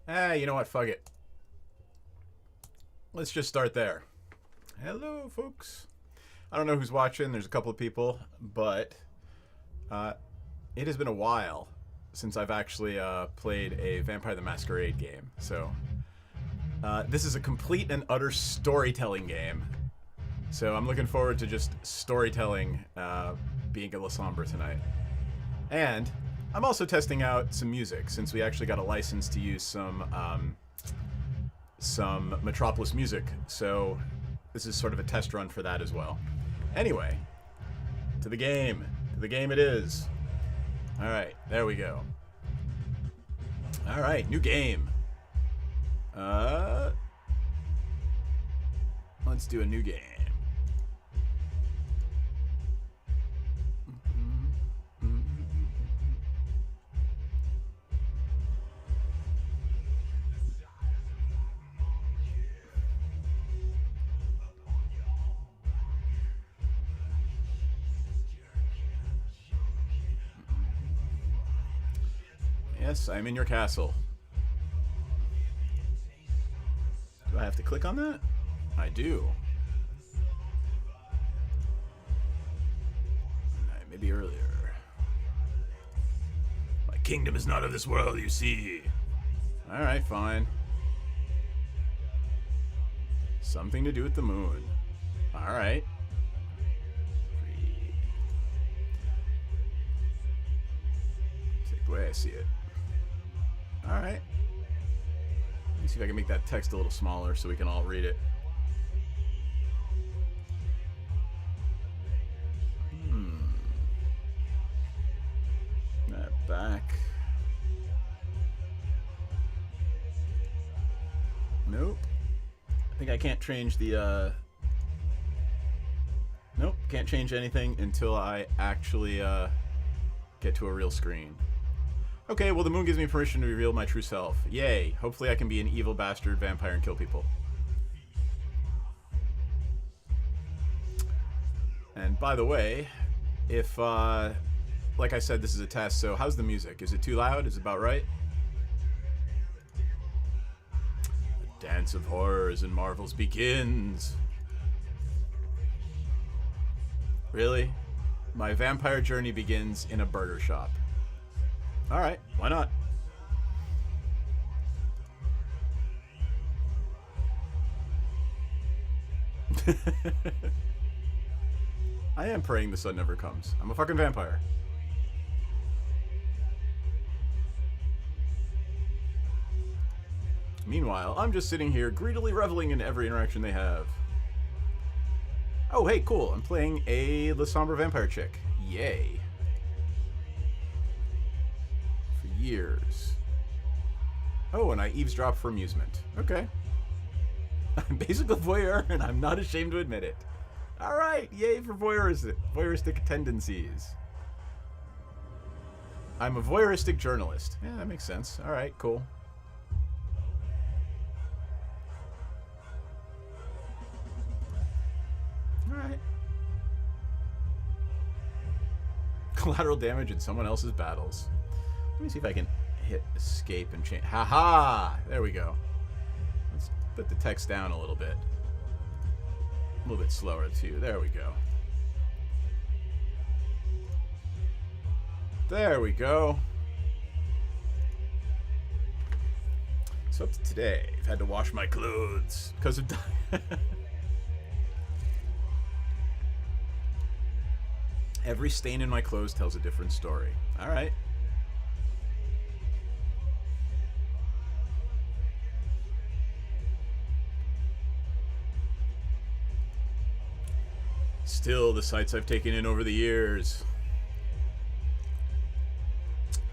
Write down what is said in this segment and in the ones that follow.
You know what? Fuck it. Let's just start there. Hello, folks. I don't know who's watching. There's a couple of people, but it has been a while since I've actually played a Vampire the Masquerade game. So this is a complete and utter storytelling game. So I'm looking forward to just storytelling being a Lasombra tonight. And I'm also testing out some music since we actually got a license to use some Metropolis music. So this is sort of a test run for that as well. Anyway, to the game. To the game it is. All right, there we go. All right, new game. Let's do a new game. Yes, I'm in your castle. Do I have to click on that? I do. Maybe earlier. My kingdom is not of this world, you see. Alright, fine. Something to do with the moon. Alright. Take the way I see it. Alright. Let me see if I can make that text a little smaller so we can all read it. That back. Nope. I think I can't change the, Nope, can't change anything until I actually, get to a real screen. Okay, well the moon gives me permission to reveal my true self. Yay. Hopefully I can be an evil bastard vampire and kill people. And by the way, if, like I said, this is a test, so how's the music? Is it too loud? Is it about right? The dance of horrors and marvels begins. Really? My vampire journey begins in a burger shop. Alright, why not? I am praying the sun never comes. I'm a fucking vampire. Meanwhile, I'm just sitting here greedily reveling in every interaction they have. Oh, hey, cool. I'm playing a Lasombra vampire chick. Yay. Years. Oh, and I eavesdrop for amusement. Okay. I'm basically a voyeur, and I'm not ashamed to admit it. Alright, yay for voyeuristic tendencies. I'm a voyeuristic journalist. Yeah, that makes sense. Alright, cool. Alright. Collateral damage in someone else's battles. Let me see if I can hit escape and change. Haha! There we go. Let's put the text down a little bit. A little bit slower, too. There we go. There we go. So up to today, I've had to wash my clothes because of... Every stain in my clothes tells a different story. Alright. Still, the sights I've taken in over the years.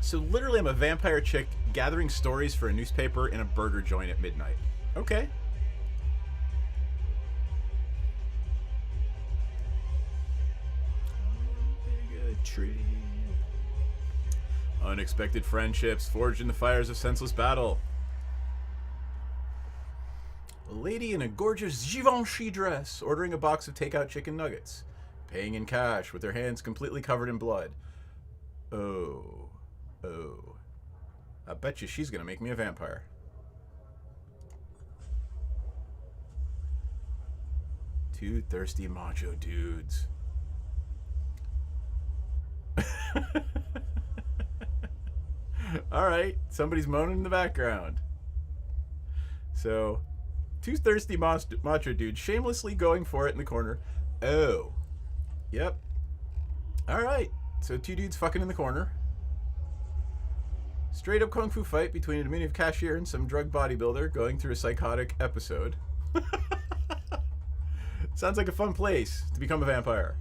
So literally I'm a vampire chick gathering stories for a newspaper in a burger joint at midnight. Okay. Big tree. Unexpected friendships forged in the fires of senseless battle. A lady in a gorgeous Givenchy dress ordering a box of takeout chicken nuggets, paying in cash with her hands completely covered in blood. Oh. I bet you she's gonna make me a vampire. Two thirsty macho dudes. All right, somebody's moaning in the background. So, two thirsty macho dudes shamelessly going for it in the corner. Oh. Yep. All right. So, two dudes fucking in the corner. Straight up kung fu fight between a diminutive cashier and some drug bodybuilder going through a psychotic episode. Sounds like a fun place to become a vampire.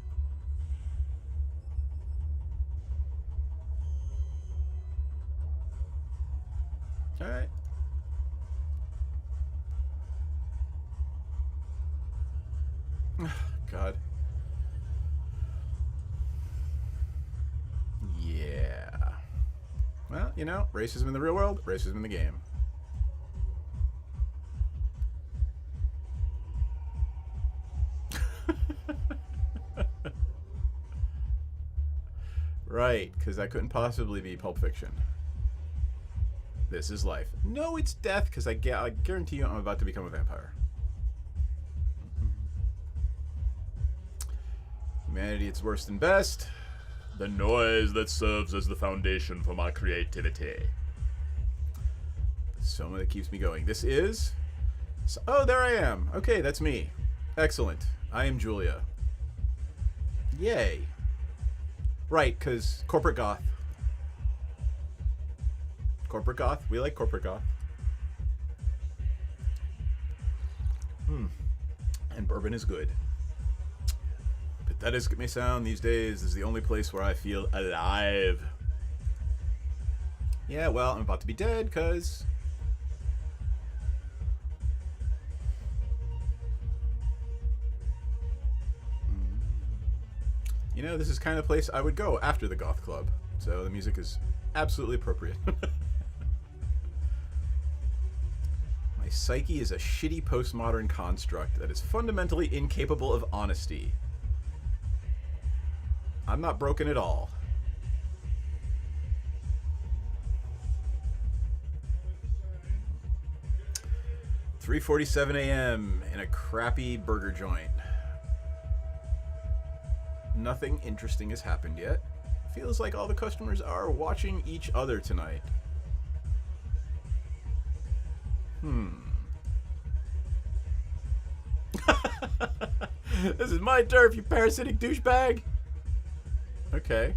All right. God. Yeah. Well, you know, racism in the real world, racism in the game. Right, because that couldn't possibly be Pulp Fiction. This is life. No, it's death, because I guarantee you I'm about to become a vampire. Humanity, it's worst and best. The noise that serves as the foundation for my creativity. Soma that keeps me going. This is... Oh, there I am. Okay, that's me. Excellent. I am Julia. Yay. Right, because corporate goth. Corporate goth. We like corporate goth. And bourbon is good. Pathetic as it may sound, these days is the only place where I feel alive. Yeah, well, I'm about to be dead, because... You know, this is kind of place I would go after the goth club. So the music is absolutely appropriate. My psyche is a shitty postmodern construct that is fundamentally incapable of honesty. I'm not broken at all. $3:47 a.m. in a crappy burger joint. Nothing interesting has happened yet. Feels like all the customers are watching each other tonight. This is my turf, you parasitic douchebag. Okay.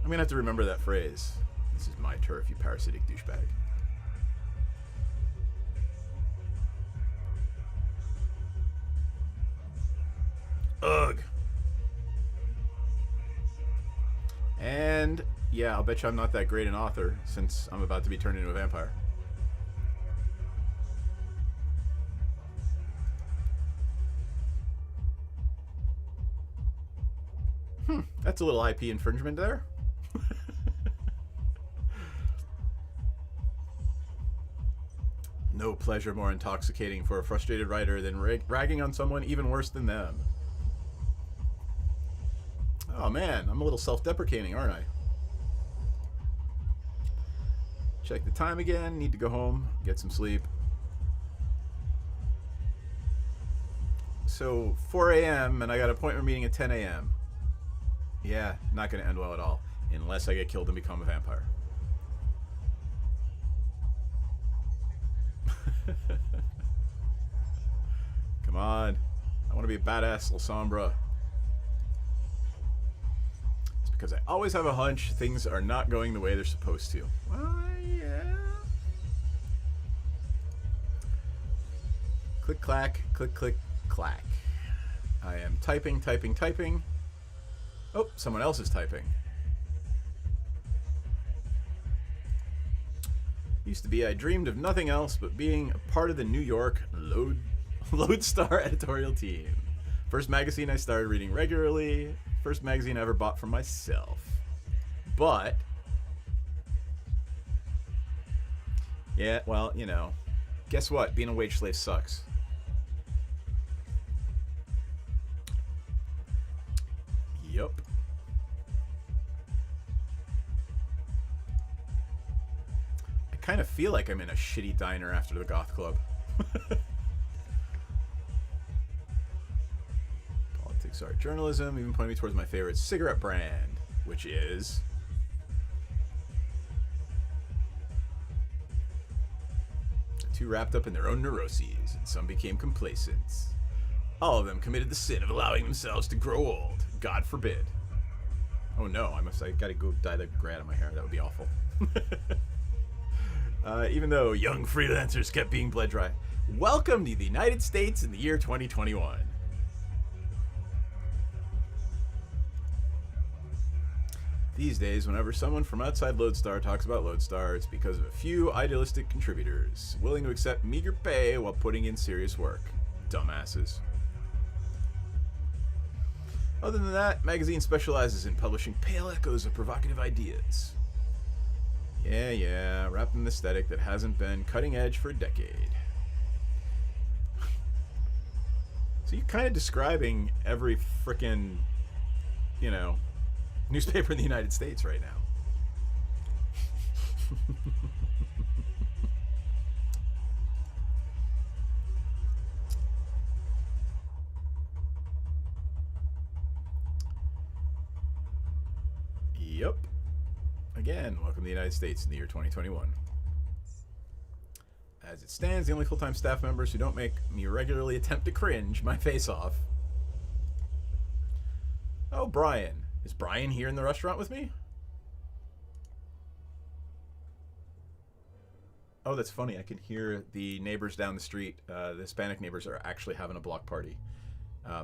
I'm gonna have to remember that phrase. This is my turf, you parasitic douchebag. Ugh. And yeah, I'll bet you I'm not that great an author since I'm about to be turned into a vampire. That's a little IP infringement there. No pleasure more intoxicating for a frustrated writer than ragging on someone even worse than them. Oh man, I'm a little self-deprecating, aren't I? Check the time again. Need to go home, get some sleep. So 4 a.m. and I got an appointment meeting at 10 a.m. Yeah, not going to end well at all. Unless I get killed and become a vampire. Come on. I want to be a badass Lasombra. It's because I always have a hunch things are not going the way they're supposed to. Well, yeah. Click, clack, click, click, clack. I am typing, typing, typing. Oh, someone else is typing. Used to be I dreamed of nothing else but being a part of the New York Lodestar editorial team. First magazine I started reading regularly. First magazine I ever bought for myself. But yeah, well, you know, guess what? Being a wage slave sucks. Yup. I kind of feel like I'm in a shitty diner after the goth club. Sorry, journalism, even pointing me towards my favorite cigarette brand, which is... Two wrapped up in their own neuroses, and some became complacent. All of them committed the sin of allowing themselves to grow old. God forbid. Oh no, I gotta go dye the gray out of my hair. That would be awful. Even though young freelancers kept being bled dry. Welcome to the United States in the year 2021. These days, whenever someone from outside Lodestar talks about Lodestar, it's because of a few idealistic contributors willing to accept meager pay while putting in serious work. Dumbasses. Other than that, magazine specializes in publishing pale echoes of provocative ideas. Yeah, wrapped in an aesthetic that hasn't been cutting edge for a decade. So you're kind of describing every frickin', you know, newspaper in the United States right now. Yep. Again, welcome to the United States in the year 2021. As it stands, the only full-time staff members who don't make me regularly attempt to cringe my face off. Oh, Brian. Is Brian here in the restaurant with me? Oh, that's funny. I can hear the neighbors down the street. The Hispanic neighbors are actually having a block party. I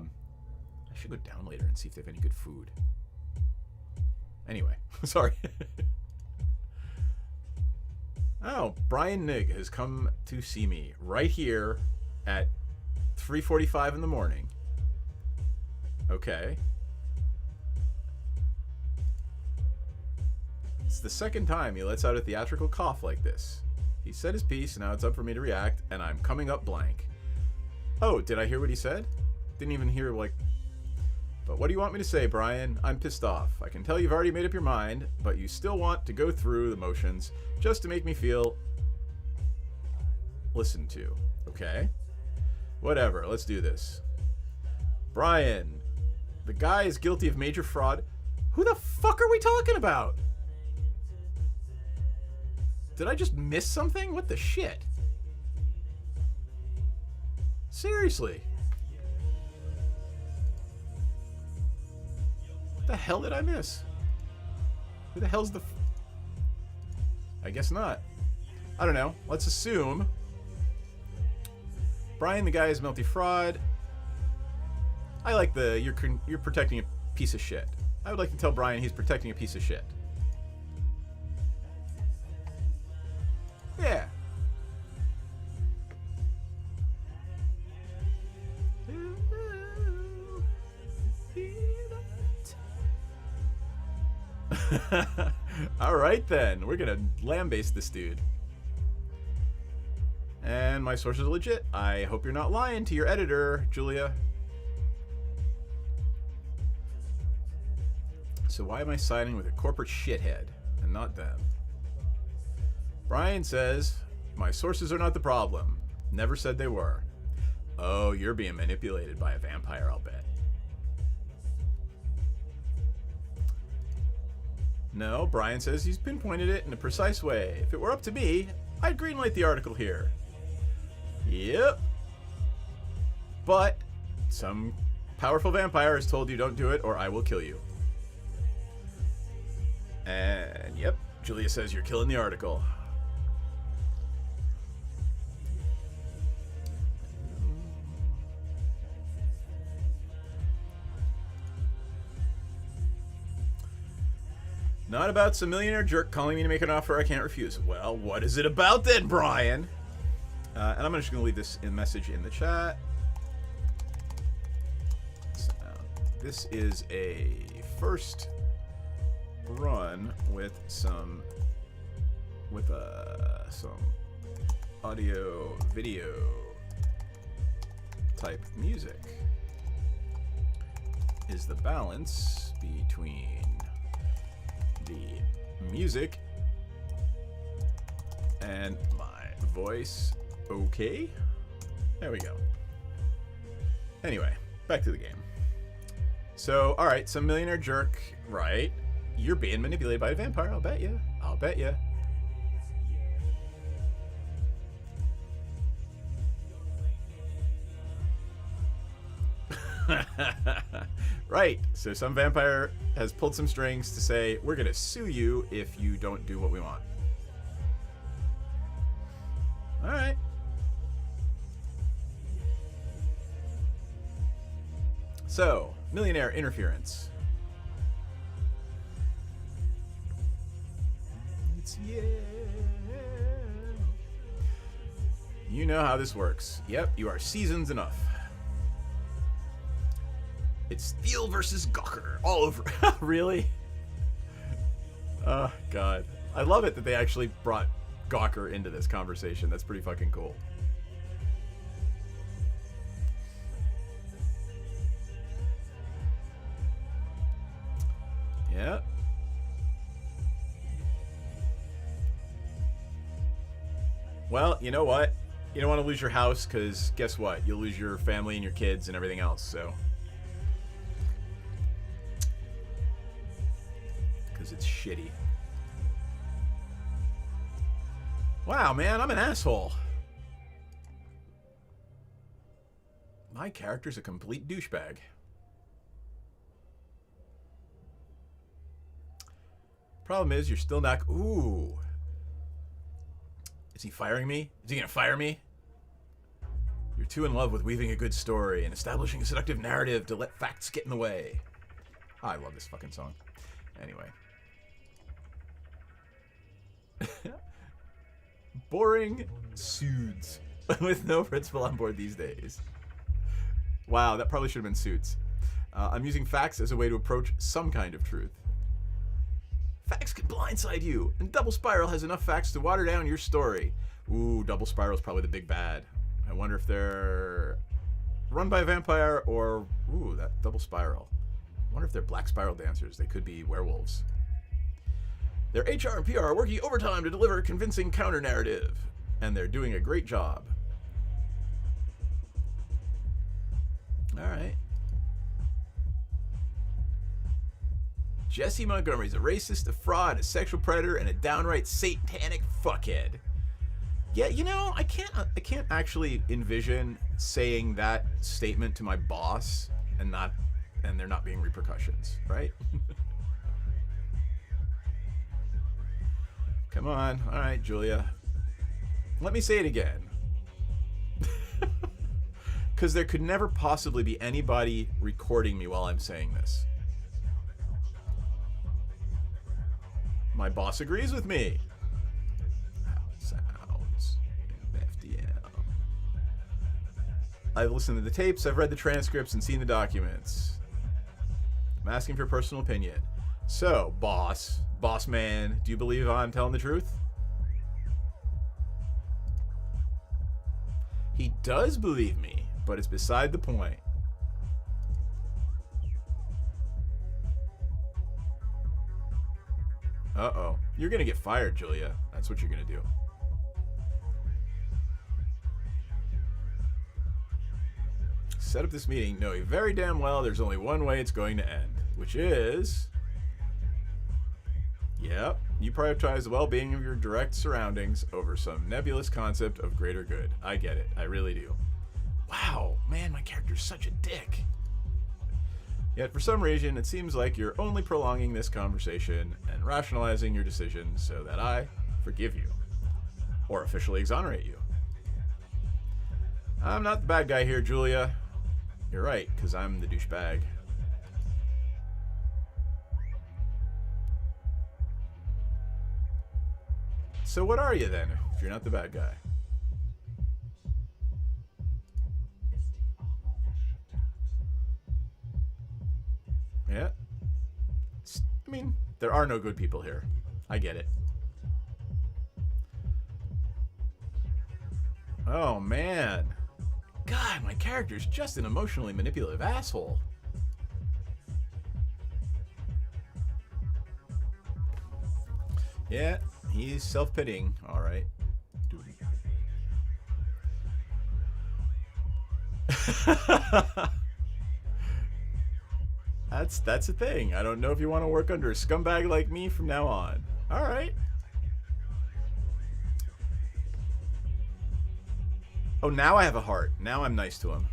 should go down later and see if they have any good food. Anyway, sorry. Oh, Brian Nigg has come to see me right here at 3:45 in the morning. Okay. It's the second time he lets out a theatrical cough like this. He said his piece, and now it's up for me to react, and I'm coming up blank. Oh, did I hear what he said? Didn't even hear, like... But what do you want me to say, Brian? I'm pissed off. I can tell you've already made up your mind, but you still want to go through the motions just to make me feel listened to. Okay? Whatever, let's do this. Brian, the guy is guilty of major fraud. Who the fuck are we talking about? Did I just miss something? What the shit? Seriously. What the hell did I miss? Who the hell's the... I guess not. I don't know. Let's assume... Brian, the guy is multi-fraud. I like the... You're protecting a piece of shit. I would like to tell Brian he's protecting a piece of shit. Yeah. Alright then, we're gonna lambaste this dude. And my sources are legit. I hope you're not lying to your editor, Julia. So why am I siding with a corporate shithead and not them? Brian says, my sources are not the problem. Never said they were. Oh, you're being manipulated by a vampire, I'll bet. No, Brian says he's pinpointed it in a precise way. If it were up to me, I'd greenlight the article here. Yep. But some powerful vampire has told you don't do it or I will kill you. And yep, Julia says you're killing the article. Not about some millionaire jerk calling me to make an offer I can't refuse. Well, what is it about then, Brian? And I'm just going to leave this message in the chat. So, this is a first run with some audio video type music. Is the balance between the music and my voice okay? There we go. Anyway, back to the game. So, all right, some millionaire jerk, right? You're being manipulated by a vampire. I'll bet you. I'll bet you. Right. So some vampire has pulled some strings to say, we're going to sue you if you don't do what we want. All right. So, millionaire interference. It's yeah. You know how this works. Yep, you are seasoned enough. It's Thiel versus Gawker all over. Really? Oh, God. I love it that they actually brought Gawker into this conversation. That's pretty fucking cool. Yeah. Well, you know what? You don't want to lose your house because guess what? You'll lose your family and your kids and everything else, so... It's shitty. Wow, man, I'm an asshole. My character's a complete douchebag. Problem is, you're still not... Ooh. Is he firing me? Is he gonna fire me? You're too in love with weaving a good story and establishing a seductive narrative to let facts get in the way. Oh, I love this fucking song. Anyway. Boring Suits with no principal on board these days. Wow, that probably should have been Suits. I'm using facts as a way to approach some kind of truth. Facts can blindside you, and Double Spiral has enough facts to water down your story. Ooh, Double Spiral's probably the big bad. I wonder if they're run by a vampire or... Ooh, that Double Spiral. I wonder if they're Black Spiral dancers. They could be werewolves. Their HR and PR are working overtime to deliver a convincing counter-narrative, and they're doing a great job. All right. Jesse Montgomery's a racist, a fraud, a sexual predator, and a downright satanic fuckhead. Yeah, you know, I can't actually envision saying that statement to my boss and there not being repercussions, right? Come on. All right, Julia. Let me say it again. Because there could never possibly be anybody recording me while I'm saying this. My boss agrees with me. How it sounds in VtM. I've listened to the tapes, I've read the transcripts, and seen the documents. I'm asking for a personal opinion. So, boss man, do you believe I'm telling the truth? He does believe me, but it's beside the point. Uh-oh. You're gonna get fired, Julia. That's what you're gonna do. Set up this meeting knowing very damn well there's only one way it's going to end, which is... Yep, you prioritize the well-being of your direct surroundings over some nebulous concept of greater good. I get it. I really do. Wow, man, my character's such a dick. Yet for some reason, it seems like you're only prolonging this conversation and rationalizing your decision so that I forgive you. Or officially exonerate you. I'm not the bad guy here, Julia. You're right, because I'm the douchebag. So what are you then, if you're not the bad guy? Yeah. I mean, there are no good people here. I get it. Oh, man. God, my character's just an emotionally manipulative asshole. Yeah, he's self-pitying. All right. That's the thing. I don't know if you want to work under a scumbag like me from now on. All right. Oh, now I have a heart. Now I'm nice to him.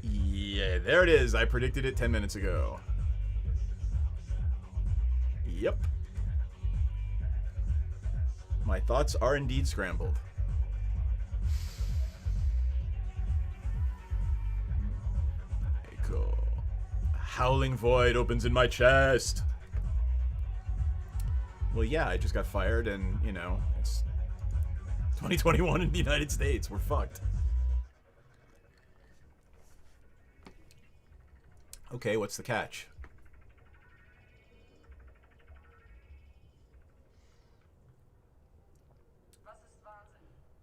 Yeah, there it is. I predicted it 10 minutes ago. Yep. My thoughts are indeed scrambled. Okay, cool. A howling void opens in my chest. Well, yeah, I just got fired, and, you know, it's 2021 in the United States. We're fucked. Okay, what's the catch?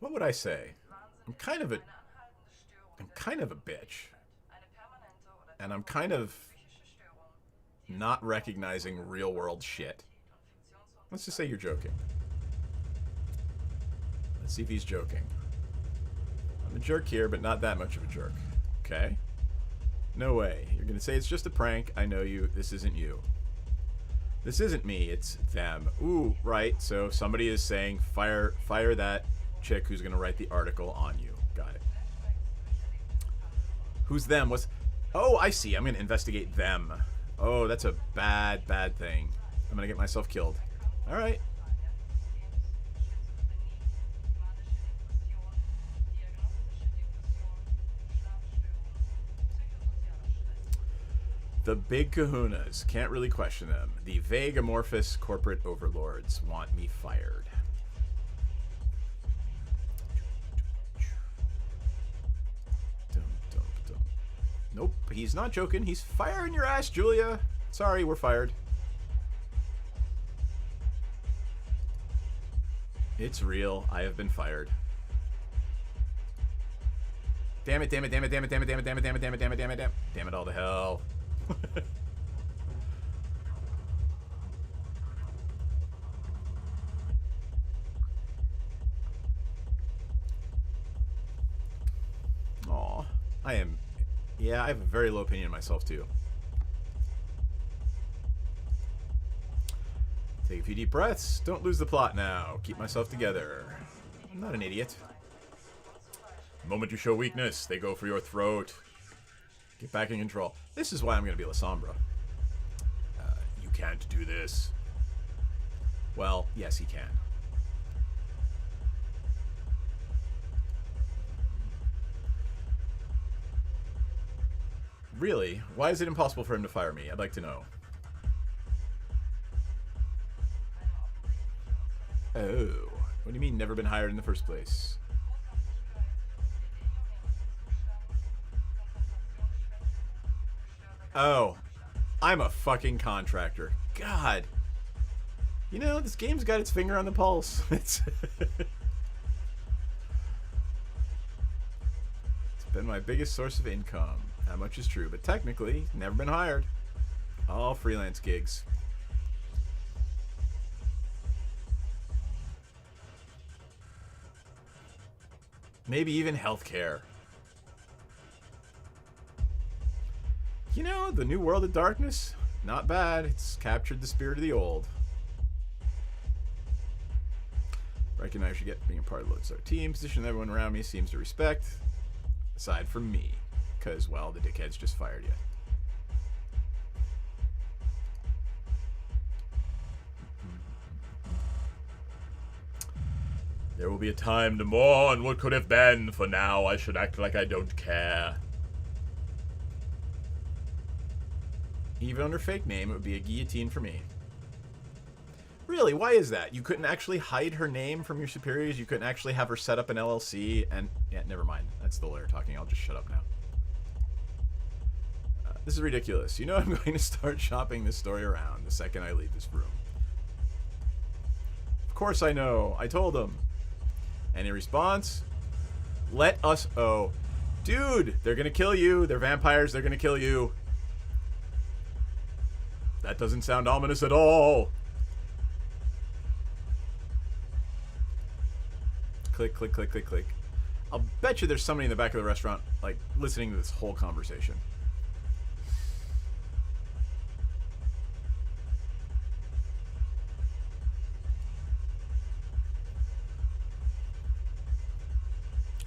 What would I say? I'm kind of a bitch. And I'm kind of not recognizing real world shit. Let's just say you're joking. Let's see if he's joking. I'm a jerk here, but not that much of a jerk. Okay? No way. You're gonna say it's just a prank. I know you. This isn't you. This isn't me. It's them. Ooh, right. So somebody is saying fire that chick who's gonna write the article on you. Got it. Who's them? What's... Oh, I see. I'm gonna investigate them. Oh, that's a bad thing. I'm gonna get myself killed. All right. The big kahunas. Can't really question them. The vague amorphous corporate overlords want me fired. Nope, he's not joking. He's firing your ass, Julia. Sorry, we're fired. It's real. I have been fired. Damn it, damn it, damn it, damn it, damn it, damn it, damn it, damn it, damn it, damn it, damn it, damn it. Damn it all to hell. Aw. I am... Yeah, I have a very low opinion of myself, too. Take a few deep breaths. Don't lose the plot now. Keep myself together. I'm not an idiot. The moment you show weakness, they go for your throat. Get back in control. This is why I'm going to be Lasombra. You can't do this. Well, yes, he can. Really? Why is it impossible for him to fire me? I'd like to know. Oh. What do you mean, never been hired in the first place? Oh. I'm a fucking contractor. God. You know, this game's got its finger on the pulse. It's been my biggest source of income. That much is true, but technically, never been hired. All freelance gigs. Maybe even healthcare. You know, the new world of darkness, not bad. It's captured the spirit of the old. Recognize you get being a part of the Lodestar team. Position everyone around me seems to respect. Aside from me. Because, well, the dickheads just fired you. There will be a time to mourn what could have been. For now, I should act like I don't care. Even under fake name, it would be a guillotine for me. Really? Why is that? You couldn't actually hide her name from your superiors? You couldn't actually have her set up an LLC? And, yeah, never mind. That's the lawyer talking. I'll just shut up now. This is ridiculous. You know I'm going to start shopping this story around the second I leave this room. Of course I know. I told him. Any response? Let us... Oh. Dude! They're gonna kill you. They're vampires. They're gonna kill you. That doesn't sound ominous at all. Click, click, click, click, click. I'll bet you there's somebody in the back of the restaurant, like, listening to this whole conversation.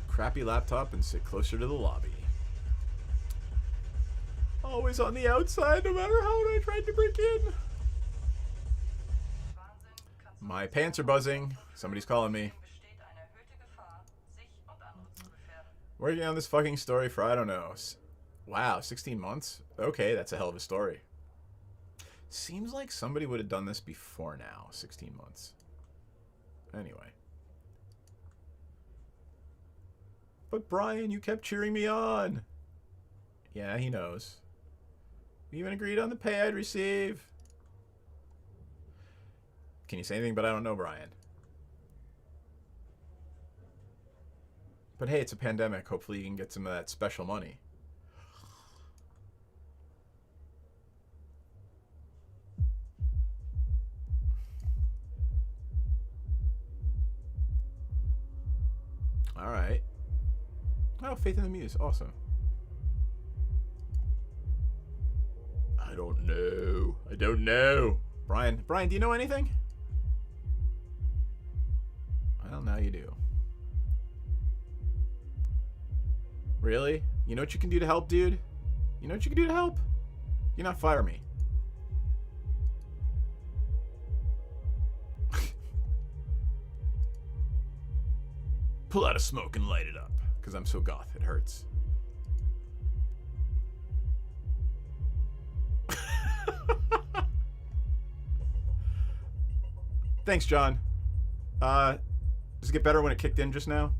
Crappy laptop and sit closer to the lobby. Always on the outside, no matter how I tried to break in. My pants are buzzing. Somebody's calling me. Working on this fucking story for, I don't know. Wow, 16 months? Okay, that's a hell of a story. Seems like somebody would have done this before now. 16 months. Anyway. But Brian, you kept cheering me on. Yeah, he knows. We even agreed on the pay I'd receive. Can you say anything? But I don't know, Brian. But hey, it's a pandemic. Hopefully you can get some of that special money. All right. Oh, Faith in the Muse. Awesome. I don't know. I don't know. Brian, do you know anything? Well, now you do. Really? You know what you can do to help, dude? You know what you can do to help? You not fire me. Pull out a smoke and light it up. Because I'm so goth, it hurts. Thanks, John. Does it get better when it kicked in just now?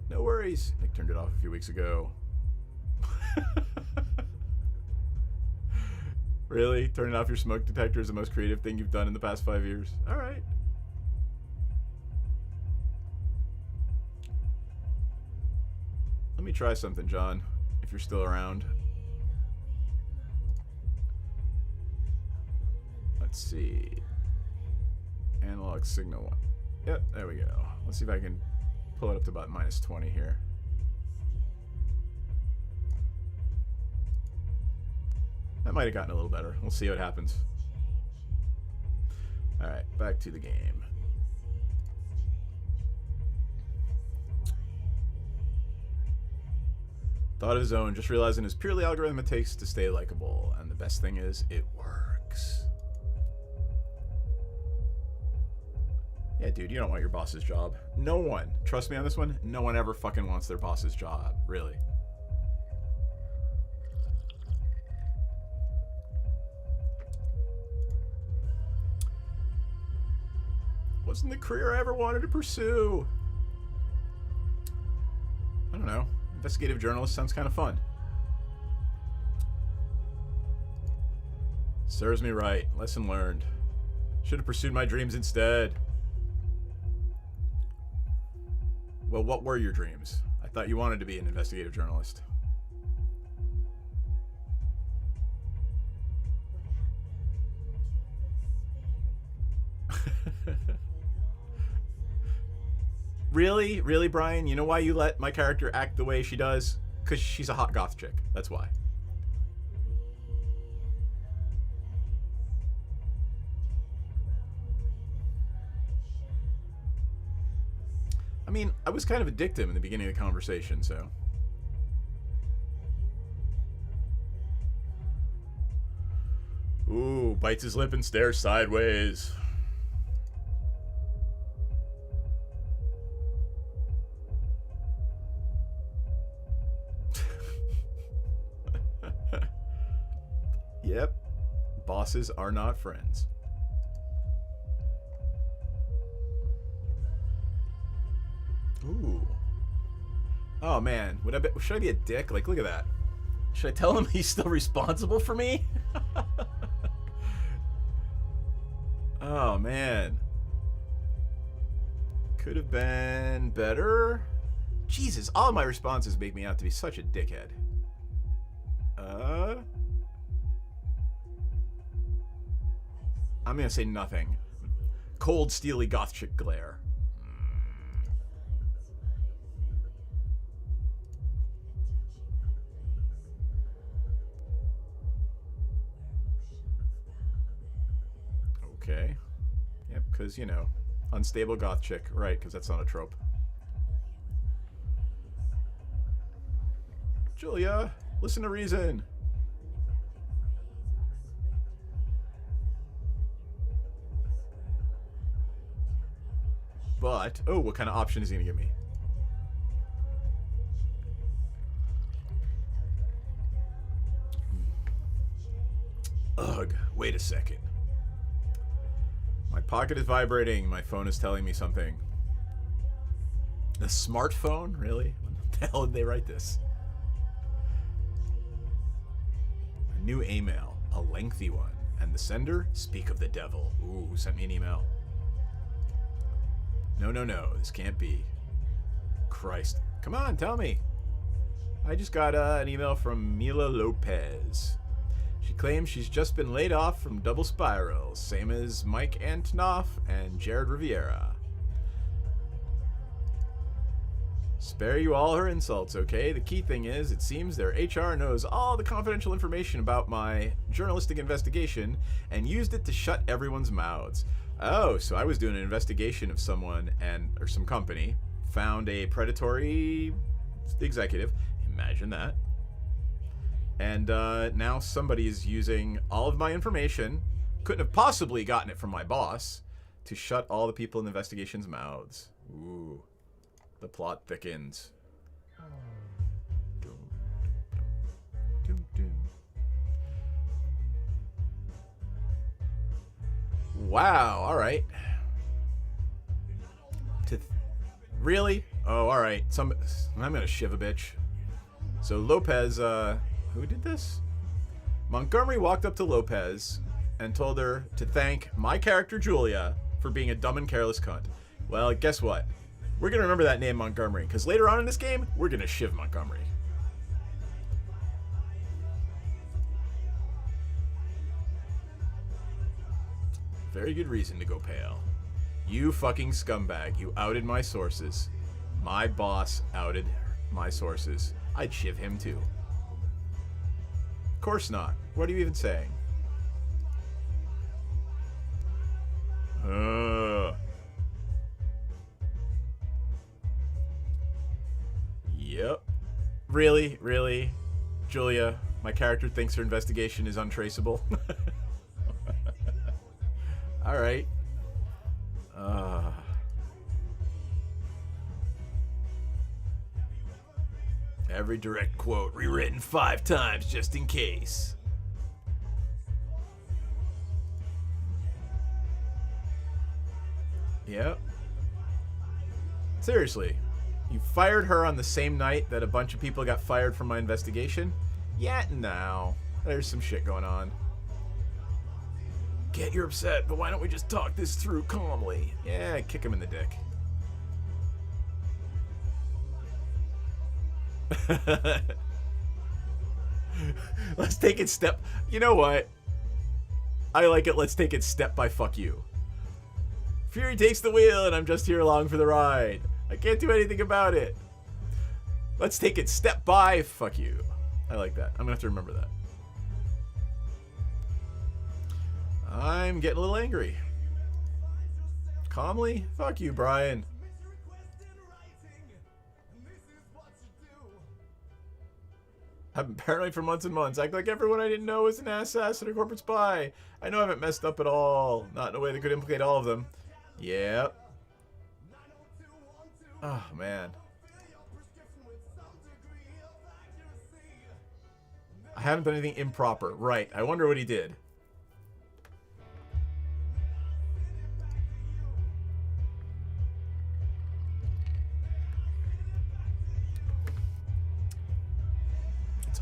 No worries. Nick turned it off a few weeks ago. Really? Turning off your smoke detector is the most creative thing you've done in the past 5 years? All right. Let me try something, John, if you're still around. Let's see. Analog signal one. Yep, there we go. Let's see if I can pull it up to about -20 here. That might have gotten a little better. We'll see what happens. Alright, back to the game. Thought of his own, just realizing it's purely algorithm it takes to stay likable. And the best thing is, it works. Yeah, dude, you don't want your boss's job. No one. Trust me on this one. No one ever fucking wants their boss's job. Really. Wasn't the career I ever wanted to pursue. I don't know. Investigative journalist sounds kind of fun. Serves me right. Lesson learned. Should have pursued my dreams instead. Well, what were your dreams? I thought you wanted to be an investigative journalist. Really? Really, Brian? You know why you let my character act the way she does? Because she's a hot goth chick. That's why. I mean, I was kind of a dictum in the beginning of the conversation, so... Ooh, bites his lip and stares sideways. Yep. Bosses are not friends. Ooh. Oh man, should I be a dick? Like, look at that. Should I tell him he's still responsible for me? Oh man. Could have been better. Jesus, all of my responses make me out to be such a dickhead. I'm gonna say nothing. cold, steely goth chick glare. Okay. Yep, because, you know, unstable goth chick. Right, because that's not a trope. Julia, listen to reason. But, oh, what kind of option is he going to give me? Ugh, wait a second. My pocket is vibrating. My phone is telling me something. A smartphone? Really? What the hell did they write this? A new email. A lengthy one. And the sender? Speak of the devil. Ooh, who sent me an email? No, no, no. This can't be. Christ. Come on, tell me. I just got an email from Mila Lopez. She claims she's just been laid off from Double Spiral, same as Mike Antonoff and Jared Riviera. Spare you all her insults, okay? The key thing is, it seems their HR knows all the confidential information about my journalistic investigation and used it to shut everyone's mouths. Oh, so I was doing an investigation of someone or some company, found a predatory executive. Imagine that. And now somebody is using all of my information, couldn't have possibly gotten it from my boss, to shut all the people in the investigation's mouths. Ooh, the plot thickens. Wow, alright. Really? Oh, alright. I'm gonna shiv a bitch. So Lopez, who did this? Montgomery walked up to Lopez and told her to thank my character Julia for being a dumb and careless cunt. Well, guess what? We're gonna remember that name, Montgomery, because later on in this game, we're gonna shiv Montgomery. Very good reason to go pale. You fucking scumbag. You outed my sources. My boss outed my sources. I'd shiv him too. Of course not. What are you even saying? Yep. Really? Really? Julia, my character thinks her investigation is untraceable. Alright. Every direct quote rewritten 5 times just in case. Yep. Seriously. You fired her on the same night that a bunch of people got fired from my investigation? Yeah, no. There's some shit going on. Get you're upset, but why don't we just talk this through calmly? Yeah, kick him in the dick. Let's take it step. You know what? I like it. Let's take it step by fuck you. Fury takes the wheel, and I'm just here along for the ride. I can't do anything about it. Let's take it step by fuck you. I like that. I'm gonna have to remember that. I'm getting a little angry. Calmly? Fuck you, Brian. I've been paranoid for months and months. Act like everyone I didn't know was an assassin or corporate spy. I know I haven't messed up at all. Not in a way that could implicate all of them. Yep. Oh, man. I haven't done anything improper. Right. I wonder what he did.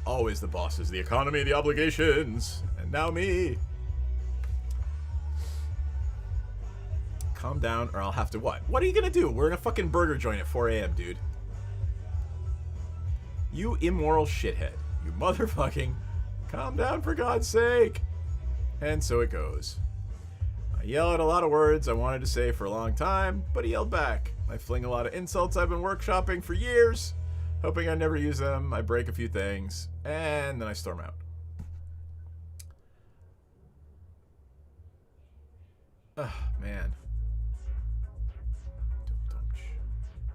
Always the bosses, the economy, the obligations, and now me. Calm down, or I'll have to what? What are you gonna do? We're in a fucking burger joint at 4 a.m., dude. You immoral shithead. You motherfucking... Calm down, for God's sake. And so it goes. I yell out a lot of words I wanted to say for a long time, but he yelled back. I fling a lot of insults I've been workshopping for years, hoping I never use them. I break a few things, and then I storm out. Oh, man.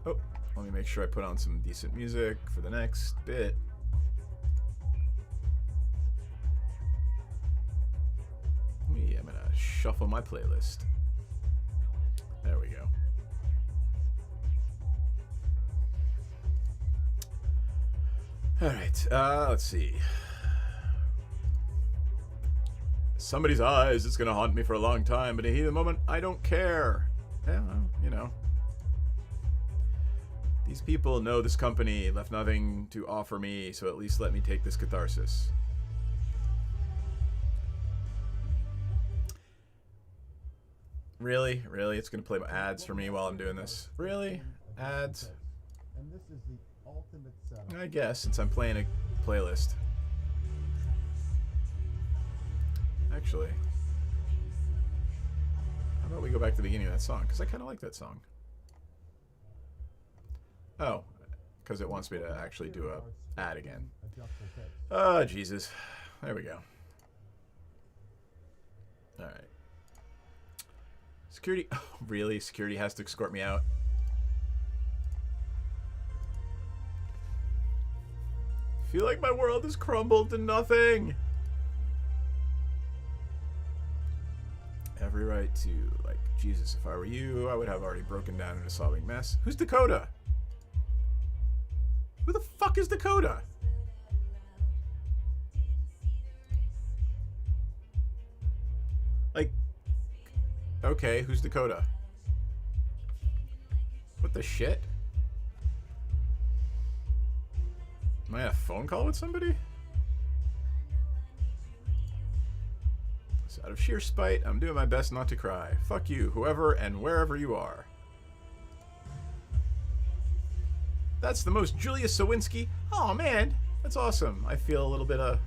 Oh, let me make sure I put on some decent music for the next bit. I'm gonna shuffle my playlist. There we go. Alright, let's see. Somebody's eyes is gonna haunt me for a long time, but in the heat of the moment, I don't care. Yeah, well, you know. These people know this company left nothing to offer me, so at least let me take this catharsis. Really? Really? It's going to play ads for me while I'm doing this? Really? Ads? And this is the ultimate setup. I guess, since I'm playing a playlist. Actually, how about we go back to the beginning of that song? Because I kind of like that song. Oh, because it wants me to actually do a ad again. Oh, Jesus. There we go. Alright. Security. Oh, really? Security has to escort me out? I feel like my world has crumbled to nothing. Every right to, like, Jesus, if I were you, I would have already broken down in a sobbing mess. Who's Dakota? Who the fuck is Dakota? Like, okay, who's Dakota? What the shit? Am I on a phone call with somebody? So out of sheer spite, I'm doing my best not to cry. Fuck you, whoever and wherever you are. That's the most Julia Sawinski. Oh man, that's awesome. I feel a little bit of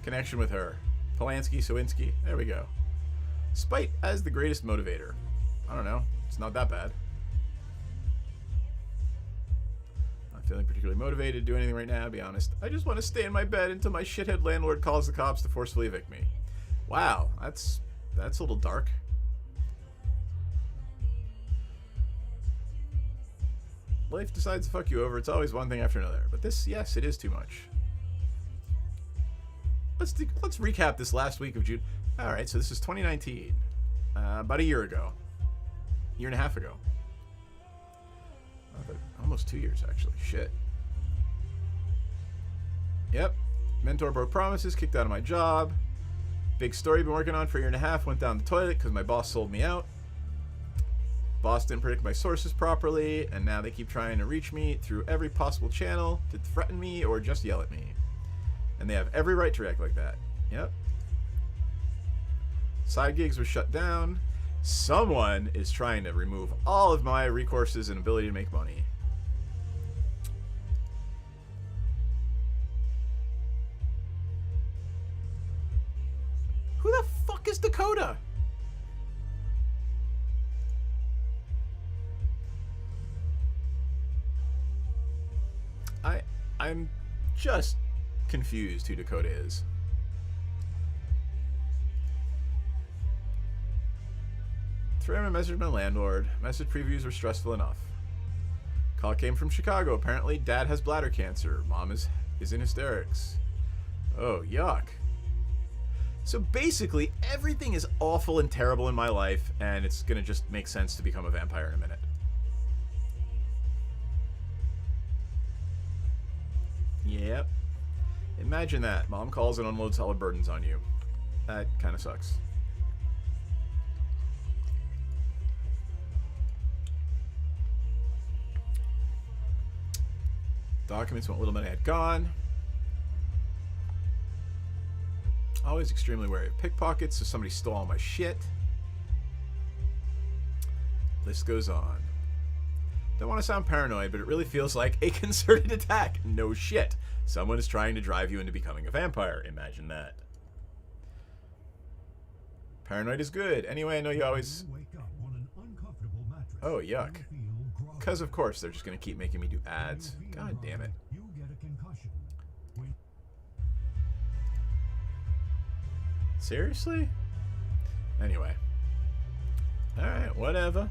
connection with her. Polanski, Sawinski. There we go. Spite as the greatest motivator. I don't know. It's not that bad. Not feeling particularly motivated to do anything right now, to be honest. I just want to stay in my bed until my shithead landlord calls the cops to forcefully evict me. Wow, that's a little dark. Life decides to fuck you over. It's always one thing after another. But this, yes, it is too much. Let's recap this last week of June. All right, so this is 2019, about a year ago, year and a half ago. Almost 2 years, actually. Shit. Yep. Mentor broke promises, kicked out of my job. Big story been working on for a year and a half. Went down the toilet because my boss sold me out. Boss didn't predict my sources properly, and now they keep trying to reach me through every possible channel to threaten me or just yell at me. And they have every right to react like that. Yep. Side gigs were shut down. Someone is trying to remove all of my recourses and ability to make money. Who the fuck is Dakota? I'm just confused who Dakota is. Threw him a message from my landlord. Message previews were stressful enough. Call came from Chicago. Apparently, Dad has bladder cancer. Mom is in hysterics. Oh, yuck. So basically, everything is awful and terrible in my life, and it's gonna just make sense to become a vampire in a minute. Yep. Imagine that. Mom calls and unloads all her burdens on you. That kind of sucks. Documents what little money I had gone. Always extremely wary of pickpockets, so somebody stole all my shit. List goes on. Don't want to sound paranoid, but it really feels like a concerted attack. No shit. Someone is trying to drive you into becoming a vampire. Imagine that. Paranoid is good. Anyway, I know you always... Oh, yuck. Because, of course, they're just going to keep making me do ads. God damn it. Seriously? Anyway. Alright, whatever.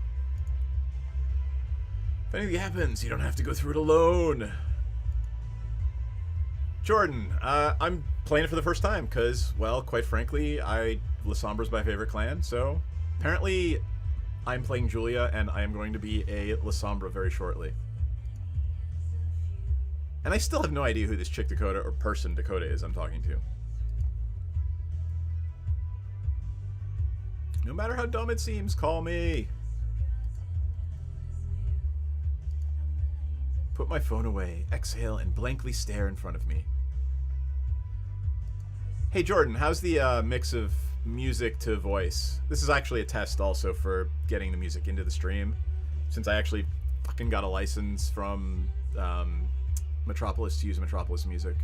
If anything happens, you don't have to go through it alone. Jordan, I'm playing it for the first time because, well, quite frankly, Lasombra's my favorite clan, so apparently I'm playing Julia and I am going to be a Lasombra very shortly. And I still have no idea who this chick Dakota or person Dakota is I'm talking to. No matter how dumb it seems, call me. Put my phone away, exhale, and blankly stare in front of me. Hey Jordan, how's the mix of music to voice? This is actually a test also for getting the music into the stream, since I actually fucking got a license from Metropolis to use Metropolis music.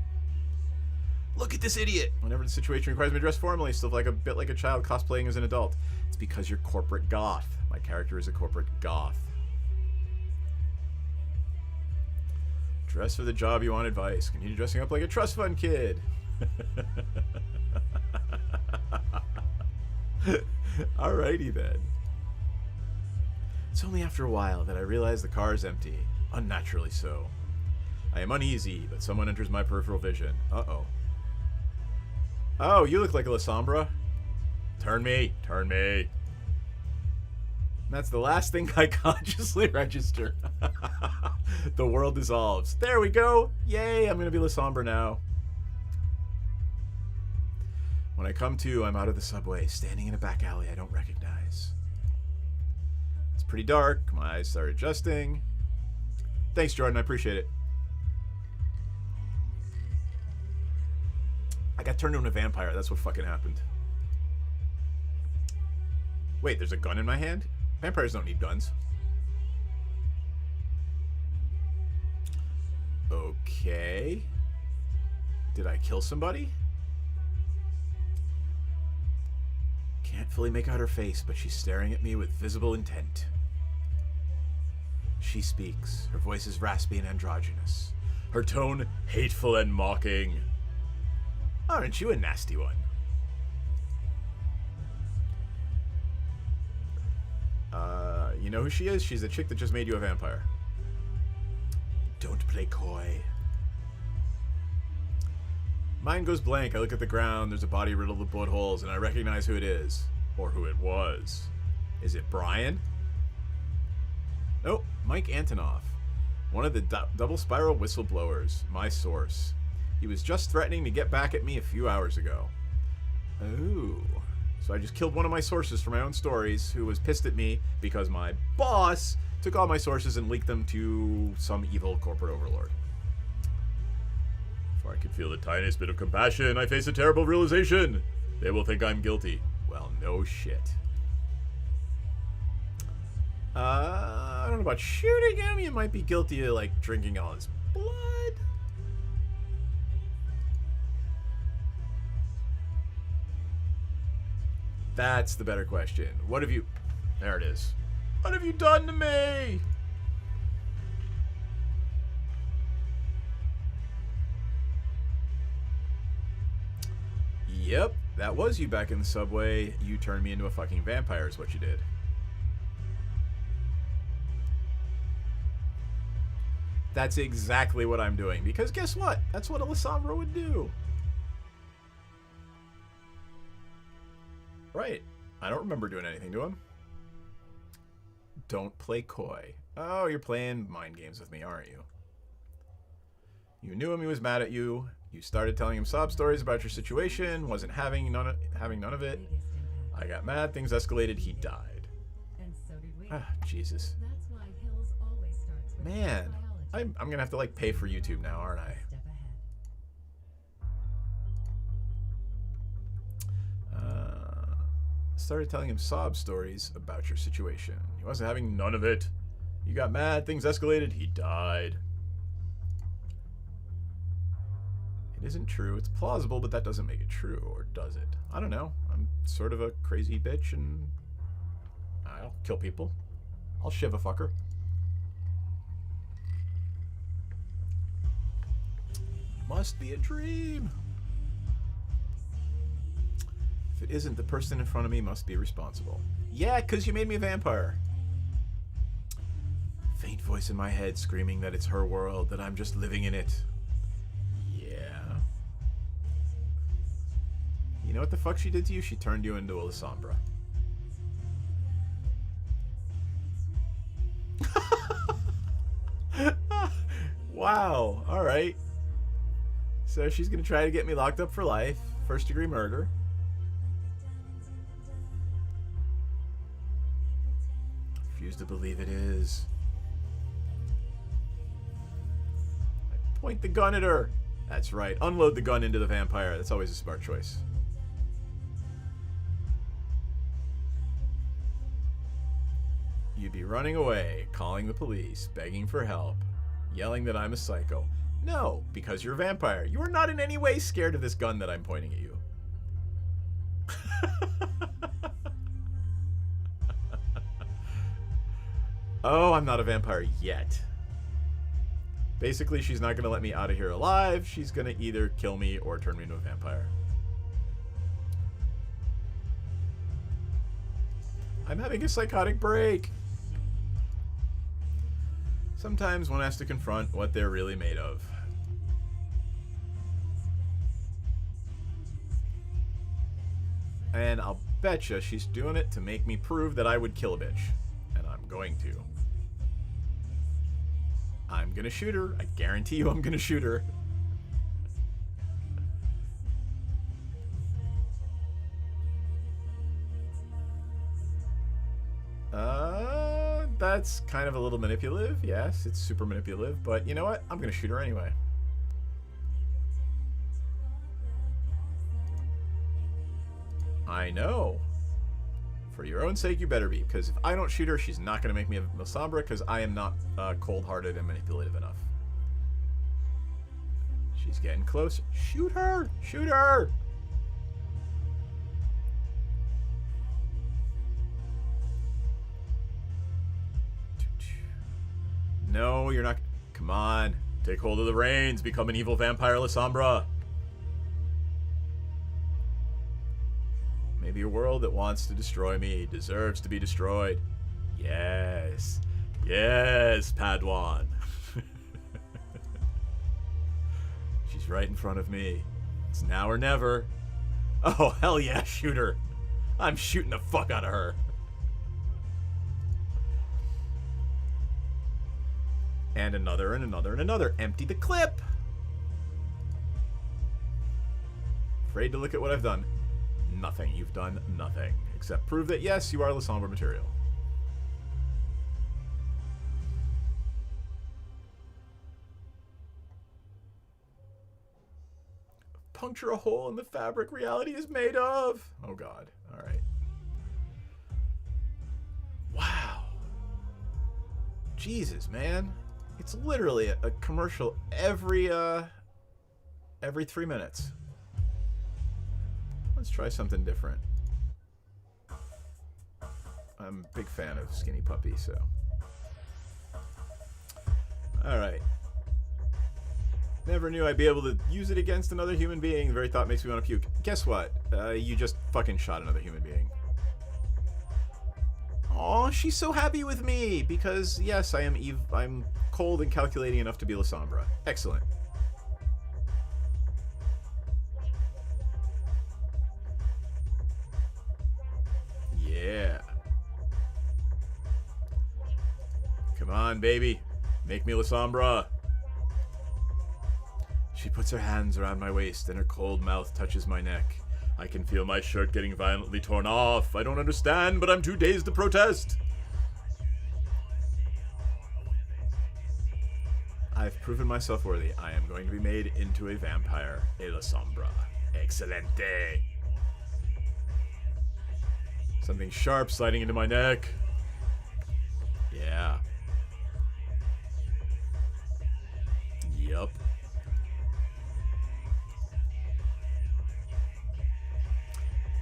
Look at this idiot! Whenever the situation requires me to dress formally, still like a bit like a child cosplaying as an adult. It's because you're corporate goth. My character is a corporate goth. Dress for the job you want advice. Continue dressing up like a trust fund kid. Alrighty then. It's only after a while that I realize the car is empty. Unnaturally so. I am uneasy, but someone enters my peripheral vision. Uh-oh. Oh, you look like a Lasombra. Turn me. Turn me. That's the last thing I consciously register. The world dissolves. There we go. Yay, I'm going to be Lasombra now. When I come to, I'm out of the subway, standing in a back alley I don't recognize. It's pretty dark. My eyes start adjusting. Thanks, Jordan. I appreciate it. I got turned into a vampire. That's what fucking happened. Wait, there's a gun in my hand? Vampires don't need guns. Okay. Did I kill somebody? Can't fully make out her face, but she's staring at me with visible intent. She speaks. Her voice is raspy and androgynous. Her tone hateful and mocking. Aren't you a nasty one? You know who she is? She's the chick that just made you a vampire. Don't play coy. Mind goes blank. I look at the ground. There's a body riddled with bullet holes, and I recognize who it is. Or who it was. Is it Brian? Nope. Mike Antonoff. One of the double spiral whistleblowers. My source. He was just threatening to get back at me a few hours ago. Oh. So I just killed one of my sources for my own stories, who was pissed at me because my boss took all my sources and leaked them to some evil corporate overlord. Before I could feel the tiniest bit of compassion, I face a terrible realization. They will think I'm guilty. Well, no shit. I don't know about shooting him. You might be guilty of, like, drinking all his blood. That's the better question. What have you... There it is. What have you done to me? Yep, that was you back in the subway. You turned me into a fucking vampire is what you did. That's exactly what I'm doing. Because guess what? That's what a Lasombra would do. Right. I don't remember doing anything to him. Don't play coy. Oh, you're playing mind games with me, aren't you? You knew him, he was mad at you. You started telling him sob stories about your situation, wasn't having none of it. I got mad, things escalated, he died. Ah, Jesus. Man, I'm gonna have to, like, pay for YouTube now, aren't I? Started telling him sob stories about your situation. He wasn't having none of it. You got mad, things escalated, he died. It isn't true. It's plausible, but that doesn't make it true, or does it? I don't know. I'm sort of a crazy bitch, and I'll kill people. I'll shiv a fucker. Must be a dream. If it isn't, the person in front of me must be responsible. Yeah, because you made me a vampire. Faint voice in my head screaming that it's her world, that I'm just living in it. Yeah. You know what the fuck she did to you? She turned you into a Lasombra. Wow. Alright. So she's gonna try to get me locked up for life. First-degree murder. Refuse to believe it is. I point the gun at her. That's right. Unload the gun into the vampire. That's always a smart choice. You'd be running away, calling the police, begging for help, yelling that I'm a psycho. No, because you're a vampire. You are not in any way scared of this gun that I'm pointing at you. Oh, I'm not a vampire yet. Basically, she's not going to let me out of here alive. She's going to either kill me or turn me into a vampire. I'm having a psychotic break. Sometimes one has to confront what they're really made of. And I'll betcha she's doing it to make me prove that I would kill a bitch. And I'm going to. I'm gonna shoot her. I guarantee you I'm gonna shoot her. That's kind of a little manipulative. Yes, it's super manipulative. But you know what? I'm gonna shoot her anyway. I know. For your own sake, you better be. Because if I don't shoot her, she's not going to make me a Lasombra, because I am not cold-hearted and manipulative enough. She's getting close. Shoot her! Shoot her! No, you're not... Come on. Take hold of the reins. Become an evil vampire Lasombra. Maybe a world that wants to destroy me deserves to be destroyed. Yes. Yes, Padawan. She's right in front of me. It's now or never. Oh, hell yeah, shoot her. I'm shooting the fuck out of her. And another and another and another. Empty the clip. Afraid to look at what I've done. Nothing. You've done nothing. Except prove that, yes, you are Lasombra material. Puncture a hole in the fabric reality is made of. Oh, God. All right. Wow. Jesus, man. It's literally a commercial every 3 minutes. Let's try something different. I'm a big fan of Skinny Puppy, so. Alright. Never knew I'd be able to use it against another human being. The very thought makes me want to puke. Guess what? You just fucking shot another human being. Aw, she's so happy with me because, yes, I'm cold and calculating enough to be Lasombra. Excellent. Yeah. Come on, baby. Make me Lasombra. She puts her hands around my waist and her cold mouth touches my neck. I can feel my shirt getting violently torn off. I don't understand, but I'm too dazed to protest. I've proven myself worthy. I am going to be made into a vampire. A Lasombra. Excelente. Something sharp sliding into my neck. Yeah. Yup.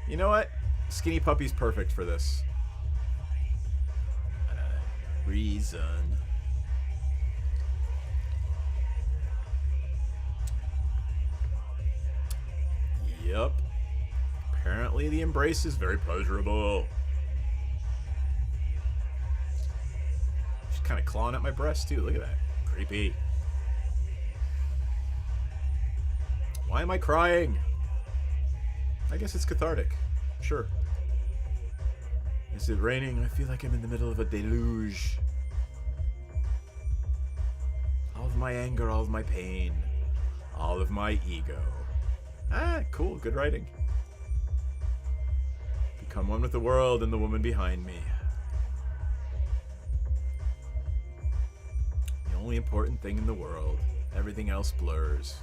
You know what? Skinny Puppy's perfect for this. Reason. Yep. Apparently the embrace is very pleasurable. She's kind of clawing at my breast too. Look at that. Creepy. Why am I crying? I guess it's cathartic. Sure. Is it raining? I feel like I'm in the middle of a deluge. All of my anger, all of my pain, all of my ego. Ah, cool. Good writing. Become one with the world and the woman behind me. The only important thing in the world. Everything else blurs.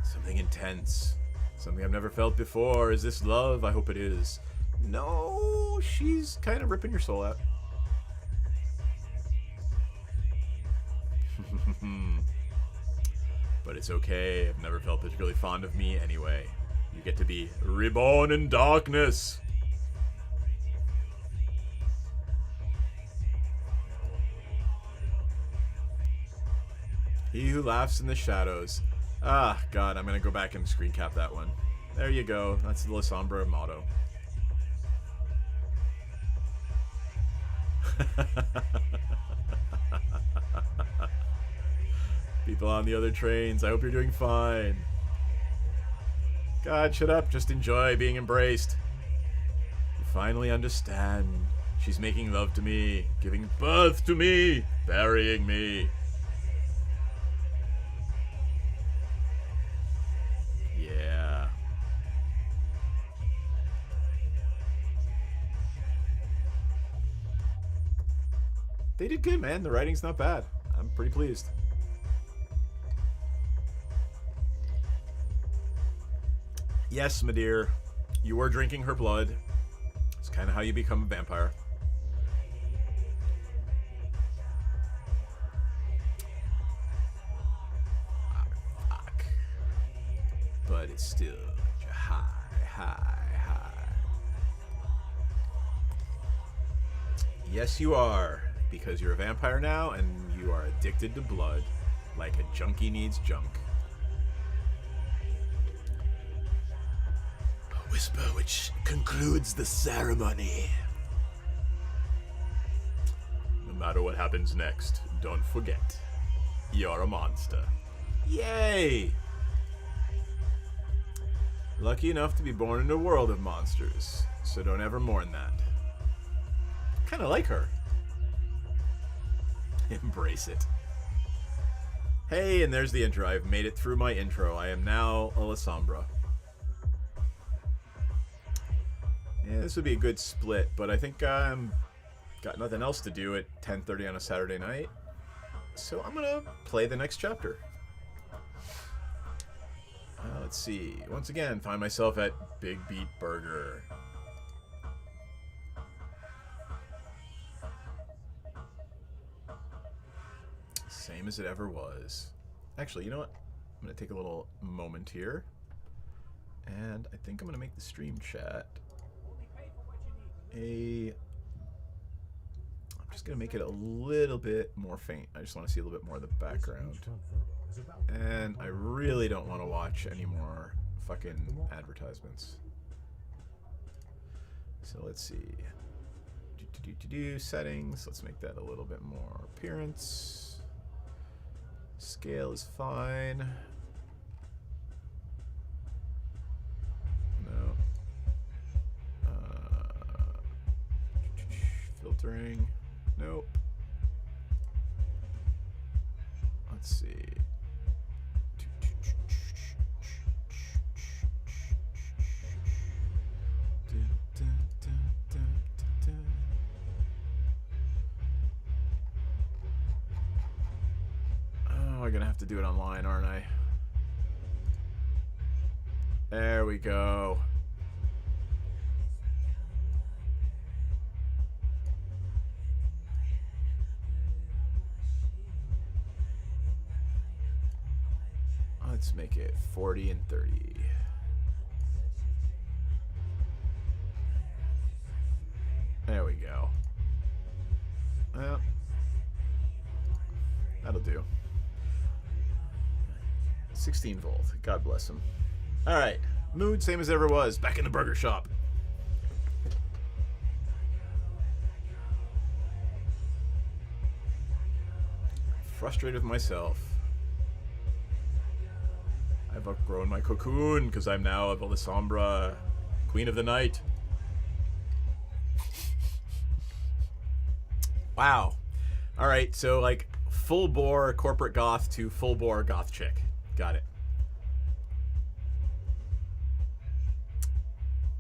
Something intense. Something I've never felt before. Is this love? I hope it is. No, she's kind of ripping your soul out. But it's okay. I've never felt particularly fond of me anyway. You get to be reborn in darkness. He who laughs in the shadows. Ah, God, I'm going to go back and screen cap that one. There you go. That's the Lasombra motto. People on the other trains, I hope you're doing fine. God, shut up. Just enjoy being embraced. You finally understand. She's making love to me, giving birth to me, burying me. Yeah. They did good, man. The writing's not bad. I'm pretty pleased. Yes, my dear, you were drinking her blood. It's kind of how you become a vampire. Fuck. But it's still high. Yes, you are. Because you're a vampire now, and you are addicted to blood. Like a junkie needs junk. Whisper which concludes the ceremony. No matter what happens next, don't forget, you're a monster. Yay! Lucky enough to be born into a world of monsters, so don't ever mourn that. Kinda like her. Embrace it. Hey, and there's the intro. I've made it through my intro. I am now a Lasombra. Yeah, this would be a good split, but I think I'm got nothing else to do at 10:30 on a Saturday night, so I'm gonna play the next chapter. Let's see. Once again, find myself at Big Beat Burger. Same as it ever was. Actually, you know what? I'm gonna take a little moment here, and I think I'm gonna make the stream chat I'm just gonna make it a little bit more faint. I just want to see a little bit more of the background, and I really don't want to watch any more fucking advertisements. So let's see. Settings. Let's make that a little bit more appearance. Scale is fine. No. Filtering. Nope. Let's see. Oh, I'm gonna have to do it online, aren't I? There we go. Let's make it 40 and 30. There we go. Well, that'll do. 16 volt. God bless him. Alright. Mood, same as it ever was. Back in the burger shop. Frustrated with myself. I've outgrown my cocoon because I'm now a Lasombra, Queen of the Night. Wow. Alright, so like full bore corporate goth to full bore goth chick. Got it.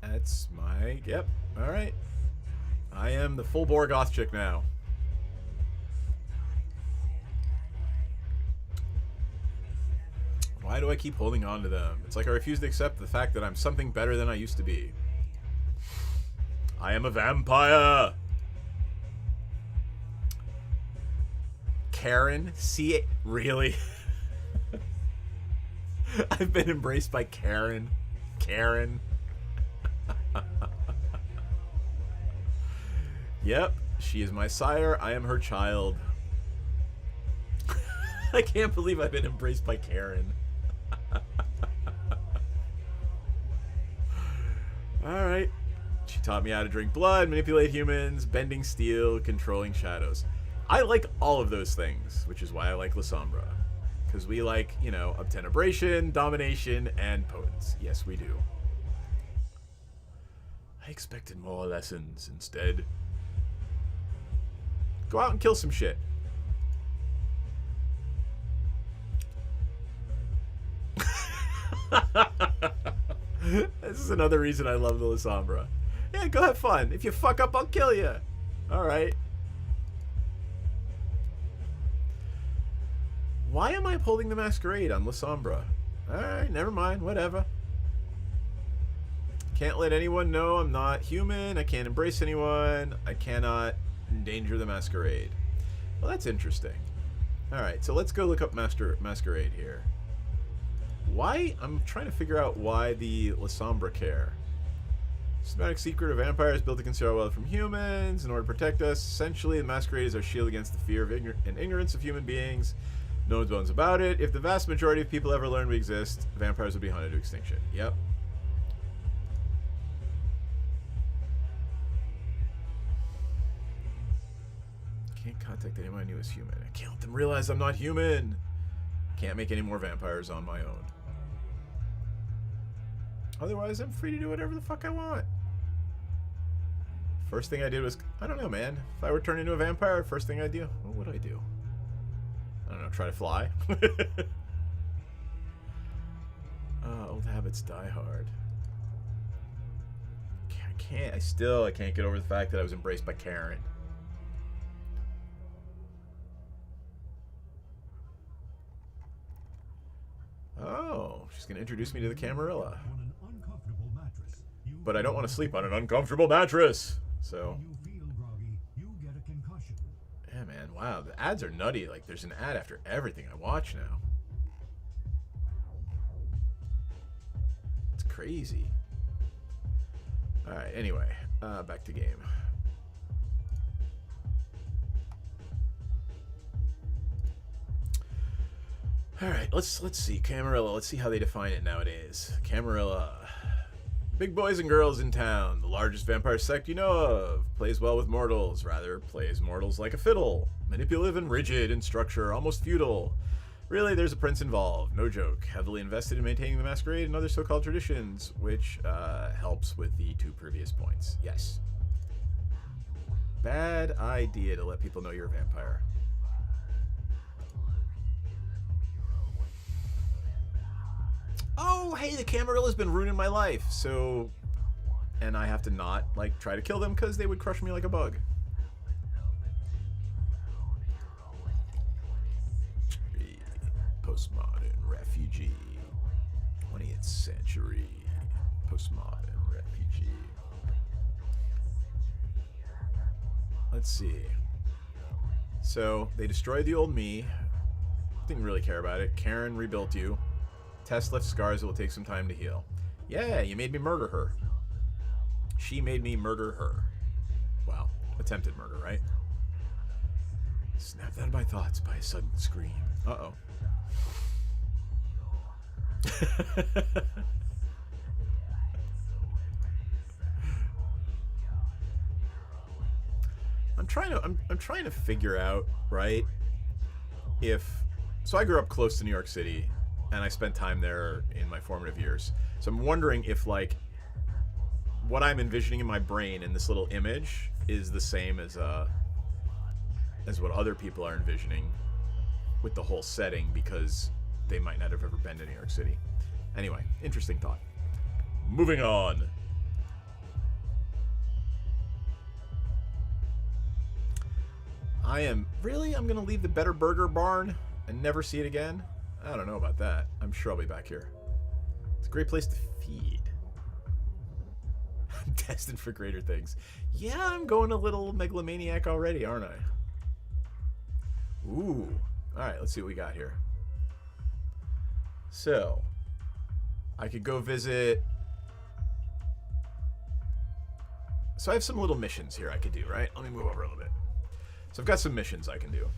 That's my... Yep. Alright. I am the full bore goth chick now. Why do I keep holding on to them? It's like I refuse to accept the fact that I'm something better than I used to be. I am a vampire! Karen? See it? Really? I've been embraced by Karen. Karen. Yep, she is my sire. I am her child. I can't believe I've been embraced by Karen. Alright. She taught me how to drink blood, manipulate humans, bending steel, controlling shadows. I like all of those things, which is why I like Lasombra. Because we like, you know, obtenebration, domination, and potence. Yes, we do. I expected more lessons instead. Go out and kill some shit. This is another reason I love the Lasombra. Yeah, go have fun. If you fuck up, I'll kill you. Alright. Why am I upholding the masquerade on Lasombra? Alright, never mind. Whatever. Can't let anyone know I'm not human. I can't embrace anyone. I cannot endanger the masquerade. Well, that's interesting. Alright, so let's go look up masquerade here. Why? I'm trying to figure out why the Lasombra care. Systematic secret of vampires built to conceal our wealth from humans in order to protect us. Essentially, the masquerade is our shield against the fear of and ignorance of human beings. No one's bones about it. If the vast majority of people ever learned we exist, vampires would be hunted to extinction. Yep. Can't contact anyone I knew as human. I can't let them realize I'm not human. Can't make any more vampires on my own. Otherwise, I'm free to do whatever the fuck I want. First thing I did was... I don't know, man. If I were turned into a vampire, first thing I'd do... What would I do? I don't know. Try to fly? Old habits die hard. I can't... I can't get over the fact that I was embraced by Karen. Oh, she's going to introduce me to the Camarilla. But I don't want to sleep on an uncomfortable mattress. So. Yeah, man. Wow. The ads are nutty. Like, there's an ad after everything I watch now. It's crazy. Alright, anyway. Back to game. Alright, let's see. Camarilla. Let's see how they define it nowadays. Camarilla. Big boys and girls in town. The largest vampire sect you know of. Plays well with mortals. Rather, plays mortals like a fiddle. Manipulative and rigid in structure. Almost feudal. Really, there's a prince involved. No joke. Heavily invested in maintaining the masquerade and other so-called traditions, which helps with the 2 previous points. Yes. Bad idea to let people know you're a vampire. Oh, hey, the Camarilla's been ruining my life, so... And I have to not, like, try to kill them because they would crush me like a bug. Postmodern refugee. 20th century. Postmodern refugee. Let's see. So, they destroyed the old me. Didn't really care about it. Karen rebuilt you. Tess left scars that will take some time to heal. Yeah, you made me murder her. She made me murder her. Well, attempted murder, right? Snapped out of my thoughts by a sudden scream. Uh-oh. I'm trying to figure out, right? So I grew up close to New York City, and I spent time there in my formative years. So I'm wondering if, like, what I'm envisioning in my brain in this little image is the same as what other people are envisioning with the whole setting, because they might not have ever been to New York City. Anyway, interesting thought. Moving on. I'm going to leave the Better Burger barn and never see it again? I don't know about that. I'm sure I'll be back here. It's a great place to feed. I'm destined for greater things. Yeah, I'm going a little megalomaniac already, aren't I? Ooh. Alright, let's see what we got here. So, I could go visit... So I have some little missions here I could do, right? Let me move over a little bit. So I've got some missions I can do.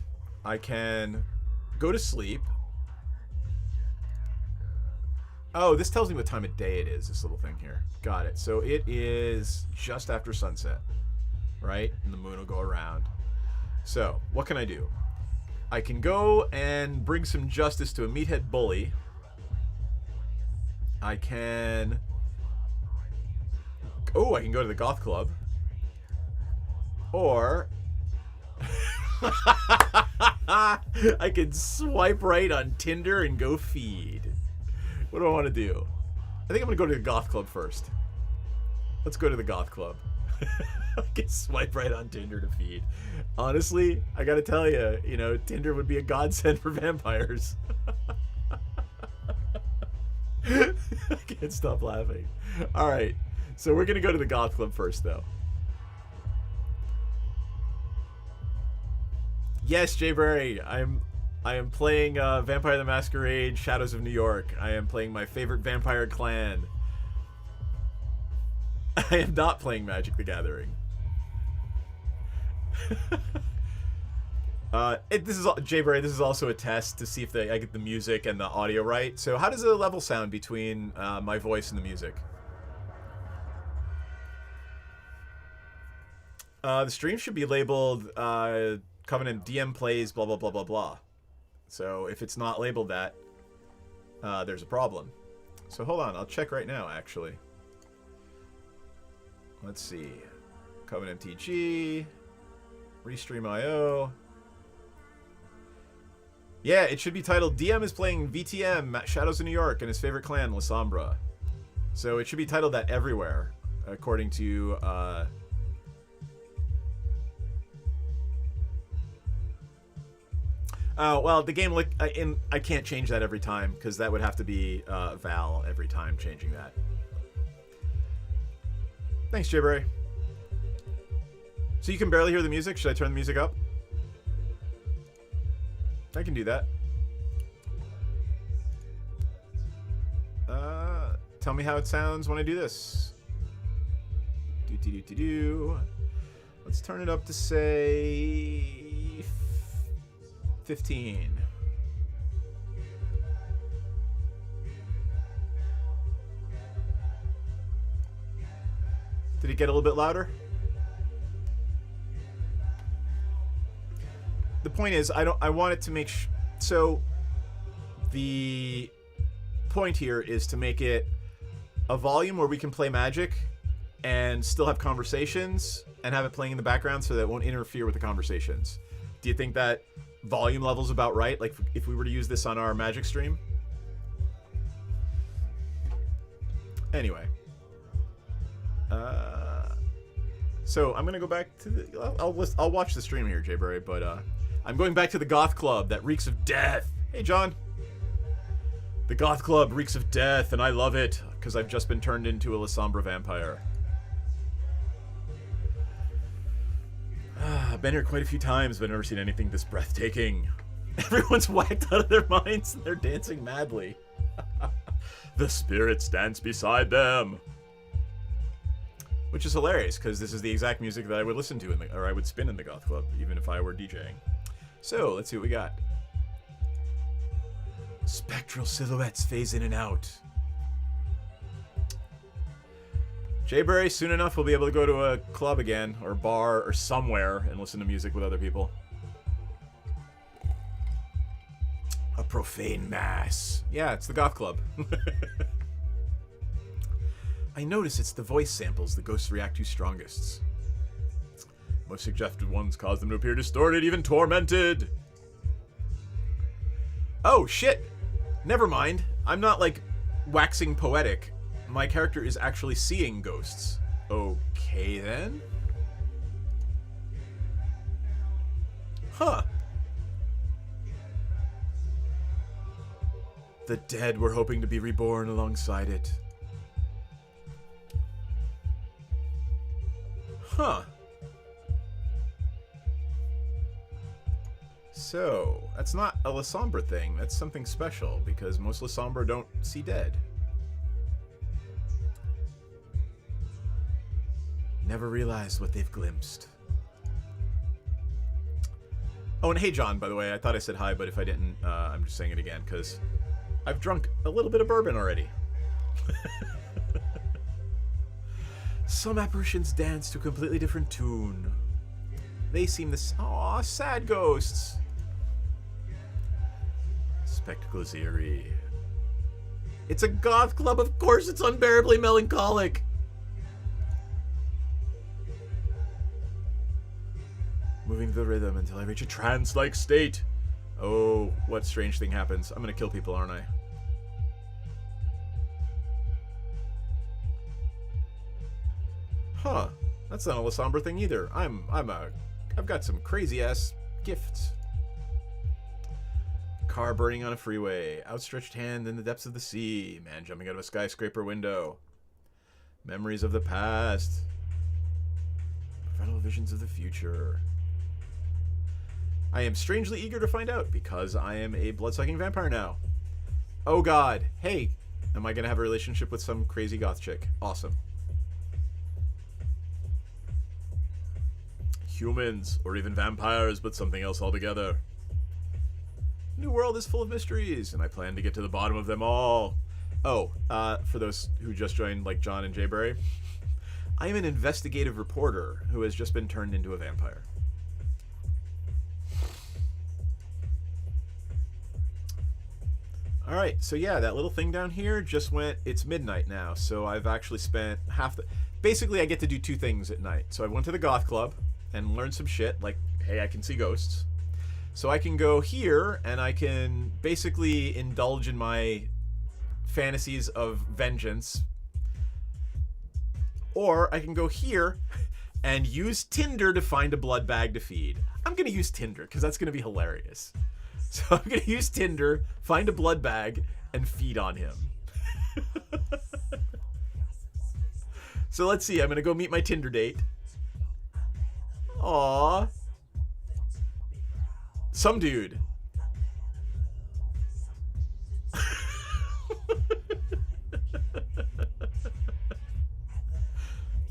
I can go to sleep. Oh, this tells me what time of day it is, this little thing here. Got it. So it is just after sunset, right? And the moon will go around. So, what can I do? I can go and bring some justice to a meathead bully. I can... Oh, I can go to the goth club. Or... I can swipe right on Tinder and go feed. What do I want to do? I think I'm going to go to the goth club first. Let's go to the goth club. I can swipe right on Tinder to feed. Honestly, I got to tell you, Tinder would be a godsend for vampires. I can't stop laughing. All right. So we're going to go to the goth club first, though. Yes, Jay Berry, I am playing Vampire the Masquerade: Shadows of New York. I am playing my favorite vampire clan. I am not playing Magic the Gathering. Jay Berry, this is also a test to see if I get the music and the audio right. So how does the level sound between my voice and the music? The stream should be labeled... Covenant DM plays blah blah blah blah blah. So if it's not labeled that, there's a problem. So hold on, I'll check right now actually. Let's see. Covenant MTG, Restream.io. Yeah, it should be titled DM is playing VtM, Shadows of New York, and his favorite clan, Lasombra. So it should be titled that everywhere, according to well, the game, I can't change that every time, because that would have to be Val every time changing that. Thanks, Jayberry. So you can barely hear the music? Should I turn the music up? I can do that. Tell me how it sounds when I do this. Do. Let's turn it up to, say... 15. Did it get a little bit louder? The point is, I want it to make so the point here is to make it a volume where we can play Magic and still have conversations and have it playing in the background so that it won't interfere with the conversations. Do you think that volume level's about right? Like if we were to use this on our Magic stream? Anyway. So I'm gonna go back to the... I'll watch the stream here, Jayberry, but I'm going back to the goth club that reeks of death. Hey, John. The goth club reeks of death, and I love it, because I've just been turned into a Lasombra vampire. I've been here quite a few times, but I've never seen anything this breathtaking. Everyone's whacked out of their minds, and they're dancing madly. The spirits dance beside them. Which is hilarious, because this is the exact music that I would listen to, or I would spin in the goth club, even if I were DJing. So, let's see what we got. Spectral silhouettes phase in and out. Jayberry, soon enough, we'll be able to go to a club again, or bar, or somewhere, and listen to music with other people. A profane mass. Yeah, it's the goth club. I notice it's the voice samples the ghosts react to strongest. Most suggested ones cause them to appear distorted, even tormented. Oh, shit! Never mind. I'm not, like, waxing poetic. My character is actually seeing ghosts. Okay, then. Huh. The dead were hoping to be reborn alongside it. Huh. So, that's not a Lasombra thing. That's something special, because most Lasombra don't see dead. Never realized what they've glimpsed. Oh, and hey, John, by the way. I thought I said hi, but if I didn't, I'm just saying it again, because I've drunk a little bit of bourbon already. Some apparitions dance to a completely different tune. They seem the... Aw, sad ghosts. Spectacles eerie. It's a goth club, of course it's unbearably melancholic. Moving the rhythm until I reach a trance-like state. Oh, what strange thing happens. I'm gonna kill people, aren't I? Huh. That's not a Lasombra thing either. I've got some crazy-ass gifts. Car burning on a freeway. Outstretched hand in the depths of the sea. Man jumping out of a skyscraper window. Memories of the past. Final visions of the future. I am strangely eager to find out, because I am a blood-sucking vampire now. Oh god. Hey, am I gonna have a relationship with some crazy goth chick? Awesome. Humans, or even vampires, but something else altogether. New world is full of mysteries, and I plan to get to the bottom of them all. Oh, for those who just joined, like John and Jayberry, I am an investigative reporter who has just been turned into a vampire. Alright, so yeah, that little thing down here just went... It's midnight now, so I've actually spent half the... Basically, I get to do two things at night. So I went to the goth club and learned some shit, like, hey, I can see ghosts. So I can go here, and I can basically indulge in my fantasies of vengeance. Or I can go here and use Tinder to find a blood bag to feed. I'm going to use Tinder, because that's going to be hilarious. So I'm going to use Tinder, find a blood bag, and feed on him. So let's see, I'm going to go meet my Tinder date. Aww. Some dude.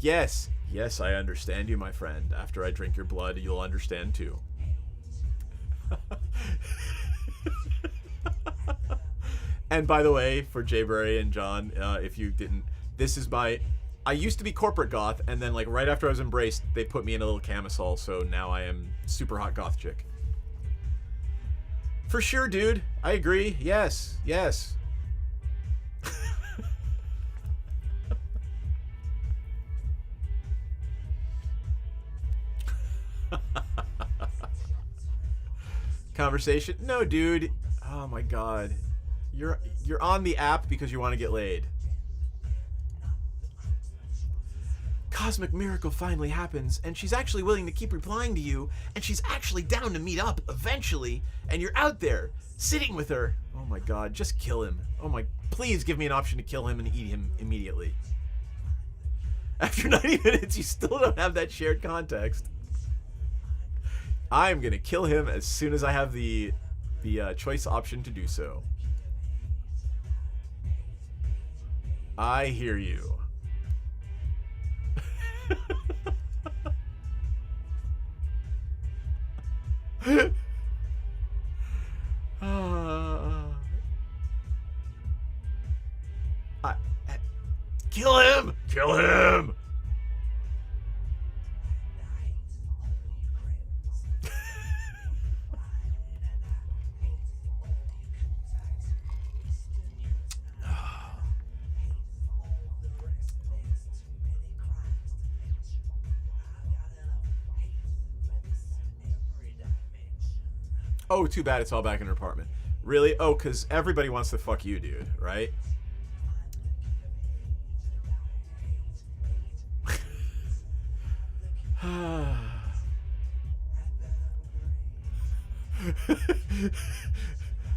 Yes. Yes, I understand you, my friend. After I drink your blood, you'll understand too. And by the way, for Jayberry and John, if you didn't, this is my... I used to be corporate goth, and then like right after I was embraced, they put me in a little camisole, so now I am super hot goth chick. For sure, dude. I agree. Yes. Yes. Conversation? No, dude. Oh my god. You're on the app because you want to get laid. Cosmic miracle finally happens, and she's actually willing to keep replying to you, and she's actually down to meet up eventually, and you're out there sitting with her. Oh my god, just kill him. Oh my, please give me an option to kill him and eat him immediately. After 90 minutes, you still don't have that shared context. I'm gonna kill him as soon as I have the choice option to do so. I hear you. I, kill him! Kill him! Oh, too bad it's all back in her apartment. Really? Oh, because everybody wants to fuck you, dude, right?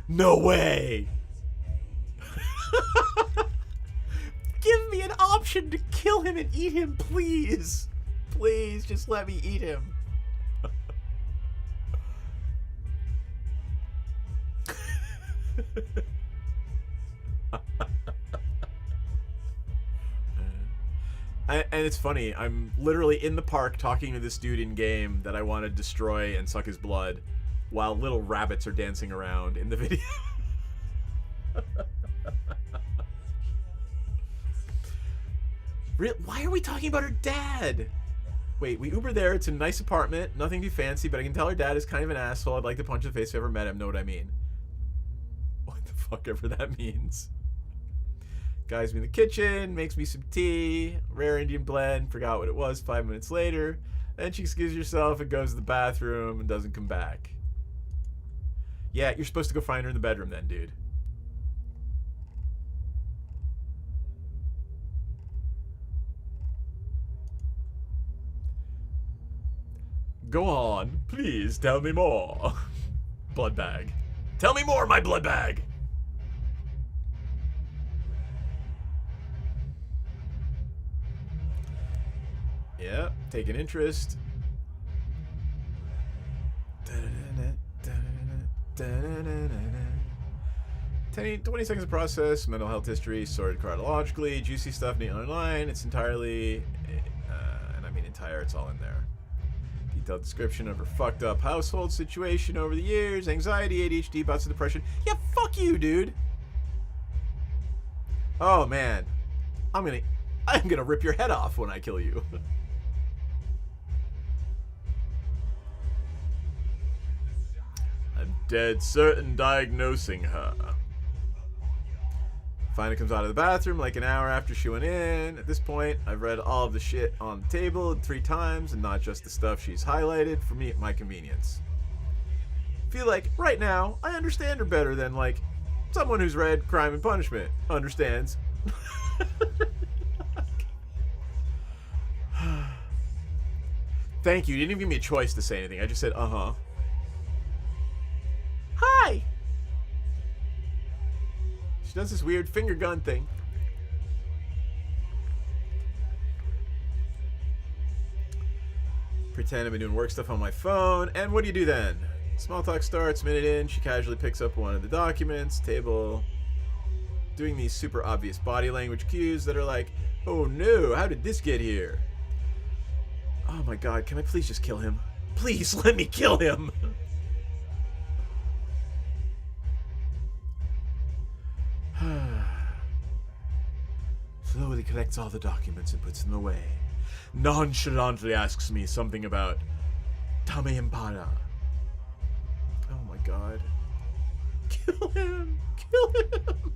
No way! Give me an option to kill him and eat him, please! Please, just let me eat him. And it's funny, I'm literally in the park talking to this dude in game that I want to destroy and suck his blood while little rabbits are dancing around in the video. Why are we talking about her dad? Wait, we Uber there. It's a nice apartment. Nothing too fancy, but I can tell her dad is kind of an asshole. I'd like to punch in the face if I ever met him. Know what I mean? What the fuck ever that means. Guys me in the kitchen, makes me some tea, rare Indian blend, forgot what it was 5 minutes later. Then she excuses herself and goes to the bathroom and doesn't come back. Yeah, you're supposed to go find her in the bedroom then, dude. Go on, please tell me more. Blood bag. Tell me more, my blood bag! Yeah, take an interest. 20 seconds of process, mental health history, sorted chronologically, juicy stuff neat online. It's entirely, and I mean entire, it's all in there. Detailed description of her fucked up household situation over the years, anxiety, ADHD, bouts of depression. Yeah, fuck you, dude. Oh man, I'm gonna rip your head off when I kill you. I'm dead certain diagnosing her. Finally comes out of the bathroom like an hour after she went in. At this point, I've read all of the shit on the table 3 times and not just the stuff she's highlighted for me at my convenience. Feel like, right now, I understand her better than, like, someone who's read Crime and Punishment understands. Thank you. You didn't even give me a choice to say anything. I just said, uh-huh. Hi! She does this weird finger gun thing. Pretend I've been doing work stuff on my phone. And what do you do then? Small talk starts, minute in. She casually picks up one of the documents, table. Doing these super obvious body language cues that are like, oh no, how did this get here? Oh my god, can I please just kill him? Please let me kill him! Slowly collects all the documents and puts them away. Nonchalantly asks me something about Tame Impala. Oh my god. Kill him! Kill him!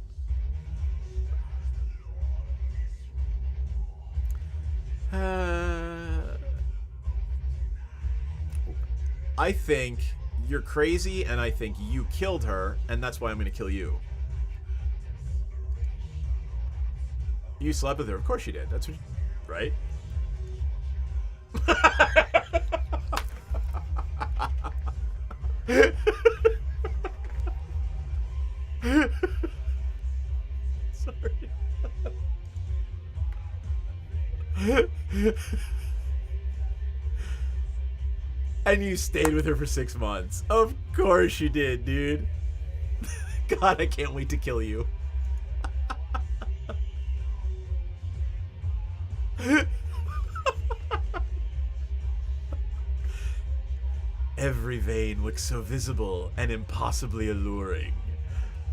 I think you're crazy, and I think you killed her, and that's why I'm gonna kill you. You slept with her. Of course you did. That's what you, right? Sorry. And you stayed with her for 6 months. Of course you did, dude. God, I can't wait to kill you. Every vein looks so visible and impossibly alluring.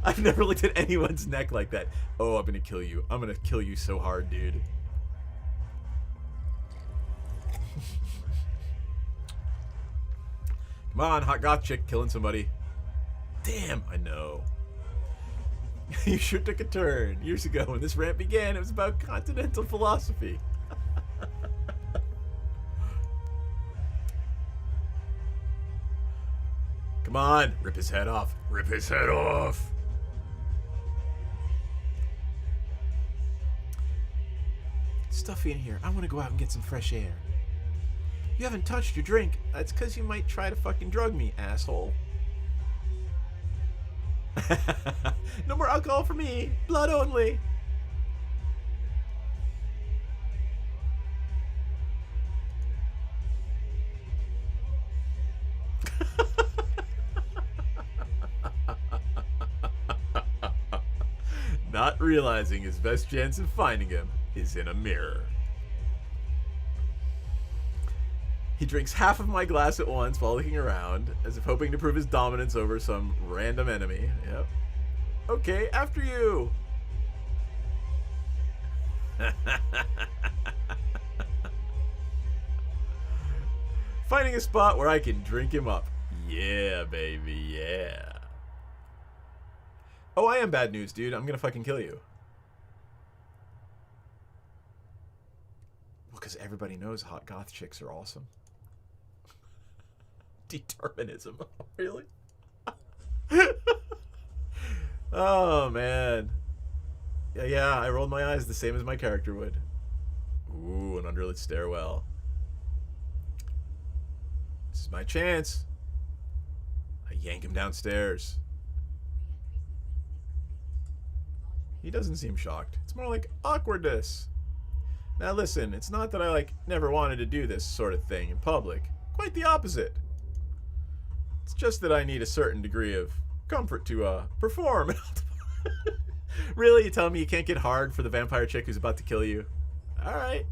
I've never looked at anyone's neck like that. Oh, I'm gonna kill you. I'm gonna kill you so hard, dude. Come on, hot goth chick killing somebody. Damn, I know. You sure took a turn. Years ago when this rant began, it was about continental philosophy. Come on, rip his head off. Rip his head off. It's stuffy in here. I want to go out and get some fresh air. You haven't touched your drink. That's because you might try to fucking drug me, asshole. No more alcohol for me. Blood only. Not realizing his best chance of finding him is in a mirror. He drinks half of my glass at once while looking around, as if hoping to prove his dominance over some random enemy. Yep. Okay, after you! Finding a spot where I can drink him up. Yeah, baby, yeah. Oh, I am bad news, dude. I'm gonna fucking kill you. Well, because everybody knows hot goth chicks are awesome. Determinism. Really? Oh, man. Yeah, I rolled my eyes the same as my character would. Ooh, an underlit stairwell. This is my chance. I yank him downstairs. He doesn't seem shocked. It's more like awkwardness. Now listen, it's not that I, never wanted to do this sort of thing in public. Quite the opposite. It's just that I need a certain degree of comfort to, perform. Really? You telling me you can't get hard for the vampire chick who's about to kill you? Alright.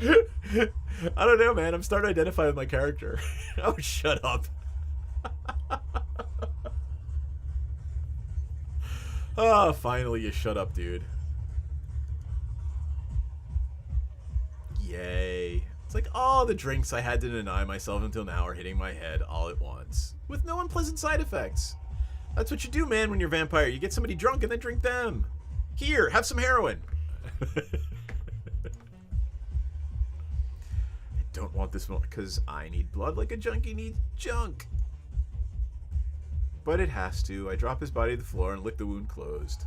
I don't know, man. I'm starting to identify with my character. Oh, shut up. Oh, finally you shut up, dude. Yay. It's like all the drinks I had to deny myself until now are hitting my head all at once. With no unpleasant side effects. That's what you do, man, when you're a vampire. You get somebody drunk and then drink them. Here, have some heroin. I don't want this one because I need blood like a junkie needs junk. But it has to. I drop his body to the floor and lick the wound closed.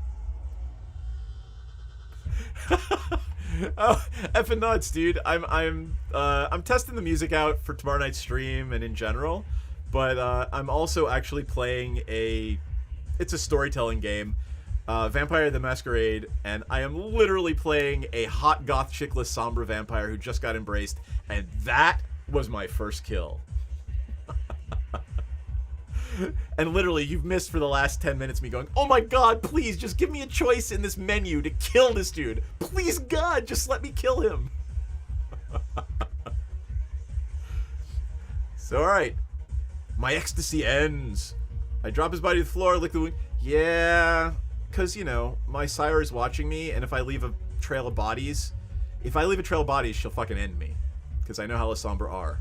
Oh, effing nuts, dude. I'm testing the music out for tomorrow night's stream and in general, but I'm also actually playing it's a storytelling game, Vampire the Masquerade, and I am literally playing a hot goth chick Lasombra vampire who just got embraced, and that was my first kill. And literally, you've missed for the last 10 minutes me going, oh my god, please, just give me a choice in this menu to kill this dude. Please, God, just let me kill him. So, alright. My ecstasy ends. I drop his body to the floor, lick the wound. Yeah, because, you know, my sire is watching me, and if I leave a trail of bodies, she'll fucking end me. Because I know how Lasombra are.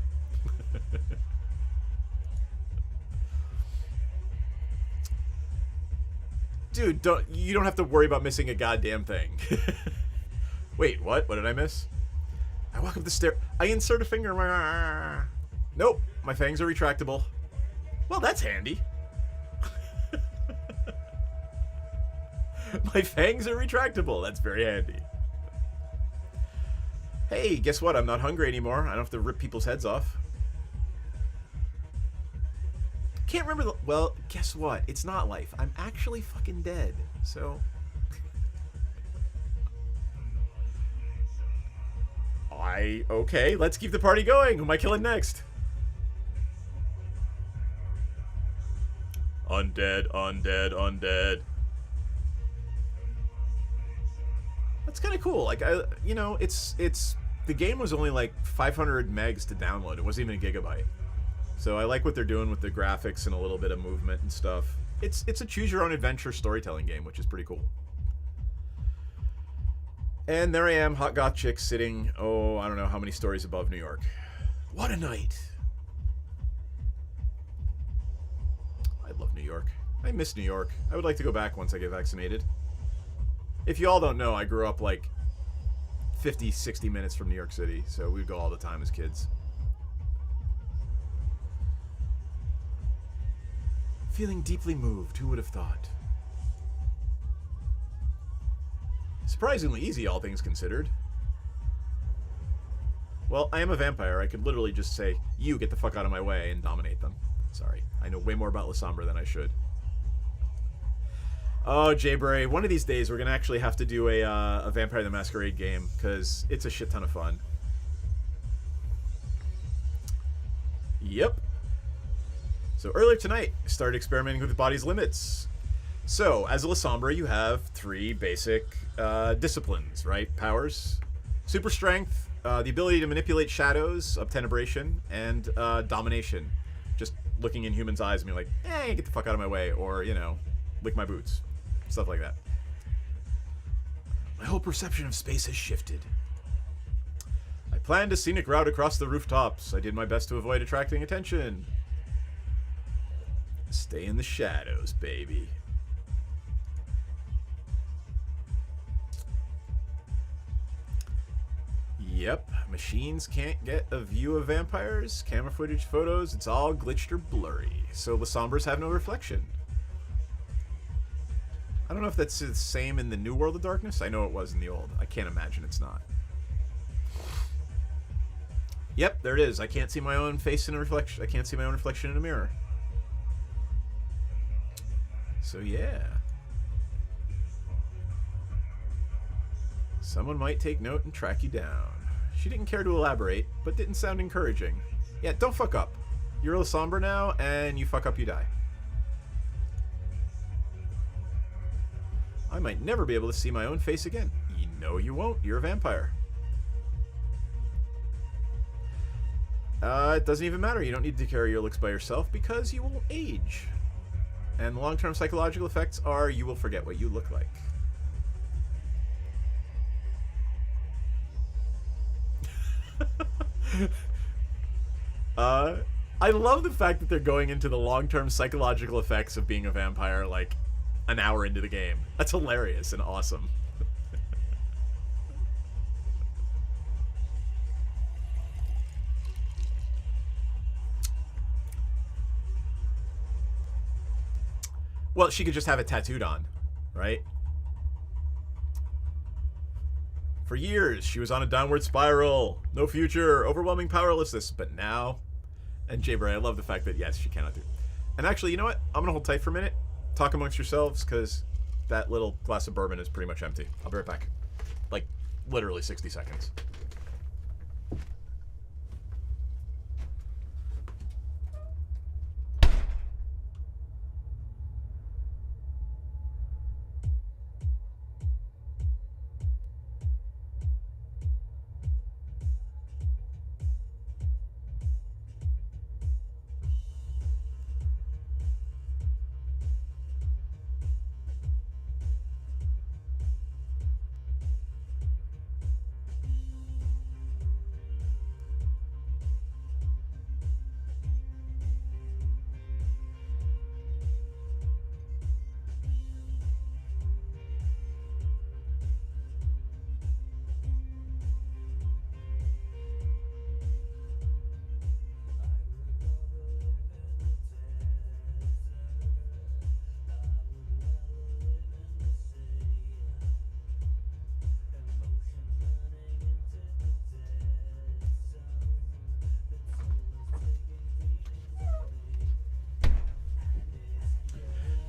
Dude, you don't have to worry about missing a goddamn thing. Wait, what? What did I miss? I walk up the stair. I insert a finger. Nope, my fangs are retractable. Well, that's handy. My fangs are retractable. That's very handy. Hey, guess what? I'm not hungry anymore. I don't have to rip people's heads off. Can't remember the... Well, guess what? It's not life. I'm actually fucking dead. So... Okay, let's keep the party going. Who am I killing next? Undead, undead, undead. That's kind of cool. Like, you know, it's the game was only like 500 megs to download. It wasn't even a gigabyte. So I like what they're doing with the graphics and a little bit of movement and stuff. It's a choose-your-own-adventure storytelling game, which is pretty cool. And there I am, hot goth chick sitting, oh, I don't know how many stories above New York. What a night. I love New York. I miss New York. I would like to go back once I get vaccinated. If you all don't know, I grew up like 50, 60 minutes from New York City, so we'd go all the time as kids. Feeling deeply moved, who would have thought? Surprisingly easy, all things considered. Well, I am a vampire. I could literally just say, you get the fuck out of my way, and dominate them. Sorry. I know way more about Lasombra than I should. Oh, Jaybury, one of these days we're going to actually have to do a Vampire the Masquerade game, because it's a shit ton of fun. Yep. So earlier tonight, I started experimenting with the body's limits. So, as a Lasombra, you have 3 basic disciplines, right? Powers, super strength, the ability to manipulate shadows of tenebration, and domination. Just looking in humans' eyes and being like, hey, get the fuck out of my way, or, you know, lick my boots. Stuff like that. My whole perception of space has shifted. I planned a scenic route across the rooftops. I did my best to avoid attracting attention. Stay in the shadows, baby. Yep, machines can't get a view of vampires. Camera footage, photos, it's all glitched or blurry. So Lasombras have no reflection. I don't know if that's the same in the new World of Darkness. I know it was in the old. I can't imagine it's not. Yep, there it is. I can't see my own face in a reflection. I can't see my own reflection in a mirror. So yeah. Someone might take note and track you down. She didn't care to elaborate, but didn't sound encouraging. Yeah, don't fuck up. You're a Lasombra now, and you fuck up, you die. I might never be able to see my own face again. You know you won't. You're a vampire. It doesn't even matter. You don't need to carry your looks by yourself because you will age. And the long-term psychological effects are you will forget what you look like. I love the fact that they're going into the long-term psychological effects of being a vampire like an hour into the game. That's hilarious and awesome. Well, she could just have it tattooed on, right? For years, she was on a downward spiral. No future, overwhelming powerlessness. But now... And Jaybury, I love the fact that, yes, she cannot do. And actually, you know what? I'm going to hold tight for a minute. Talk amongst yourselves, because that little glass of bourbon is pretty much empty. I'll be right back. Like, literally 60 seconds.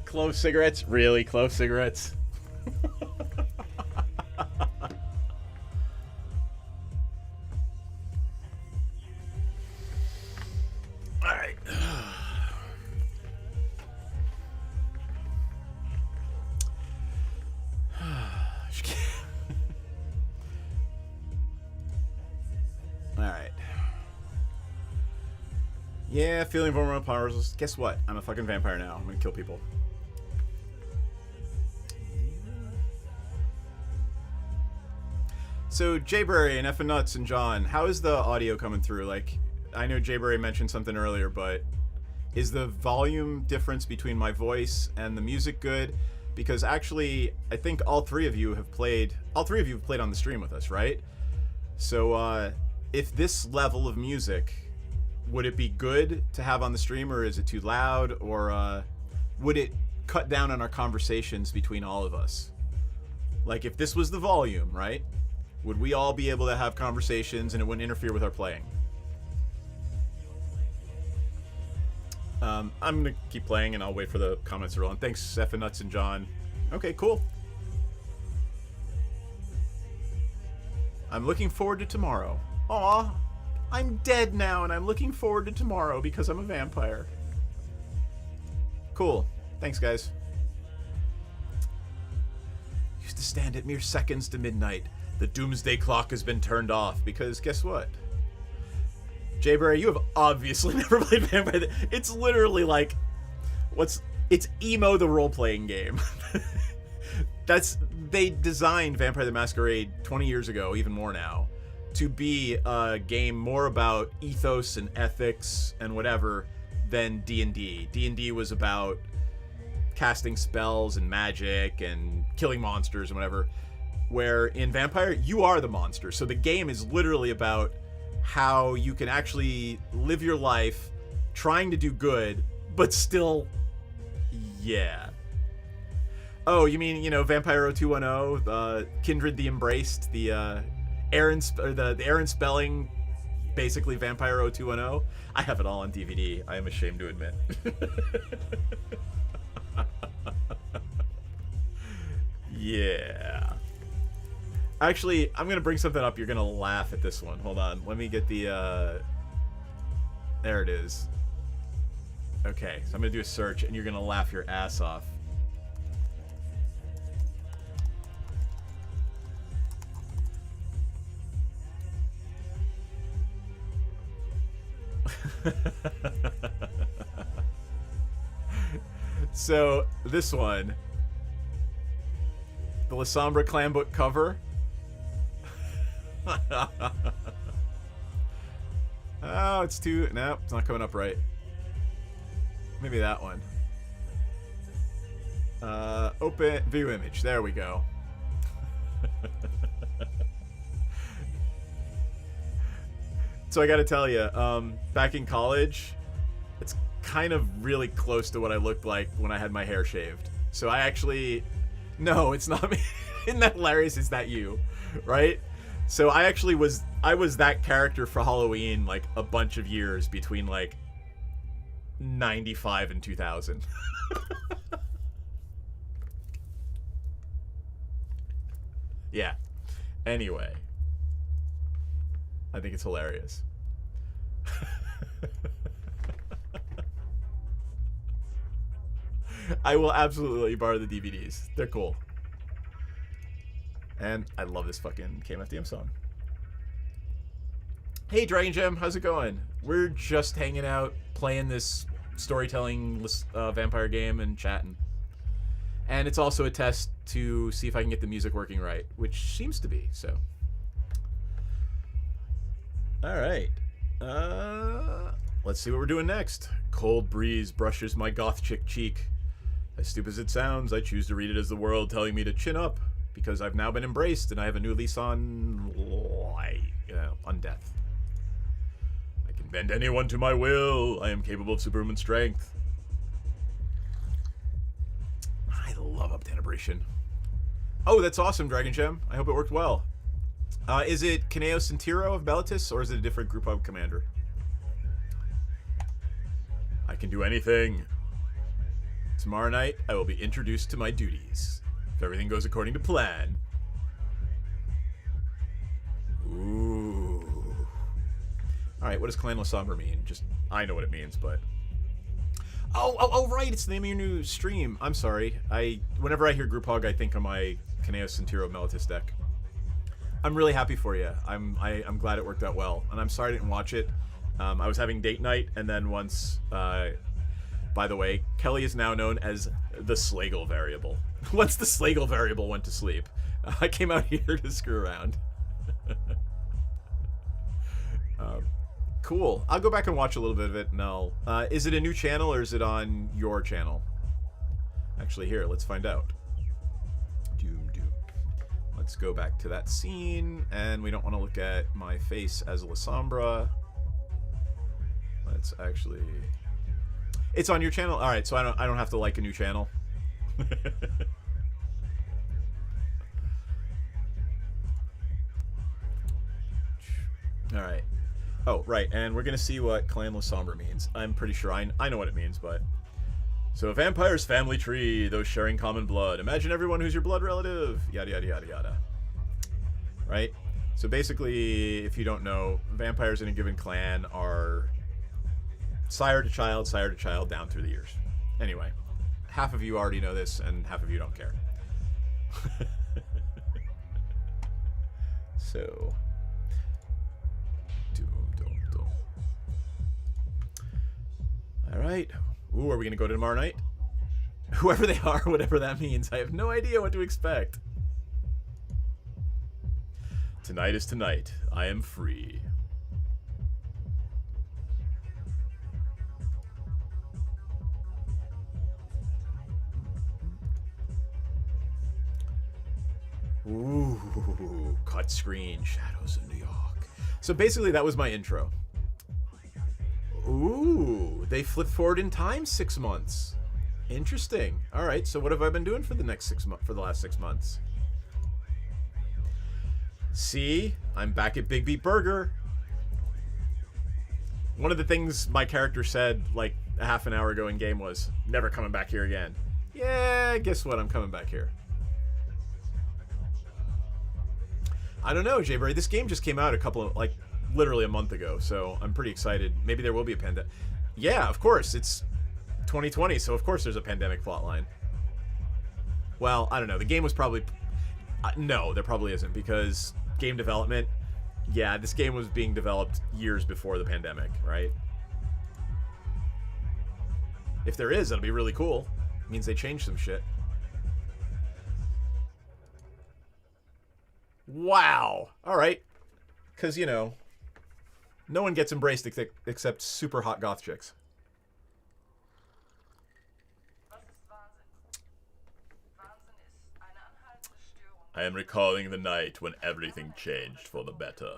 Clove cigarettes? Really? Clove cigarettes? Alright. Alright. Yeah, feeling vulnerable powers. Guess what? I'm a fucking vampire now. I'm gonna kill people. So, Jayberry and F and Nuts and John, how is the audio coming through? Like, I know Jayberry mentioned something earlier, but is the volume difference between my voice and the music good? Because actually, I think all three of you have played on the stream with us, right? So, if this level of music, would it be good to have on the stream, or is it too loud, or would it cut down on our conversations between all of us? Like, if this was the volume, right? Would we all be able to have conversations and it wouldn't interfere with our playing? I'm gonna keep playing and I'll wait for the comments to roll on. Thanks, F and Nuts and John. Okay, cool. I'm looking forward to tomorrow. Aw, I'm dead now and I'm looking forward to tomorrow because I'm a vampire. Cool. Thanks, guys. Used to stand at mere seconds to midnight. The doomsday clock has been turned off because guess what? Jayberry, you have obviously never played Vampire. It's literally like, it's Emo the role-playing game. They designed Vampire the Masquerade 20 years ago, even more now, to be a game more about ethos and ethics and whatever than D&D. D&D was about casting spells and magic and killing monsters and whatever. Where in Vampire, you are the monster. So the game is literally about how you can actually live your life trying to do good, but still, yeah. Oh, you mean, Vampire 0210, Kindred the Embraced, the Aaron Spelling, basically Vampire 0210? I have it all on DVD, I am ashamed to admit. Yeah. Actually, I'm gonna bring something up. You're gonna laugh at this one. Hold on. Let me get the, there it is. Okay, so I'm gonna do a search, and you're gonna laugh your ass off. So, this one. The Lasombra clan book cover. Oh, it's too... No, it's not coming up right. Maybe that one. Open... View image. There we go. So I gotta tell you, back in college, it's kind of really close to what I looked like when I had my hair shaved. So I actually... No, it's not me. Isn't that hilarious? Is that you? Right? So I actually was that character for Halloween like a bunch of years between like 95 and 2000. Yeah. Anyway. I think it's hilarious. I will absolutely borrow the DVDs. They're cool. And I love this fucking KMFDM song. Hey, Dragon Gem, how's it going? We're just hanging out, playing this storytelling vampire game and chatting. And it's also a test to see if I can get the music working right, which seems to be, so. Alright. Let's see what we're doing next. Cold breeze brushes my goth chick cheek. As stupid as it sounds, I choose to read it as the world telling me to chin up, because I've now been embraced and I have a new lease on death. I can bend anyone to my will. I am capable of superhuman strength. I love Uptenebration. Oh, that's awesome, Dragon Gem. I hope it worked well. Is it Kaneo Sentiro of Bellatus, or is it a different group hub commander? I can do anything. Tomorrow night, I will be introduced to my duties. If everything goes according to plan. Ooh. Alright, what does Clan Lasombra mean? Just, I know what it means, but... Oh, right, it's the name of your new stream. I'm sorry. Whenever I hear Group Hog, I think of my Kaneo Sentiro Mellitus deck. I'm really happy for you. I'm glad it worked out well, and I'm sorry I didn't watch it. I was having date night, and then once. By the way, Kelly is now known as the Slagle variable. Once the Slagle variable went to sleep, I came out here to screw around. Cool. I'll go back and watch a little bit of it, and I'll... is it a new channel, or is it on your channel? Actually, here, let's find out. Doom. Let's go back to that scene, and we don't want to look at my face as Lasombra. Let's actually... It's on your channel? Alright, so I don't have to like a new channel. Alright. Oh, right, and we're gonna see what Clan Lasombra means. I'm pretty sure I know what it means, but... So, a vampire's family tree, those sharing common blood. Imagine everyone who's your blood relative. Yada, yada, yada, yada. Right? So basically, if you don't know, vampires in a given clan are... sire to child, down through the years. Anyway, half of you already know this, and half of you don't care. So... Alright. Ooh, are we gonna go to tomorrow night? Whoever they are, whatever that means, I have no idea what to expect. Tonight is tonight. I am free. Ooh, cut screen, Shadows of New York. So basically that was my intro. Ooh, they flipped forward in time 6 months. Interesting. All right, so what have I been doing for the last 6 months? See, I'm back at Big Beat Burger. One of the things my character said like a half an hour ago in game was, never coming back here again. Yeah, guess what? I'm coming back here. I don't know, Jayberry. This game just came out literally a month ago, so I'm pretty excited. Maybe there will be a pandemic. Yeah, of course. It's 2020, so of course there's a pandemic plotline. Well, I don't know. The game was probably... no, there probably isn't, because game development... Yeah, this game was being developed years before the pandemic, right? If there is, that'll be really cool. It means they changed some shit. Wow. Alright. Because, you know... No one gets embraced except super hot goth chicks. I am recalling the night when everything changed for the better.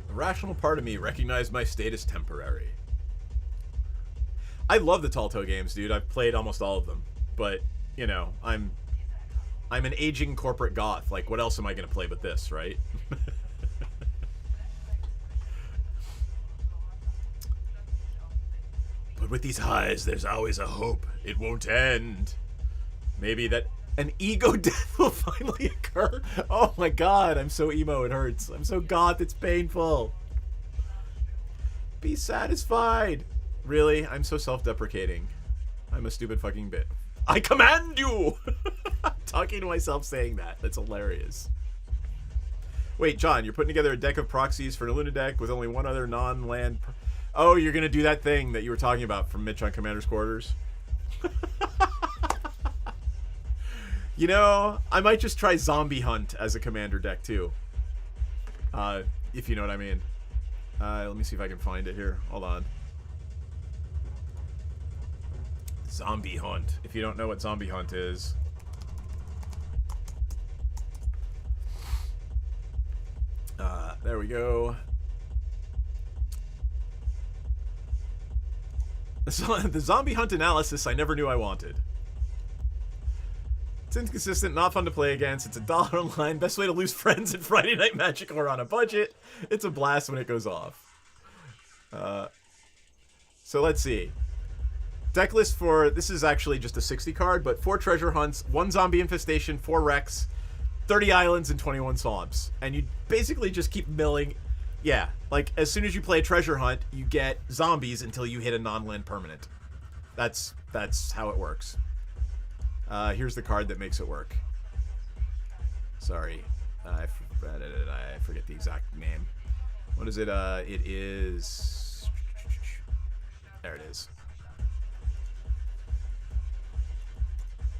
The rational part of me recognized my state as temporary. I love the Telltale games, dude. I've played almost all of them. But, you know, I'm an aging corporate goth. Like, what else am I going to play but this, right? But with these highs, there's always a hope. It won't end. Maybe that an ego death will finally occur. Oh my god, I'm so emo, it hurts. I'm so goth, it's painful. Be satisfied. Really? I'm so self-deprecating. I'm a stupid fucking bit. I command you! Talking to myself saying that. That's hilarious. Wait, John, you're putting together a deck of proxies for an Luna deck with only one other non-land... Oh, you're gonna do that thing that you were talking about from Mitch on Commander's Quarters? You know, I might just try Zombie Hunt as a Commander deck, too. If you know what I mean. Let me see if I can find it here. Hold on. Zombie Hunt. If you don't know what Zombie Hunt is... there we go. The Zombie Hunt analysis I never knew I wanted. It's inconsistent, not fun to play against. It's $1 online. Best way to lose friends in Friday Night Magic or on a budget. It's a blast when it goes off. So let's see. Deck list for... This is actually just a 60 card, but 4 treasure hunts, 1 zombie infestation, 4 wrecks, 30 islands, and 21 swamps. And you basically just keep milling Yeah, like as soon as you play Treasure Hunt, you get zombies until you hit a non-land permanent. That's how it works. Here's the card that makes it work. Sorry, I forget the exact name. What is it? It is... There it is.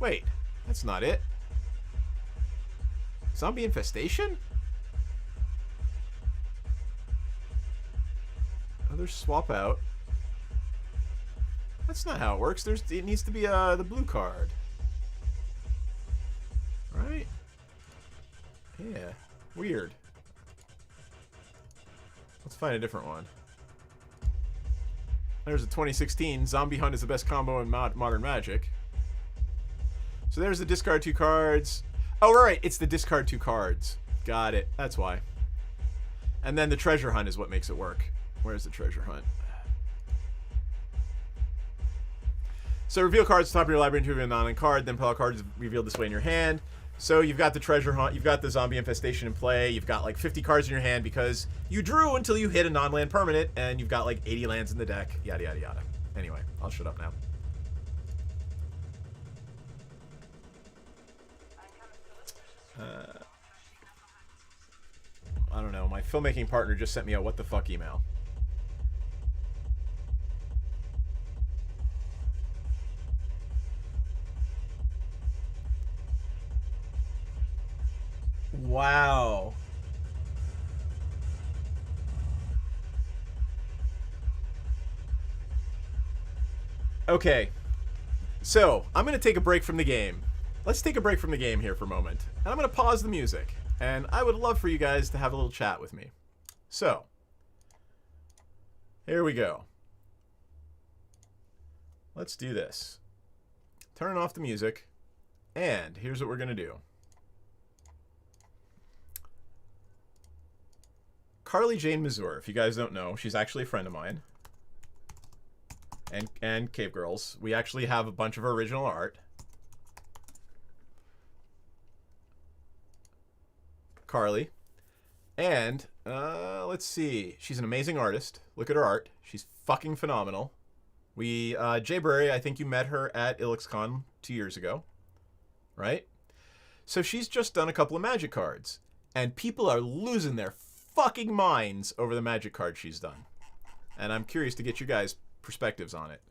Wait, that's not it. Zombie infestation? Oh, there's swap out. That's not how it works. It needs to be the blue card. Right? Yeah. Weird. Let's find a different one. There's a 2016. Zombie Hunt is the best combo in Modern Magic. So there's the discard 2 cards. Oh, right. It's the discard 2 cards. Got it. That's why. And then the Treasure Hunt is what makes it work. Where's the Treasure Hunt? So reveal cards at the top of your library into a non-land card. Then pull out cards revealed this way in your hand. So you've got the Treasure Hunt. You've got the Zombie Infestation in play. You've got like 50 cards in your hand because you drew until you hit a non-land permanent. And you've got like 80 lands in the deck. Yada, yada, yada. Anyway, I'll shut up now. I don't know. My filmmaking partner just sent me a what the fuck email. Wow. Okay. So, I'm going to take a break from the game. Let's take a break from the game here for a moment. And I'm going to pause the music. And I would love for you guys to have a little chat with me. So, here we go. Let's do this. Turn off the music. And here's what we're going to do. Carly Jane Mazur, if you guys don't know, she's actually a friend of mine. And Cave Girls. We actually have a bunch of her original art. Carly. And, let's see. She's an amazing artist. Look at her art. She's fucking phenomenal. Jay Burry, I think you met her at IllixCon 2 years ago. Right? So she's just done a couple of Magic cards. And people are losing their fucking minds over the Magic card she's done. And I'm curious to get you guys' perspectives on it.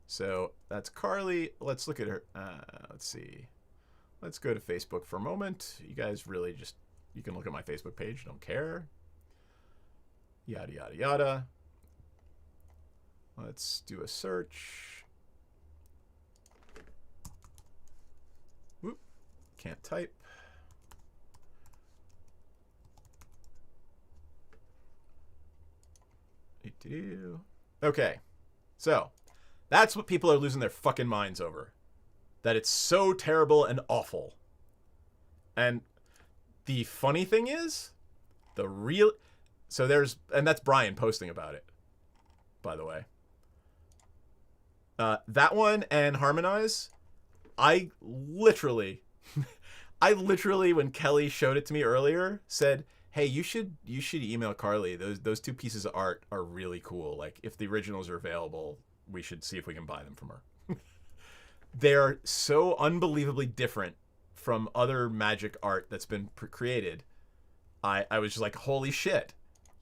So, that's Carly. Let's look at her. Let's see. Let's go to Facebook for a moment. You guys really just... You can look at my Facebook page. Don't care. Yada, yada, yada. Let's do a search. Whoop. Can't type. Okay. So, that's what people are losing their fucking minds over. That it's so terrible and awful. And the funny thing is, and that's Brian posting about it, by the way. That one and Harmonize, I literally, when Kelly showed it to me earlier, said, hey, you should email Carly. Those two pieces of art are really cool. Like, if the originals are available, we should see if we can buy them from her. They're so unbelievably different from other Magic art that's been created. I was just like, holy shit.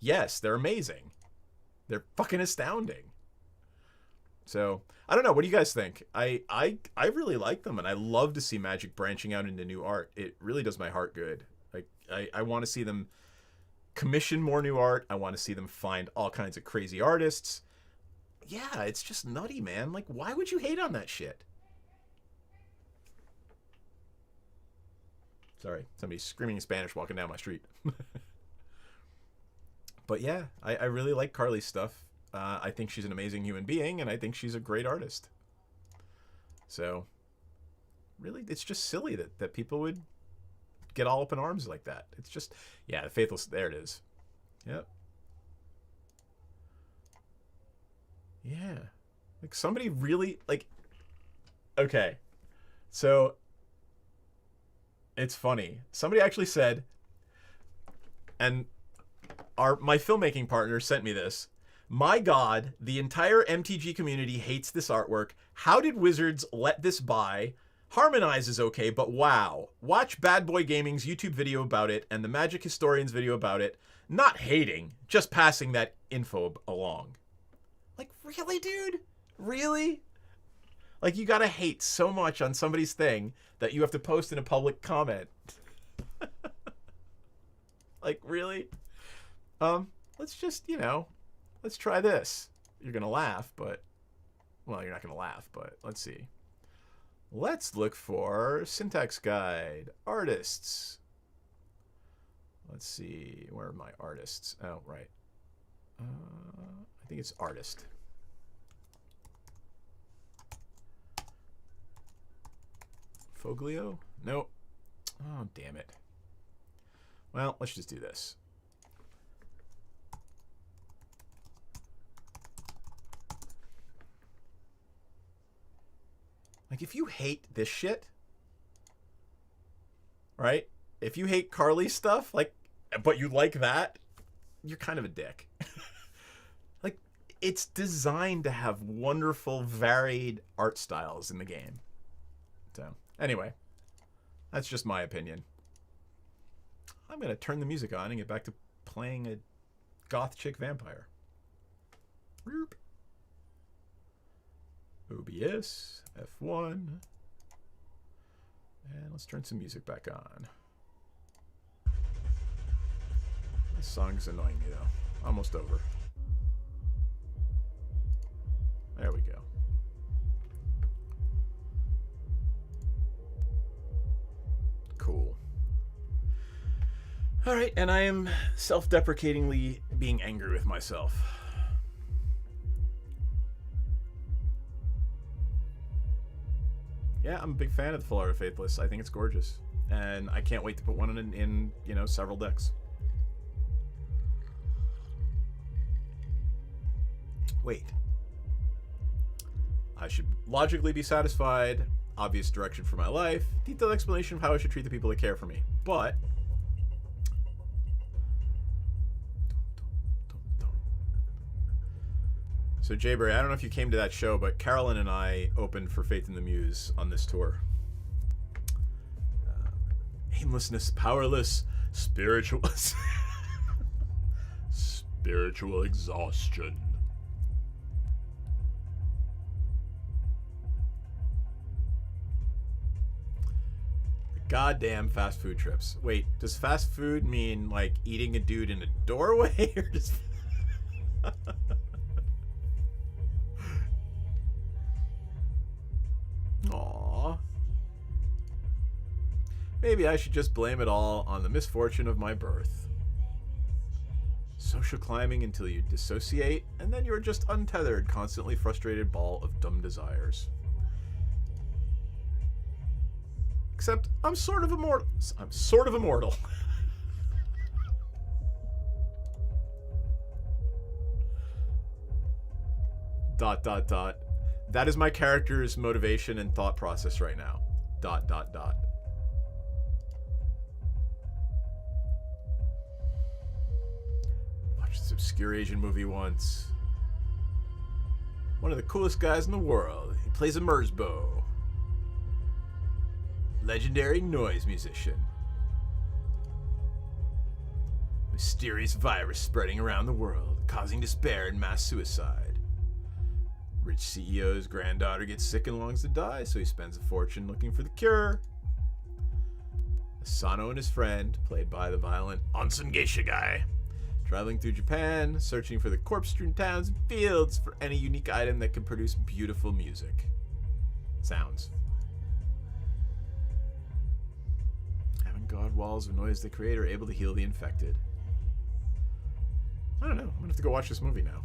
Yes, they're amazing. They're fucking astounding. So, I don't know. What do you guys think? I really like them, and I love to see Magic branching out into new art. It really does my heart good. Like, I want to see them commission more new art. I want to see them find all kinds of crazy artists. Yeah, it's just nutty, man. Like, why would you hate on that shit? Sorry, somebody's screaming in Spanish walking down my street. But yeah, I really like Carly's stuff. I think she's an amazing human being, and I think she's a great artist. So, really, it's just silly that people would get all up in arms like that. It's just, yeah, the Faithless, there it is. Yep. Yeah. Like, somebody really, like, okay. So, it's funny. Somebody actually said, and my filmmaking partner sent me this. My God, the entire MTG community hates this artwork. How did Wizards let this by? Harmonize is okay, but wow. Watch Bad Boy Gaming's YouTube video about it and the Magic Historian's video about it. Not hating, just passing that info along. Like, really, dude? Really? Like, you gotta hate so much on somebody's thing that you have to post in a public comment. Like, really? Let's just, let's try this. You're gonna laugh, but... Well, you're not gonna laugh, but let's see. Let's look for syntax guide, artists. Let's see, where are my artists? Oh, right. I think it's artist. Foglio? Nope. Oh, damn it. Well, let's just do this. Like, if you hate this shit, right? If you hate Carly stuff, like, but you like that, you're kind of a dick. Like, it's designed to have wonderful, varied art styles in the game. So, anyway, that's just my opinion. I'm going to turn the music on and get back to playing a goth chick vampire. Roop. OBS, F1. And let's turn some music back on. This song's annoying me though. Almost over. There we go. Cool. Alright, and I am self-deprecatingly being angry with myself. Yeah, I'm a big fan of the Full Art of Faithless. I think it's gorgeous. And I can't wait to put one in several decks. Wait. I should logically be satisfied. Obvious direction for my life. Detailed explanation of how I should treat the people that care for me. But... So, Jayberry, I don't know if you came to that show, but Carolyn and I opened for Faith in the Muse on this tour. Aimlessness, powerless, spiritual... spiritual exhaustion. Goddamn fast food trips. Wait, does fast food mean, like, eating a dude in a doorway, or just... Aww. Maybe I should just blame it all on the misfortune of my birth. Social climbing until you dissociate, and then you're just untethered, constantly frustrated ball of dumb desires. Except, I'm sort of immortal. I'm sort of immortal. Dot, dot, dot. That is my character's motivation and thought process right now. Dot, dot, dot. Watched this obscure Asian movie once. One of the coolest guys in the world. He plays a Merzbow. Legendary noise musician. Mysterious virus spreading around the world, causing despair and mass suicide. Rich CEO's granddaughter gets sick and longs to die, so he spends a fortune looking for the cure. Asano and his friend, played by the violent Onsen Geisha guy, traveling through Japan, searching for the corpse-strewn towns and fields for any unique item that can produce beautiful music. Sounds. God walls of noise they create are able to heal the infected. I don't know. I'm gonna have to go watch this movie now.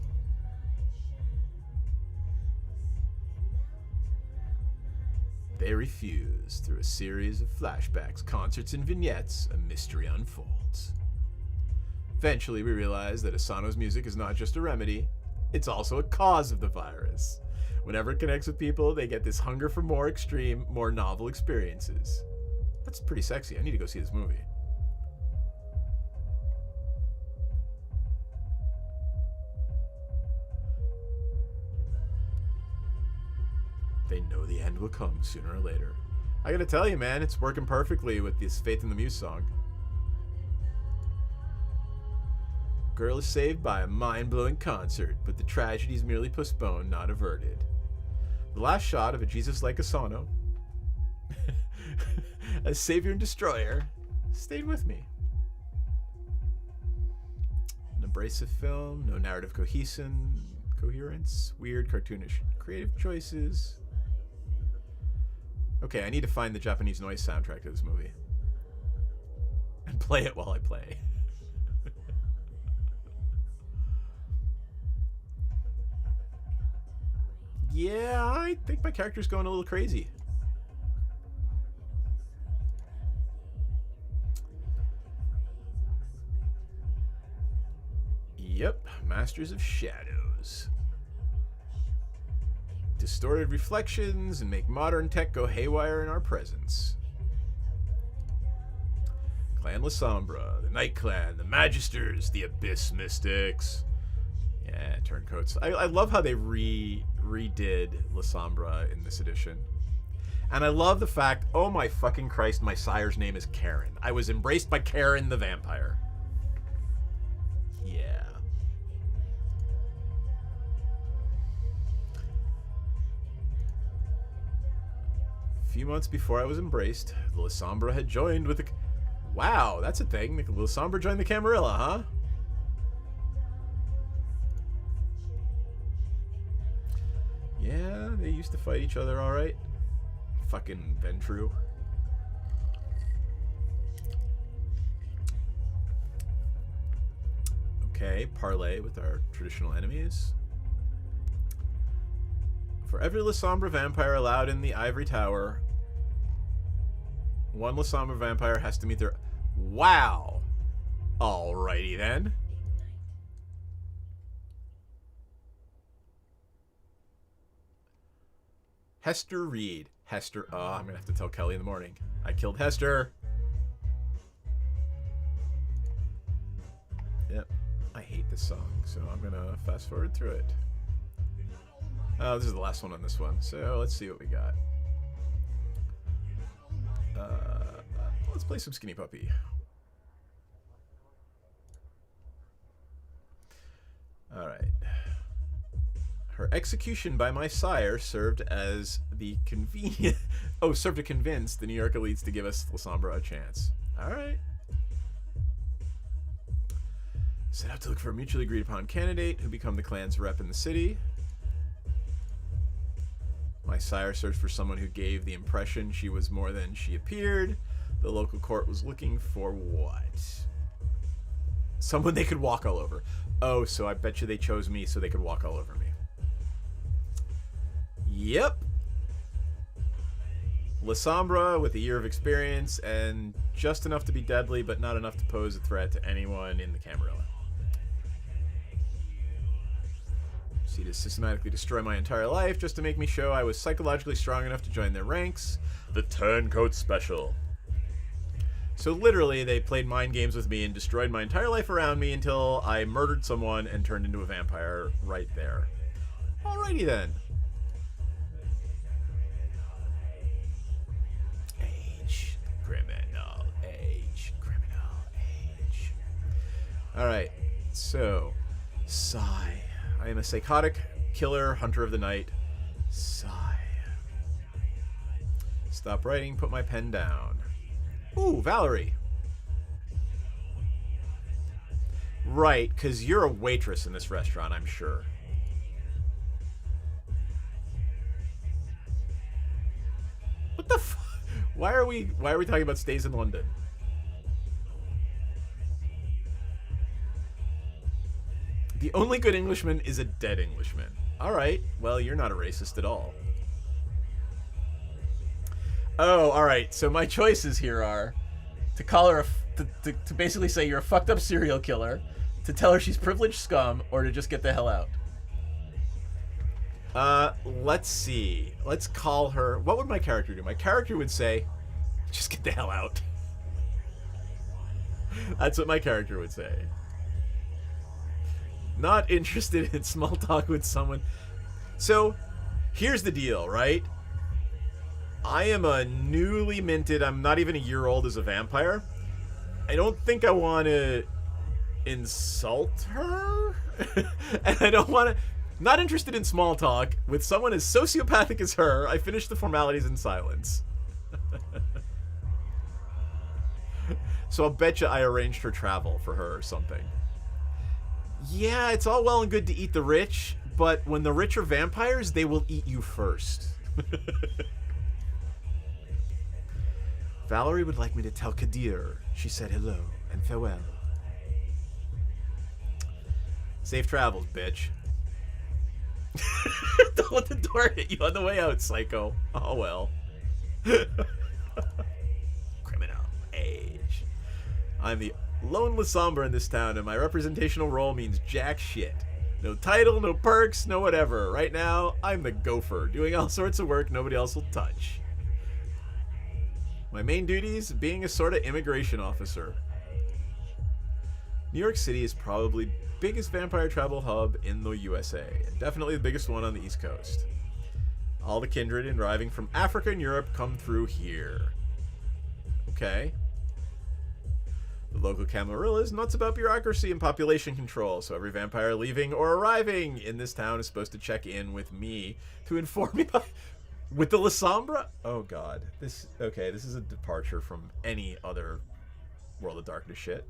They refuse. Through a series of flashbacks, concerts, and vignettes, a mystery unfolds. Eventually, we realize that Asano's music is not just a remedy, it's also a cause of the virus. Whenever it connects with people, they get this hunger for more extreme, more novel experiences. That's pretty sexy. I need to go see this movie. They know the end will come sooner or later. I gotta tell you, man, it's working perfectly with this Faith in the Muse song. Girl is saved by a mind-blowing concert, but the tragedy is merely postponed, not averted. The last shot of a Jesus-like Asano, as savior and destroyer, stayed with me. An abrasive film, no narrative coherence, weird, cartoonish, creative choices. Okay, I need to find the Japanese noise soundtrack to this movie. And play it while I play. Yeah, I think my character's going a little crazy. Yep, Masters of Shadows. Distorted reflections and make modern tech go haywire in our presence. Clan Lasombra, the Night Clan, the Magisters, the Abyss Mystics. Yeah, turncoats. I love how they redid Lasombra in this edition. And I love the fact, oh my fucking Christ, my sire's name is Karen. I was embraced by Karen the vampire. Yeah. A few months before I was embraced, the Lasombra had joined with the... Wow, that's a thing. The Lasombra joined the Camarilla, huh? Yeah, they used to fight each other alright. Fucking Ventru. Okay, parlay with our traditional enemies. For every Lasombra vampire allowed in the Ivory Tower, one Lasombra vampire has to meet their... Wow! Alrighty then. Hester Reed. Hester. Oh, I'm going to have to tell Kelly in the morning. I killed Hester. Yep. I hate this song, so I'm going to fast forward through it. Oh, this is the last one on this one, so let's see what we got. Let's play some Skinny Puppy. Alright. Her execution by my sire served as the convenient... served to convince the New York elites to give us Lasombra a chance. Alright. Set out to look for a mutually agreed upon candidate who become the clan's rep in the city. My sire searched for someone who gave the impression she was more than she appeared. The local court was looking for what? Someone they could walk all over. Oh, so I bet you they chose me so they could walk all over me. Yep. Lasombra with a year of experience and just enough to be deadly, but not enough to pose a threat to anyone in the Camarilla. See, to systematically destroy my entire life just to make me show I was psychologically strong enough to join their ranks. The Turncoat Special. So literally, they played mind games with me and destroyed my entire life around me until I murdered someone and turned into a vampire right there. Alrighty then. Age. Criminal age. Criminal age. Alright, so... Sigh. I am a psychotic killer, hunter of the night. Sigh. Stop writing, put my pen down. Ooh, Valerie. Right, because you're a waitress in this restaurant, I'm sure. What the f... Why are we talking about stays in London? The only good Englishman is a dead Englishman. Alright, well, you're not a racist at all. Oh, alright, so my choices here are to call her to basically say you're a fucked up serial killer, to tell her she's privileged scum, or to just get the hell out. Let's see. Let's call her... What would my character do? My character would say, just get the hell out. That's what my character would say. Not interested in small talk with someone. So, Here's the deal, right? I am a newly minted, I'm not even a year old as a vampire. I don't think I want to insult her. And I don't want to... Not interested in small talk. With someone as sociopathic as her, I finish the formalities in silence. So I'll bet you I arranged her travel for her or something. Yeah, it's all well and good to eat the rich, but when the rich are vampires, they will eat you first. Valerie would like me to tell Kadir she said hello and farewell. Safe travels, bitch. Don't let the door hit you on the way out, psycho. Oh well. Criminal age. I'm the lone Lasombra in this town, and my representational role means jack shit. No title, no perks, no whatever. Right now, I'm the gopher, doing all sorts of work nobody else will touch. My main duties, being a sort of immigration officer. New York City is probably the biggest vampire travel hub in the USA, and definitely the biggest one on the East Coast. All the kindred and arriving from Africa and Europe come through here. Okay. The local Camarilla is nuts about bureaucracy and population control, so every vampire leaving or arriving in this town is supposed to check in with me to inform me about... With the Lasombra? Oh god. This is a departure from any other World of Darkness shit.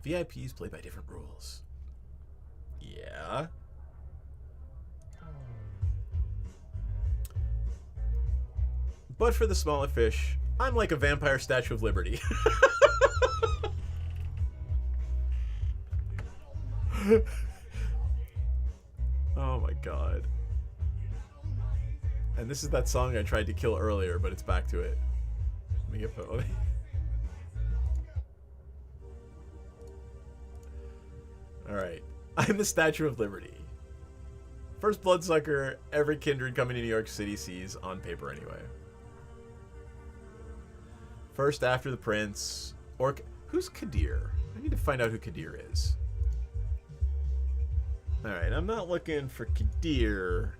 VIPs play by different rules. Yeah. But for the smaller fish, I'm like a vampire Statue of Liberty. Oh my god. And this is that song I tried to kill earlier, but it's back to it. Let me get put. Alright. I'm the Statue of Liberty. First bloodsucker every kindred coming to New York City sees, on paper anyway. First after the prince. Or who's Kadir? I need to find out who Kadir is. Alright, I'm not looking for Kadir.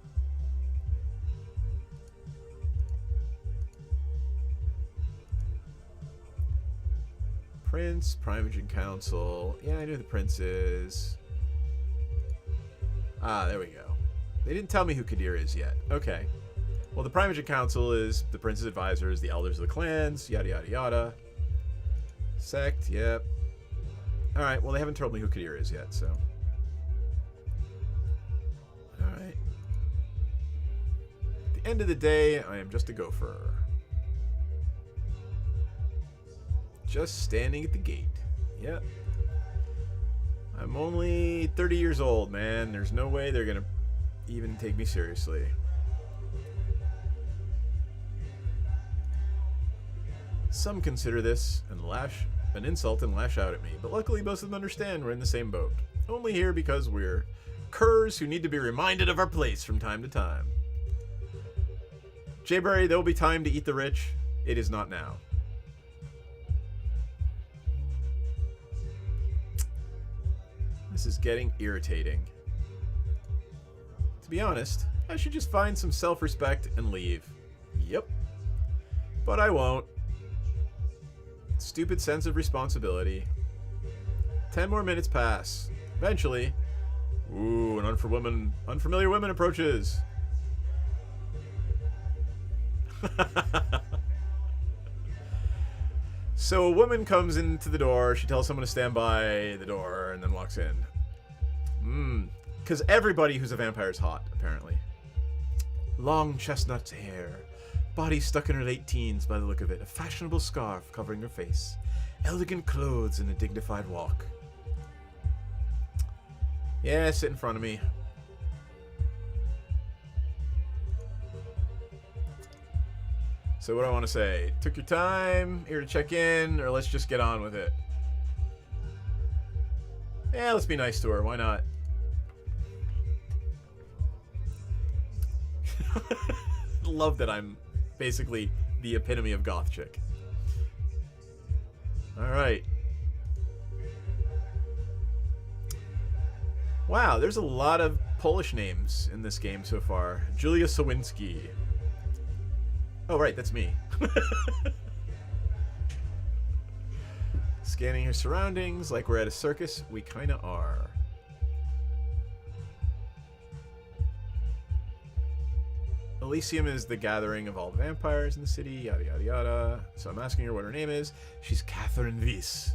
Prince, Primogen Council. Yeah, I know who the prince is. Ah, there we go. They didn't tell me who Kadir is yet. Okay. Well, the Primogen Council is the prince's advisors, the elders of the clans, yada yada yada. Sect, yep. Alright, well, they haven't told me who Kadir is yet, so... Alright. At the end of the day, I am just a gopher. Just standing at the gate. Yep. I'm only 30 years old, man. There's no way they're gonna even take me seriously. Some consider this an insult and lash out at me, but luckily most of them understand we're in the same boat. Only here because we're curs who need to be reminded of our place from time to time. Jayberry, there will be time to eat the rich. It is not now. This is getting irritating. To be honest, I should just find some self-respect and leave. Yep. But I won't. Stupid sense of responsibility. 10 more minutes pass. Eventually... Ooh, an unfamiliar woman approaches. So a woman comes into the door, she tells someone to stand by the door, and then walks in. Because everybody who's a vampire is hot, apparently. Long chestnut hair, body stuck in her late teens by the look of it, a fashionable scarf covering her face, elegant clothes and a dignified walk. Yeah, sit in front of me. So what do I want to say? Took your time, here to check in, or let's just get on with it? Yeah, let's be nice to her. Why not? Love that I'm basically the epitome of goth chick. Alright. Wow, there's a lot of Polish names in this game so far. Julia Sawinski. Oh, right, that's me. Scanning her surroundings like we're at a circus. We kinda are. Elysium is the gathering of all the vampires in the city, yada yada yada. So I'm asking her what her name is. She's Catherine Weiss.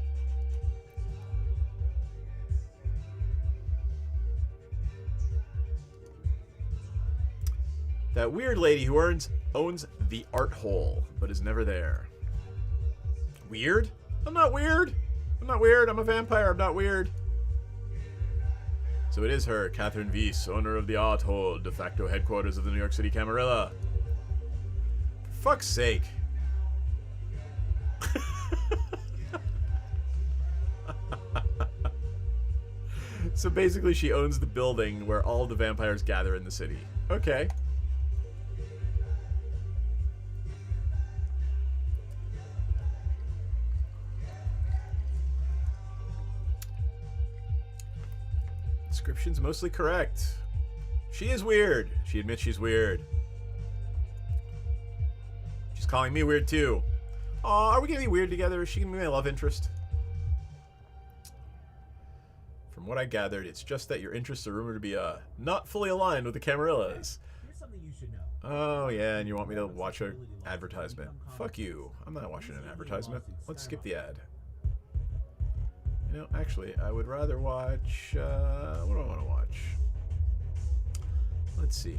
That weird lady who owns the art hole, but is never there. Weird? I'm not weird. I'm not weird. I'm a vampire. I'm not weird. So it is her, Catherine Weiss, owner of the art hole, de facto headquarters of the New York City Camarilla. For fuck's sake. So basically she owns the building where all the vampires gather in the city. Okay. Description's mostly correct. She is weird. She admits she's weird. She's calling me weird too. Aw, are we gonna be weird together? Is she gonna be my love interest? From what I gathered, it's just that your interests are rumored to be not fully aligned with the Camarillas. Here's something you should know. Oh yeah, and you want me to watch an advertisement? Fuck you. I'm not watching an advertisement. Let's skip the ad. You know, actually, I would rather watch... what do I want to watch? Let's see.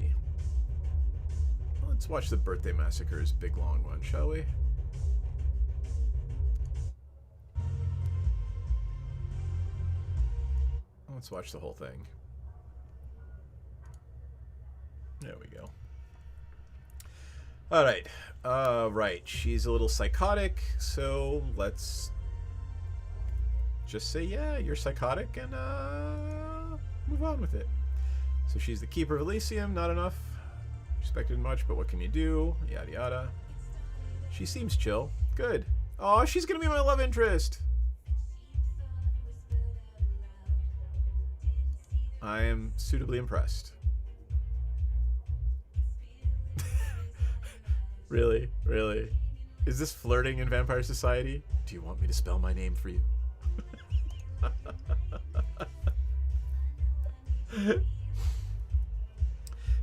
Let's watch the Birthday Massacre's big long one, shall we? Let's watch the whole thing. There we go. Alright. Right. She's a little psychotic, so let's... just say, yeah, you're psychotic, and move on with it. So she's the keeper of Elysium, not enough. Expected much, but what can you do? Yada yada. She seems chill. Good. Oh, she's gonna be my love interest. I am suitably impressed. Really? Really? Is this flirting in Vampire Society? Do you want me to spell my name for you?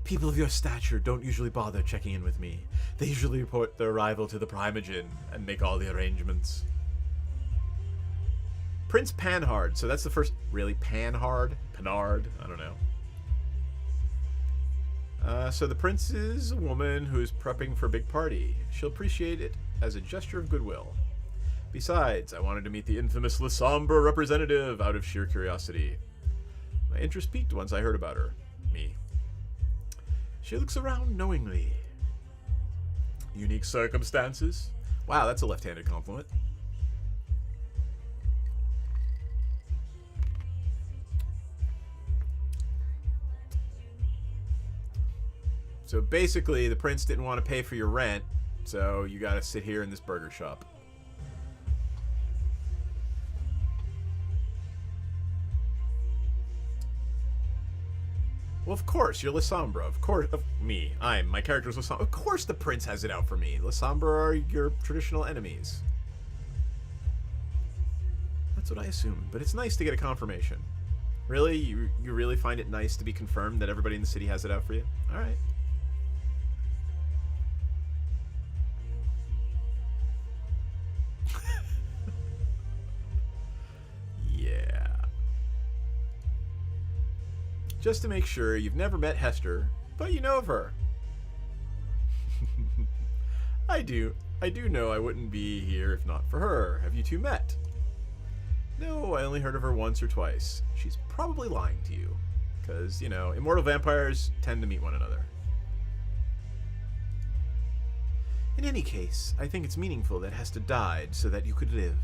People of your stature don't usually bother checking in with me. They usually report their arrival to the Primogen and make all the arrangements. Prince Panhard, so that's the first... Really? Panhard? Panard? I don't know. So the prince is a woman who is prepping for a big party. She'll appreciate it as a gesture of goodwill. Besides, I wanted to meet the infamous Lasombra representative out of sheer curiosity. My interest piqued once I heard about her. Me. She looks around knowingly. Unique circumstances? Wow, that's a left-handed compliment. So basically, the prince didn't want to pay for your rent, so you gotta sit here in this burger shop. Well, of course, you're Lasombra. Of course, my character's Lasombra. Of course the prince has it out for me. Lasombra are your traditional enemies. That's what I assumed, but it's nice to get a confirmation. Really? You really find it nice to be confirmed that everybody in the city has it out for you? Alright. Yeah. Just to make sure, you've never met Hester, but you know of her. I do know I wouldn't be here if not for her. Have you two met? No, I only heard of her once or twice. She's probably lying to you. Because, you know, immortal vampires tend to meet one another. In any case, I think it's meaningful that Hester died so that you could live.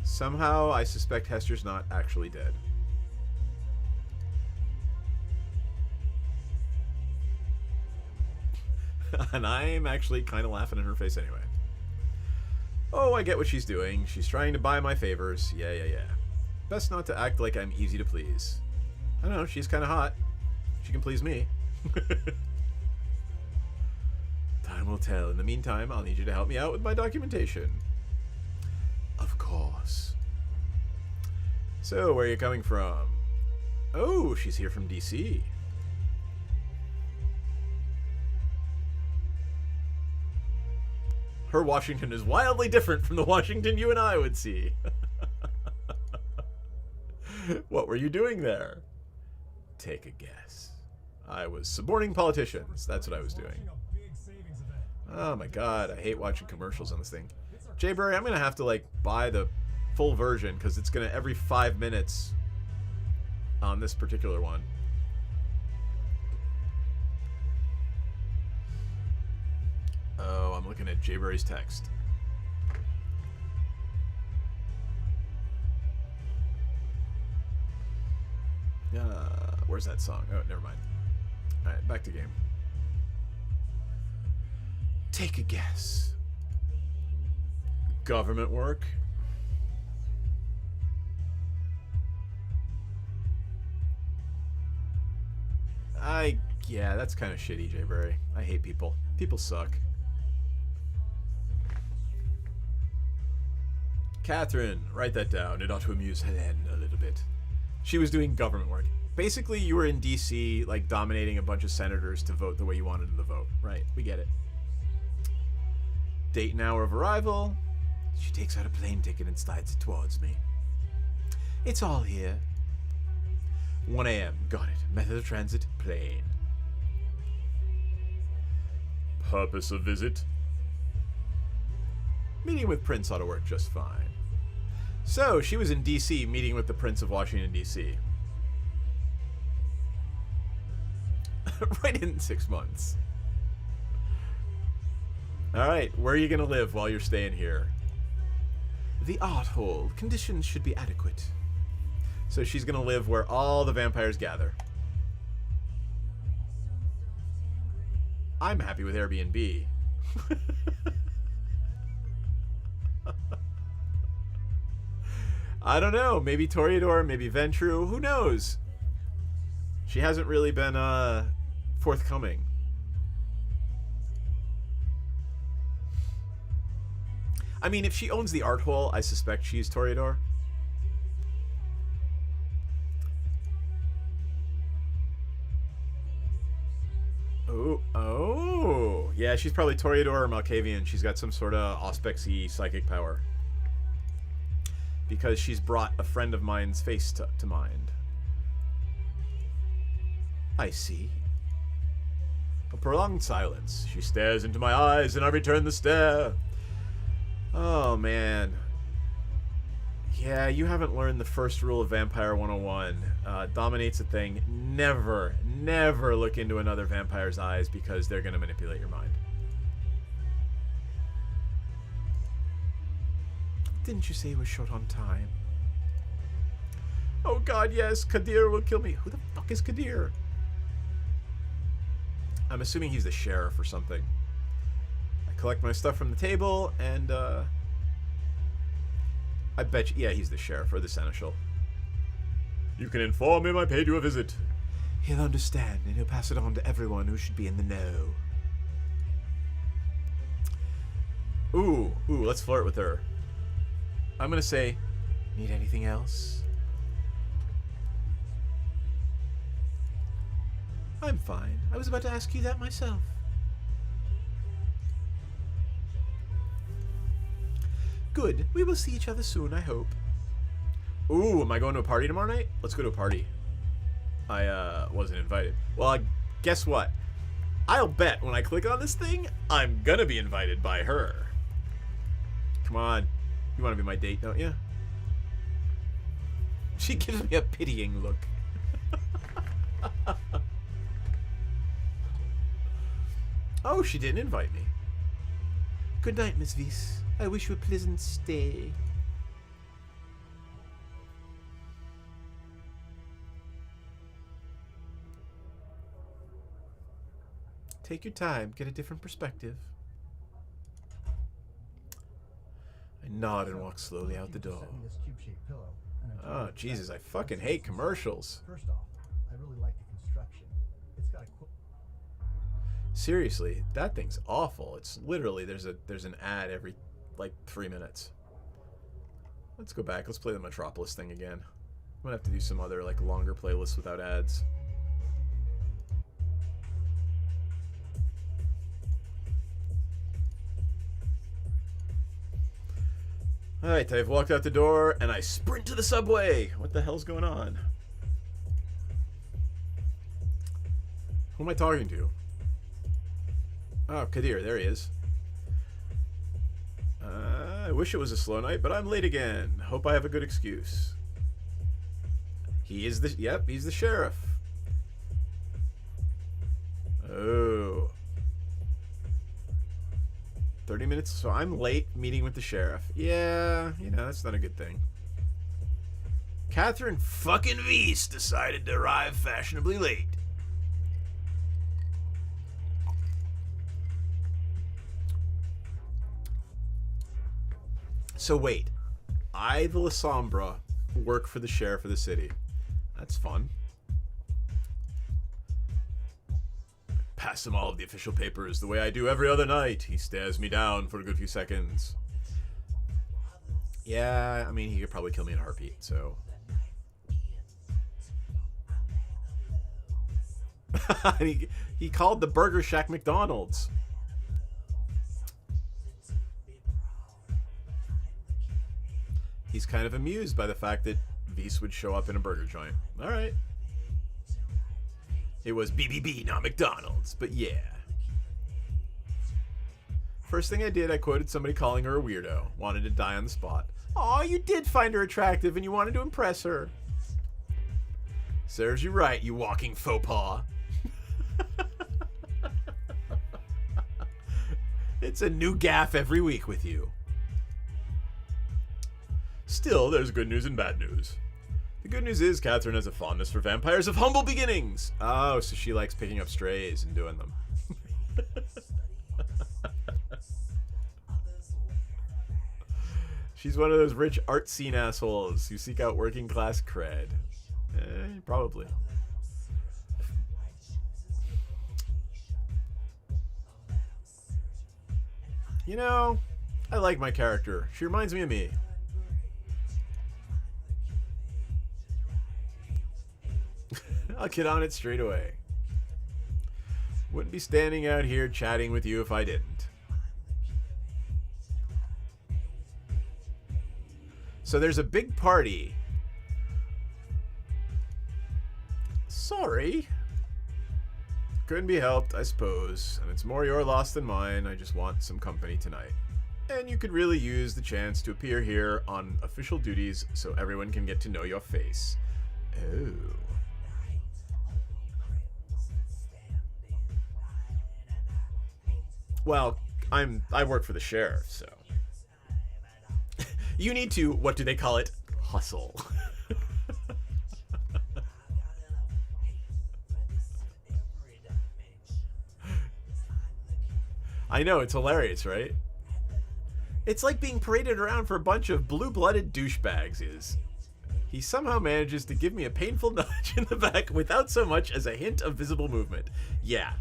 Somehow, I suspect Hester's not actually dead. And I'm actually kind of laughing in her face anyway. Oh, I get what she's doing. She's trying to buy my favors. Yeah. Best not to act like I'm easy to please. I don't know, she's kind of hot. She can please me. Time will tell. In the meantime, I'll need you to help me out with my documentation. Of course. So, where are you coming from? Oh, she's here from DC. Her Washington is wildly different from the Washington you and I would see. What were you doing there? Take a guess. I was suborning politicians. That's what I was doing. Oh my god, I hate watching commercials on this thing. Jayberry, I'm going to have to, like, buy the full version because it's going to every 5 minutes on this particular one. Oh, I'm looking at Jayberry's text. Where's that song? Oh, never mind. Alright, back to game. Take a guess. Government work? Yeah, that's kind of shitty, Jayberry. I hate people. People suck. Catherine, write that down. It ought to amuse Helen a little bit. She was doing government work. Basically, you were in DC, like, dominating a bunch of senators to vote the way you wanted them to vote. Right, we get it. Date and hour of arrival. She takes out a plane ticket and slides it towards me. It's all here. 1 a.m. Got it. Method of transit, plane. Purpose of visit? Meeting with Prince ought to work just fine. So, she was in D.C. meeting with the Prince of Washington, D.C. Right in 6 months. Alright, where are you going to live while you're staying here? The Art Hall. Conditions should be adequate. So she's going to live where all the vampires gather. I'm happy with Airbnb. I don't know. Maybe Toreador, maybe Ventru. Who knows? She hasn't really been forthcoming. I mean, if she owns the Art Hall, I suspect she's Toreador. Oh. Yeah, she's probably Toreador or Malkavian. She's got some sort of Auspex-y psychic power. Because she's brought a friend of mine's face to mind. I see. A prolonged silence. She stares into my eyes, and I return the stare. Oh, man. Yeah, you haven't learned the first rule of Vampire 101. Dominates a thing. Never, never look into another vampire's eyes because they're going to manipulate your mind. Didn't you say he was short on time? Oh god, yes, Kadir will kill me. Who the fuck is Kadir? I'm assuming he's the sheriff or something. I collect my stuff from the table, and, I bet you, yeah, he's the sheriff, or the seneschal. You can inform him I paid you a visit. He'll understand, and he'll pass it on to everyone who should be in the know. Ooh, let's flirt with her. I'm gonna say, need anything else? I'm fine. I was about to ask you that myself. Good. We will see each other soon, I hope. Ooh, am I going to a party tomorrow night? Let's go to a party. I wasn't invited. Well, guess what? I'll bet when I click on this thing, I'm gonna be invited by her. Come on. You want to be my date, don't you? She gives me a pitying look. Oh, she didn't invite me. Good night, Miss Weiss. I wish you a pleasant stay. Take your time. Get a different perspective. I nod and walk slowly out the door. Oh, Jesus, I fucking hate commercials. First off, I really like the construction. It's got a Seriously, that thing's awful. It's literally there's an ad every like 3 minutes. Let's go back. Let's play the Metropolis thing again. I'm gonna have to do some other like longer playlists without ads. Alright, I've walked out the door and I sprint to the subway. What the hell's going on? Who am I talking to? Oh, Kadir, there he is. I wish it was a slow night, but I'm late again. Hope I have a good excuse. He is the... Yep, he's the sheriff. Oh. 30 minutes, so I'm late meeting with the sheriff. Yeah, you know, that's not a good thing. Catherine fucking Weiss decided to arrive fashionably late. So wait, I, the Lasombra, work for the sheriff of the city. That's fun. Pass him all of the official papers the way I do every other night. He stares me down for a good few seconds. Yeah, I mean, he could probably kill me in a heartbeat, so... he called the Burger Shack McDonald's. He's kind of amused by the fact that Weiss would show up in a burger joint. All right. It was BBB, not McDonald's, but yeah. First thing I did, I quoted somebody calling her a weirdo. Wanted to die on the spot. Aw, you did find her attractive and you wanted to impress her. Serves you right, you walking faux pas. It's a new gaffe every week with you. Still, there's good news and bad news. The good news is Catherine has a fondness for vampires of humble beginnings. Oh, so she likes picking up strays and doing them. She's one of those rich art scene assholes who seek out working class cred. Probably. You know, I like my character. She reminds me of me. I'll get on it straight away. Wouldn't be standing out here chatting with you if I didn't. So there's a big party. Sorry. Couldn't be helped, I suppose. And it's more your loss than mine. I just want some company tonight. And you could really use the chance to appear here on official duties so everyone can get to know your face. Oh. Well, I work for the sheriff, so. You need to, what do they call it? Hustle. I know, it's hilarious, right? It's like being paraded around for a bunch of blue-blooded douchebags is. He somehow manages to give me a painful nudge in the back without so much as a hint of visible movement. Yeah.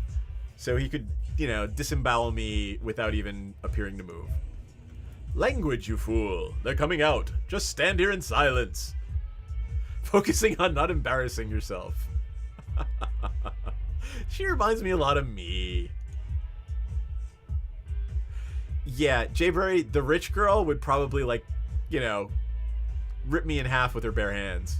So he could, you know, disembowel me without even appearing to move. Language, you fool. They're coming out. Just stand here in silence. Focusing on not embarrassing yourself. She reminds me a lot of me. Yeah, Jayberry, the rich girl, would probably, like, you know, rip me in half with her bare hands.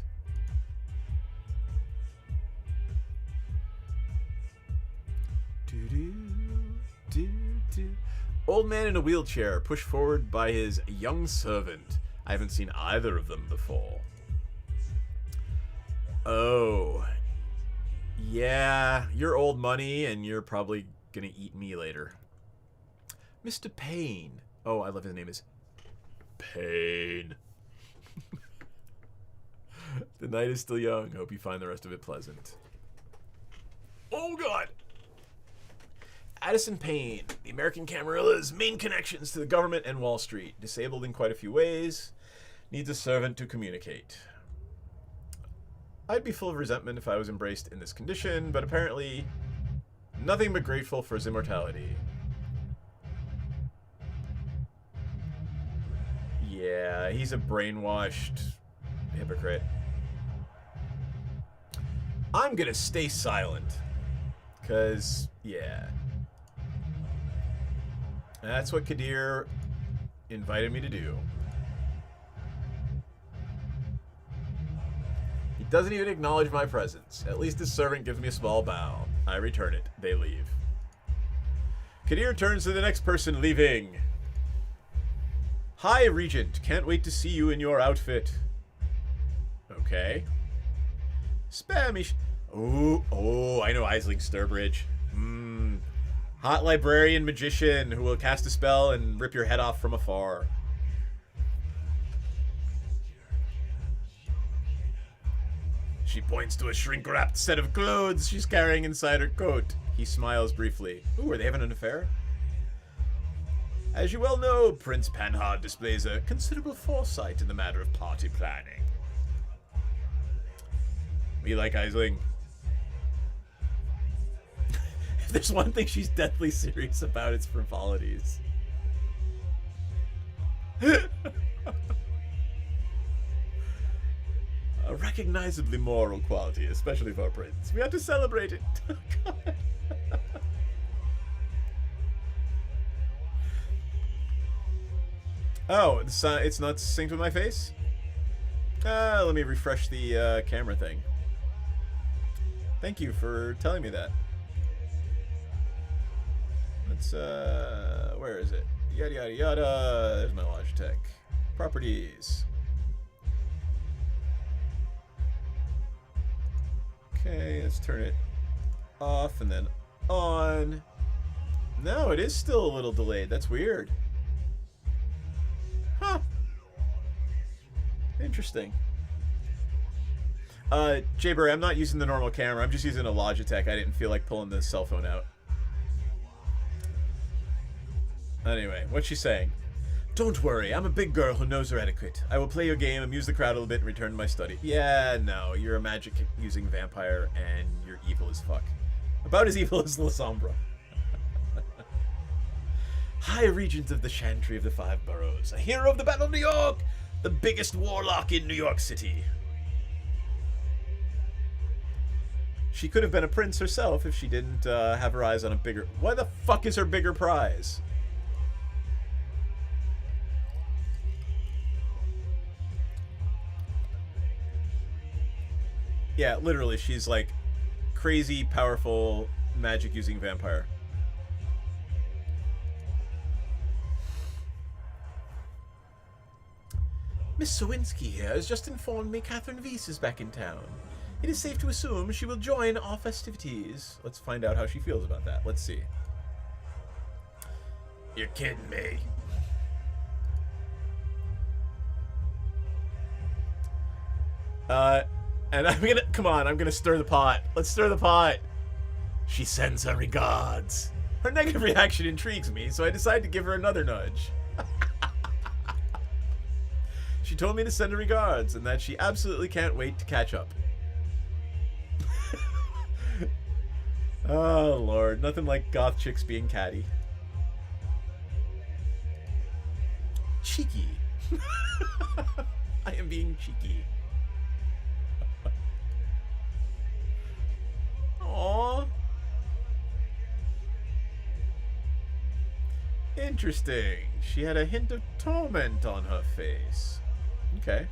Old man in a wheelchair, pushed forward by his young servant. I haven't seen either of them before. Oh. Yeah, you're old money, and you're probably gonna eat me later. Mr. Payne. Oh, I love his name is Payne. The night is still young. Hope you find the rest of it pleasant. Oh, God. Addison Payne, the American Camarilla's main connections to the government and Wall Street. Disabled in quite a few ways. Needs a servant to communicate. I'd be full of resentment if I was embraced in this condition, but apparently nothing but grateful for his immortality. Yeah, he's a brainwashed hypocrite. I'm gonna stay silent. Because, yeah. That's what Kadir invited me to do. He doesn't even acknowledge my presence. At least his servant gives me a small bow. I return it. They leave. Kadir turns to the next person leaving. Hi, Regent. Can't wait to see you in your outfit. Okay. Spammy. Oh, I know Aisling Sturbridge. Hot librarian magician who will cast a spell and rip your head off from afar. She points to a shrink-wrapped set of clothes she's carrying inside her coat. He smiles briefly. Ooh, are they having an affair? As you well know, Prince Panhard displays a considerable foresight in the matter of party planning. We like Aisling. If there's one thing she's deathly serious about, it's frivolities. A recognizably moral quality, especially for a prince. We have to celebrate it. God. Oh, it's not synced with my face? Let me refresh the camera thing. Thank you for telling me that. Let's, where is it? Yada yada yada. There's my Logitech. Properties. Okay, let's turn it off and then on. No, it is still a little delayed. That's weird. Huh. Interesting. Jayber, I'm not using the normal camera. I'm just using a Logitech. I didn't feel like pulling the cell phone out. Anyway, what's she saying? Don't worry, I'm a big girl who knows her etiquette. I will play your game, amuse the crowd a little bit, and return to my study. Yeah, no, you're a magic-using vampire, and you're evil as fuck. About as evil as Lasombra. High Regent of the Chantry of the Five Boroughs, a hero of the Battle of New York, the biggest warlock in New York City. She could have been a prince herself if she didn't have her eyes on a bigger... Why the fuck is her bigger prize? Yeah, literally, she's like crazy, powerful, magic-using vampire. Miss Sawinski here has just informed me Catherine Weiss is back in town. It is safe to assume she will join our festivities. Let's find out how she feels about that. Let's see. You're kidding me. And I'm gonna, come on, I'm gonna stir the pot. Let's stir the pot. She sends her regards. Her negative reaction intrigues me, so I decide to give her another nudge. She told me to send her regards, and that she absolutely can't wait to catch up. Oh, Lord. Nothing like goth chicks being catty. Cheeky. I am being cheeky. Aww. Interesting. She had a hint of torment on her face. Okay.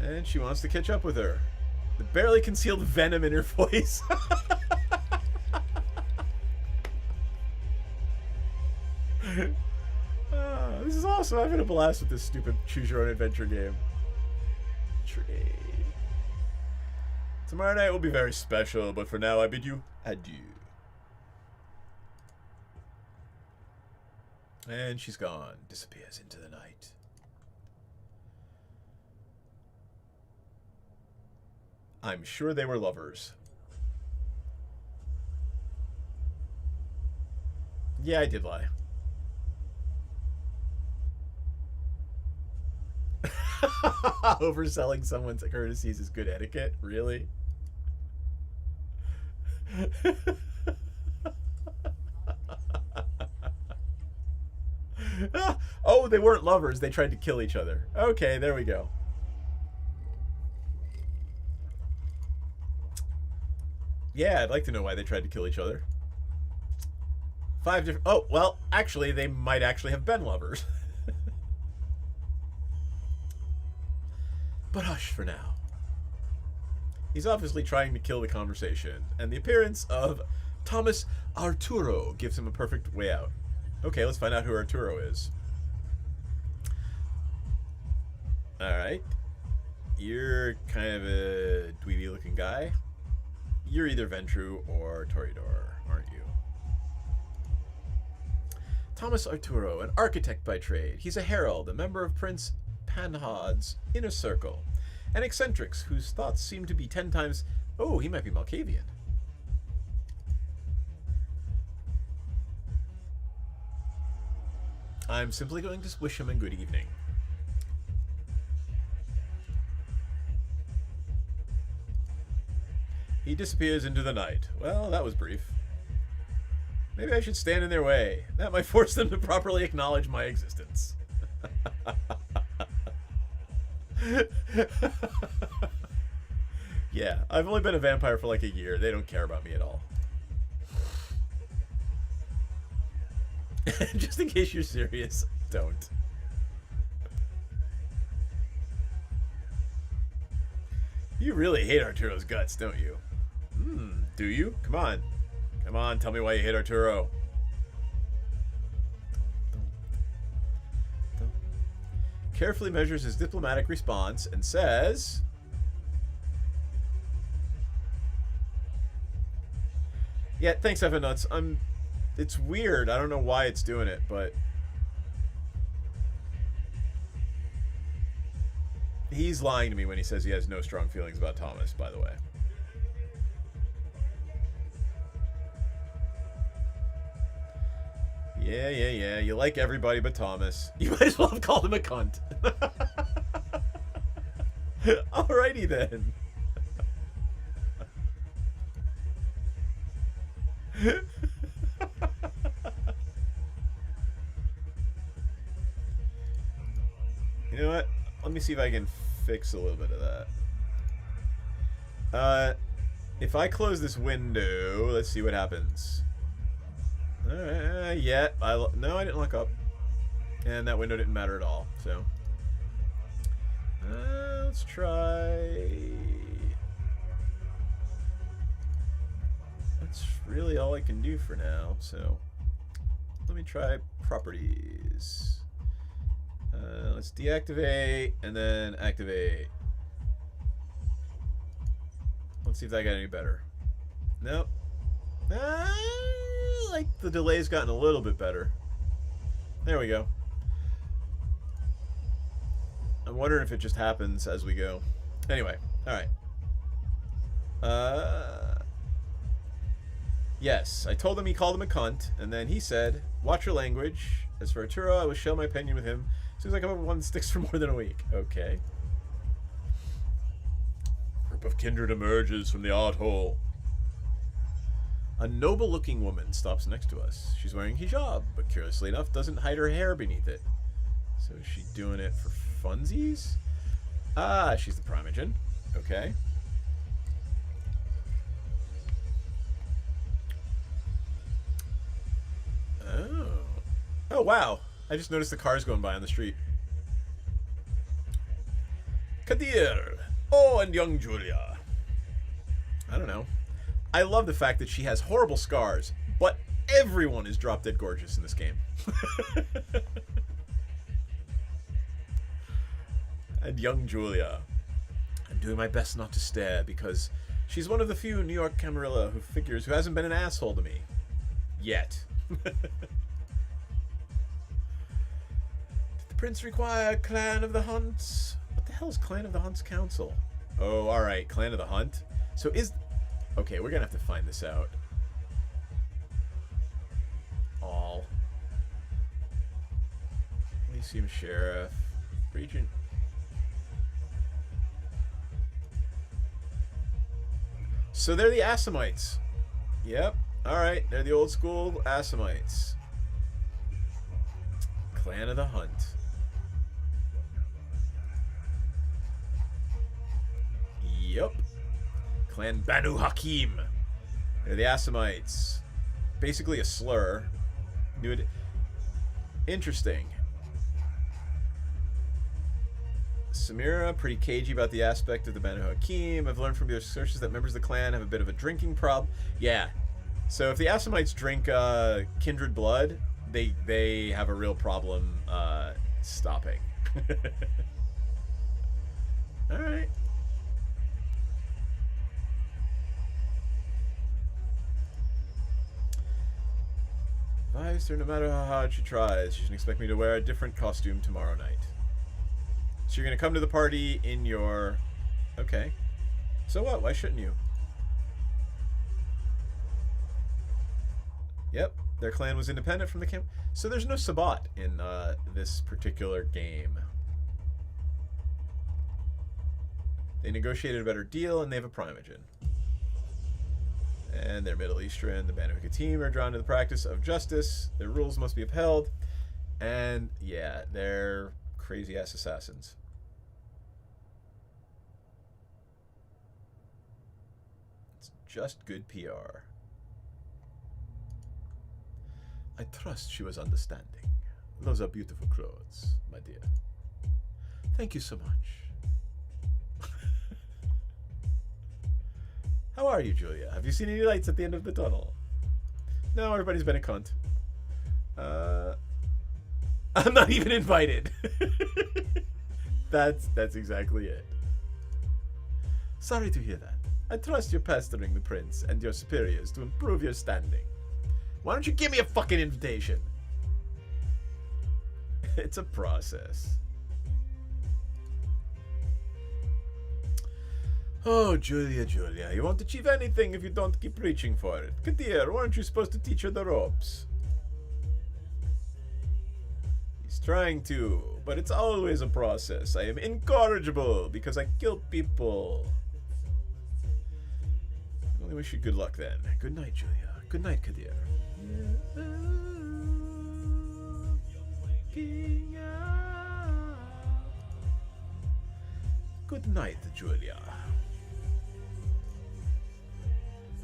And she wants to catch up with her. The barely concealed venom in her voice. This is awesome. I'm having a blast with this stupid choose-your-own-adventure game. Trade. Tomorrow night will be very special, but for now I bid you adieu. And she's gone. Disappears into the night. I'm sure they were lovers. Yeah, I did lie. Overselling someone's courtesies is good etiquette? Really? Oh, they weren't lovers. They tried to kill each other. Okay, there we go. Yeah, I'd like to know why they tried to kill each other. 5 different... Oh, well, actually, they might actually have been lovers. But hush for now. He's obviously trying to kill the conversation, and the appearance of Thomas Arturo gives him a perfect way out. Okay, let's find out who Arturo is. Alright. You're kind of a dweeby looking guy. You're either Ventru or Toreador, aren't you? Thomas Arturo, an architect by trade. He's a herald, a member of Prince Panhod's inner circle. An eccentric whose thoughts seem to be 10 times... Oh, he might be Malkavian. I'm simply going to wish him a good evening. He disappears into the night. Well, that was brief. Maybe I should stand in their way. That might force them to properly acknowledge my existence. Yeah, I've only been a vampire for like a year. They don't care about me at all. Just in case you're serious, don't. You really hate Arturo's guts, don't you? Do you? Come on. Come on, tell me why you hate Arturo. Carefully measures his diplomatic response and says... Yeah, thanks, Evan Nuts. It's weird. I don't know why it's doing it, but... He's lying to me when he says he has no strong feelings about Thomas, by the way. Yeah. You like everybody but Thomas. You might as well have called him a cunt. Alrighty then. You know what? Let me see if I can fix a little bit of that. If I close this window, let's see what happens. Yeah, no, I didn't look up. And that window didn't matter at all, so. Let's try... That's really all I can do for now, so. Let me try properties. Let's deactivate, and then activate. Let's see if that got any better. Nope. Like the delay's gotten a little bit better. There we go. I'm wondering if it just happens as we go. Anyway, alright. Yes, I told him he called him a cunt, and then he said, watch your language. As for Arturo, I will share my opinion with him as soon as I come up with one that sticks for more than a week. Okay. Group of kindred emerges from the odd hole. A noble-looking woman stops next to us. She's wearing hijab, but curiously enough, doesn't hide her hair beneath it. So is she doing it for funsies? Ah, she's the Primogen. Okay. Oh. Oh, wow. I just noticed the cars going by on the street. Kadir. Oh, and young Julia. I don't know. I love the fact that she has horrible scars, but everyone is drop dead gorgeous in this game. And young Julia. I'm doing my best not to stare because she's one of the few New York Camarilla who hasn't been an asshole to me. Yet. Did the prince require Clan of the Hunts? What the hell is Clan of the Hunt's council? Oh, alright. Clan of the Hunt. So is... Okay, we're gonna have to find this out. All. Elysium Sheriff. Regent. So they're the Assamites. Yep. Alright, they're the old school Assamites. Clan of the Hunt. Yup. Clan Banu Hakim. They're the Assamites. Basically a slur. Knew it. Interesting. Samira, pretty cagey about the aspect of the Banu Hakim. I've learned from your sources that members of the clan have a bit of a drinking problem. Yeah. So if the Assamites drink kindred blood, they have a real problem stopping. Alright. Vice, no matter how hard she tries, she can expect me to wear a different costume tomorrow night. So you're going to come to the party in your... Okay. So what? Why shouldn't you? Yep. Their clan was independent from the camp. So there's no Sabbat in this particular game. They negotiated a better deal, and they have a Primogen. And they're Middle Eastern. The Banu Hakim are drawn to the practice of justice. Their rules must be upheld. And, yeah, they're crazy-ass assassins. It's just good PR. I trust she was understanding. Those are beautiful clothes, my dear. Thank you so much. How are you, Julia? Have you seen any lights at the end of the tunnel? No, everybody's been a cunt. I'm not even invited. That's exactly it. Sorry to hear that. I trust you're pestering the prince and your superiors to improve your standing. Why don't you give me a fucking invitation? It's a process. Oh, Julia, Julia, you won't achieve anything if you don't keep reaching for it. Kadir, weren't you supposed to teach her the ropes? He's trying to, but it's always a process. I am incorrigible because I kill people. I only wish you good luck then. Good night, Julia. Good night, Kadir. Good night, Julia.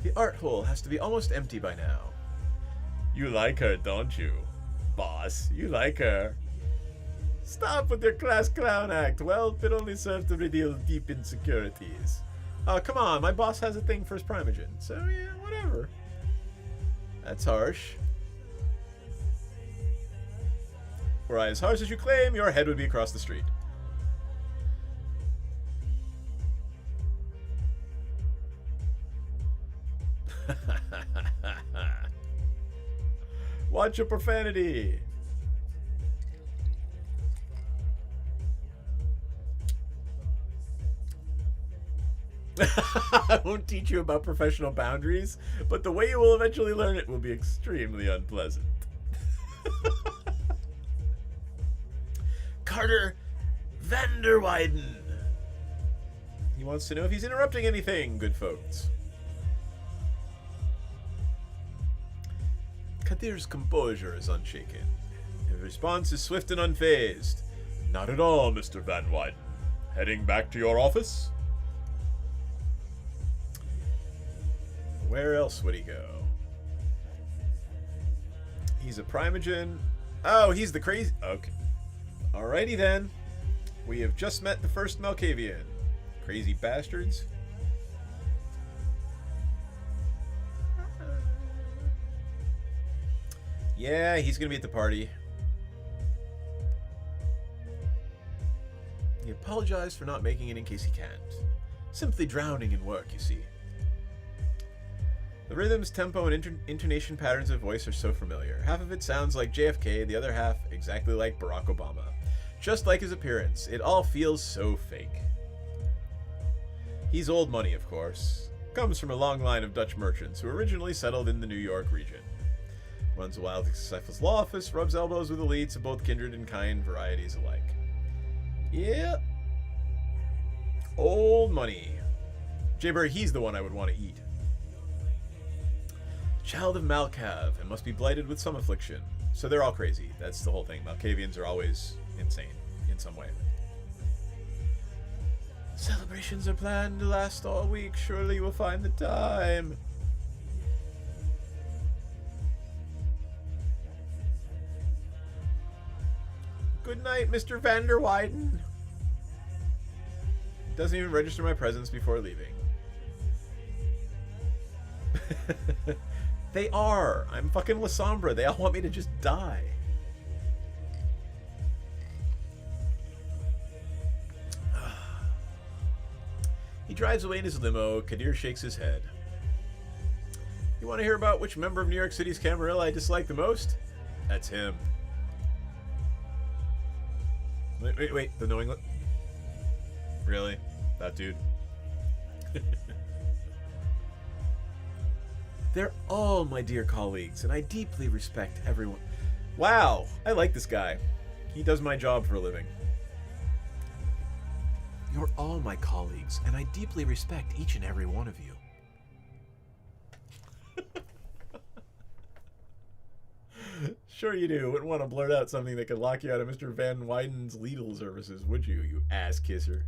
The art hole has to be almost empty by now. You like her, don't you? Boss, you like her. Stop with your class clown act. Well, it only serves to reveal deep insecurities. Oh, come on, my boss has a thing for his Primogen. So, yeah, whatever. That's harsh. Were I as harsh as you claim, your head would be across the street. Watch your profanity. I won't teach you about professional boundaries, but the way you will eventually learn it will be extremely unpleasant. Carter Vanderweyden. He wants to know if he's interrupting anything, good folks. Kadir's composure is unshaken. His response is swift and unfazed. Not at all, Mr. Van Weyden. Heading back to your office? Where else would he go? He's a Primogen. Oh, he's the crazy... Okay. Alrighty then. We have just met the first Malkavian. Crazy bastards. Yeah, he's gonna be at the party. He apologized for not making it in case he can't. Simply drowning in work, you see. The rhythms, tempo, and intonation patterns of voice are so familiar. Half of it sounds like JFK, the other half exactly like Barack Obama. Just like his appearance, it all feels so fake. He's old money, of course. Comes from a long line of Dutch merchants who originally settled in the New York region. Runs a wild, successful law office, rubs elbows with elites of both kindred and kind varieties alike. Yeah. Old money. Jayberry, he's the one I would want to eat. Child of Malkav, and must be blighted with some affliction. So they're all crazy. That's the whole thing. Malkavians are always insane in some way. Celebrations are planned to last all week. Surely you will find the time. Good night, Mr. Van der Weyden. Doesn't even register my presence before leaving. They are. I'm fucking Lasombra. They all want me to just die. He drives away in his limo. Kadir shakes his head. You want to hear about which member of New York City's Camarilla I dislike the most? That's him. Wait. The knowing... Really? That dude? They're all my dear colleagues, and I deeply respect everyone. Wow, I like this guy. He does my job for a living. You're all my colleagues, and I deeply respect each and every one of you. Sure you do. Wouldn't want to blurt out something that could lock you out of Mr. Van Weyden's legal services, would you, you ass kisser?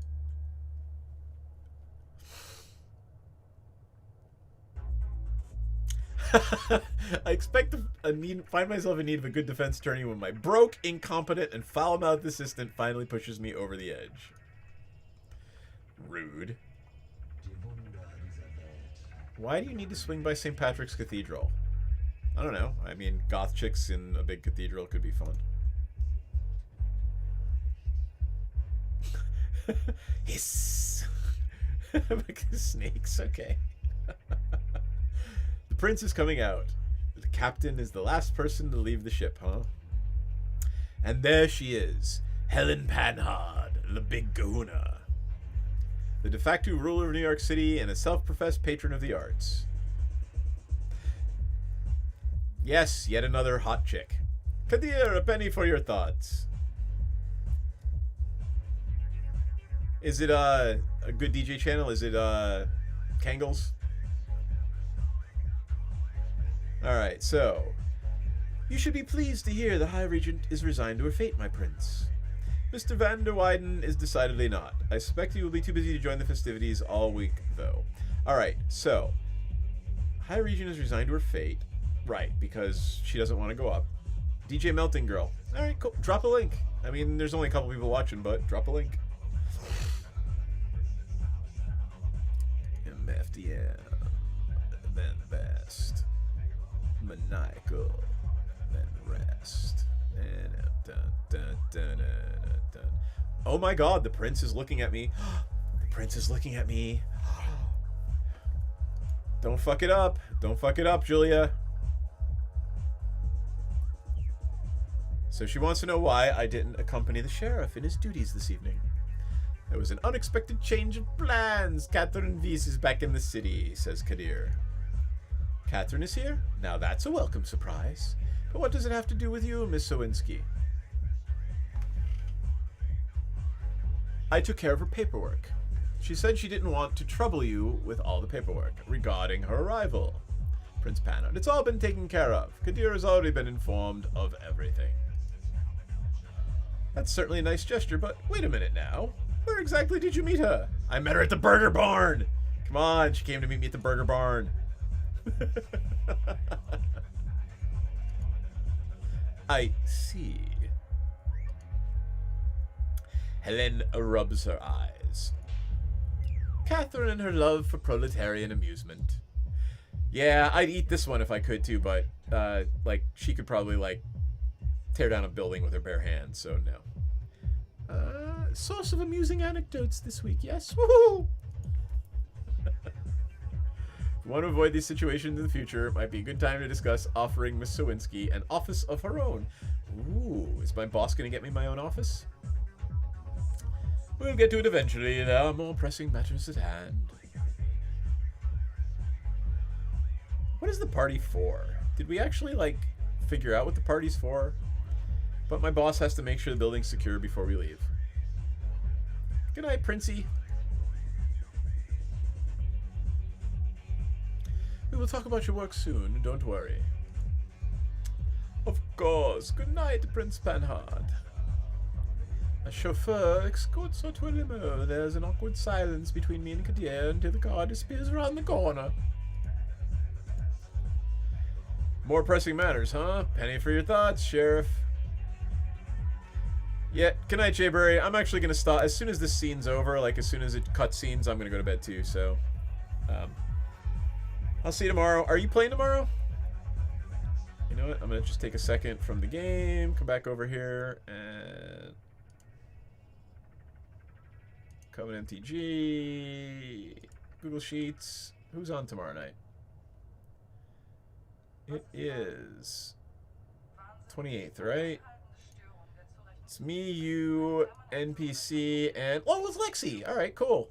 I expect to find myself in need of a good defense attorney when my broke, incompetent, and foul-mouthed assistant finally pushes me over the edge. Rude. Why do you need to swing by St. Patrick's Cathedral? I don't know. I mean, goth chicks in a big cathedral could be fun. Hiss. Snakes, okay. The prince is coming out. The captain is the last person to leave the ship, huh? And there she is, Helen Panhard, the big kahuna. The de facto ruler of New York City and a self-professed patron of the arts. Yes, yet another hot chick. Kadir, a penny for your thoughts. Is it a good DJ channel? Is it Kangles? Alright, so you should be pleased to hear the High Regent is resigned to her fate, my prince. Mr. Van der Weyden is decidedly not. I suspect he will be too busy to join the festivities all week, though. Alright, so High Regent is resigned to her fate. Right, because she doesn't want to go up. DJ Melting Girl. Alright, cool. Drop a link. I mean, there's only a couple people watching, but drop a link. VtM. Then best. Maniacal. Then rest. And dun, dun, dun, dun, dun. Oh my god, the prince is looking at me. The prince is looking at me. Don't fuck it up. Don't fuck it up, Julia. So she wants to know why I didn't accompany the sheriff in his duties this evening. There was an unexpected change of plans. Catherine Weiss is back in the city, says Kadir. Catherine is here? Now that's a welcome surprise. But what does it have to do with you, Miss Sowinski? I took care of her paperwork. She said she didn't want to trouble you with all the paperwork regarding her arrival. Prince Panhard, it's all been taken care of. Kadir has already been informed of everything. That's certainly a nice gesture, but wait a minute now. Where exactly did you meet her? I met her at the Burger Barn. Come on, she came to meet me at the Burger Barn. I see. Helen rubs her eyes. Catherine and her love for proletarian amusement. Yeah, I'd eat this one if I could too, but like she could probably like tear down a building with her bare hands, so no. Source of amusing anecdotes this week, yes? Woohoo! If you want to avoid these situations in the future, it might be a good time to discuss offering Miss Sowinski an office of her own. Ooh, is my boss going to get me my own office? We'll get to it eventually. There are more pressing matters at hand. What is the party for? Did we actually, like, figure out what the party's for? But my boss has to make sure the building's secure before we leave. Good night, Princey. We will talk about your work soon, don't worry. Of course. Good night, Prince Panhard. A chauffeur escorts her to a limo. There's an awkward silence between me and Kadir until the car disappears around the corner. More pressing matters, huh? Penny for your thoughts, Sheriff. Yeah, good night, Jayberry. I'm actually going to stop. As soon as this scene's over, like as soon as it cuts scenes, I'm going to go to bed too, so... I'll see you tomorrow. Are you playing tomorrow? You know what? I'm going to just take a second from the game, come back over here, and... Covenant MTG... Google Sheets... Who's on tomorrow night? It is 28th, right? It's me, you, NPC, and... Oh, it's Lexi! Alright, cool.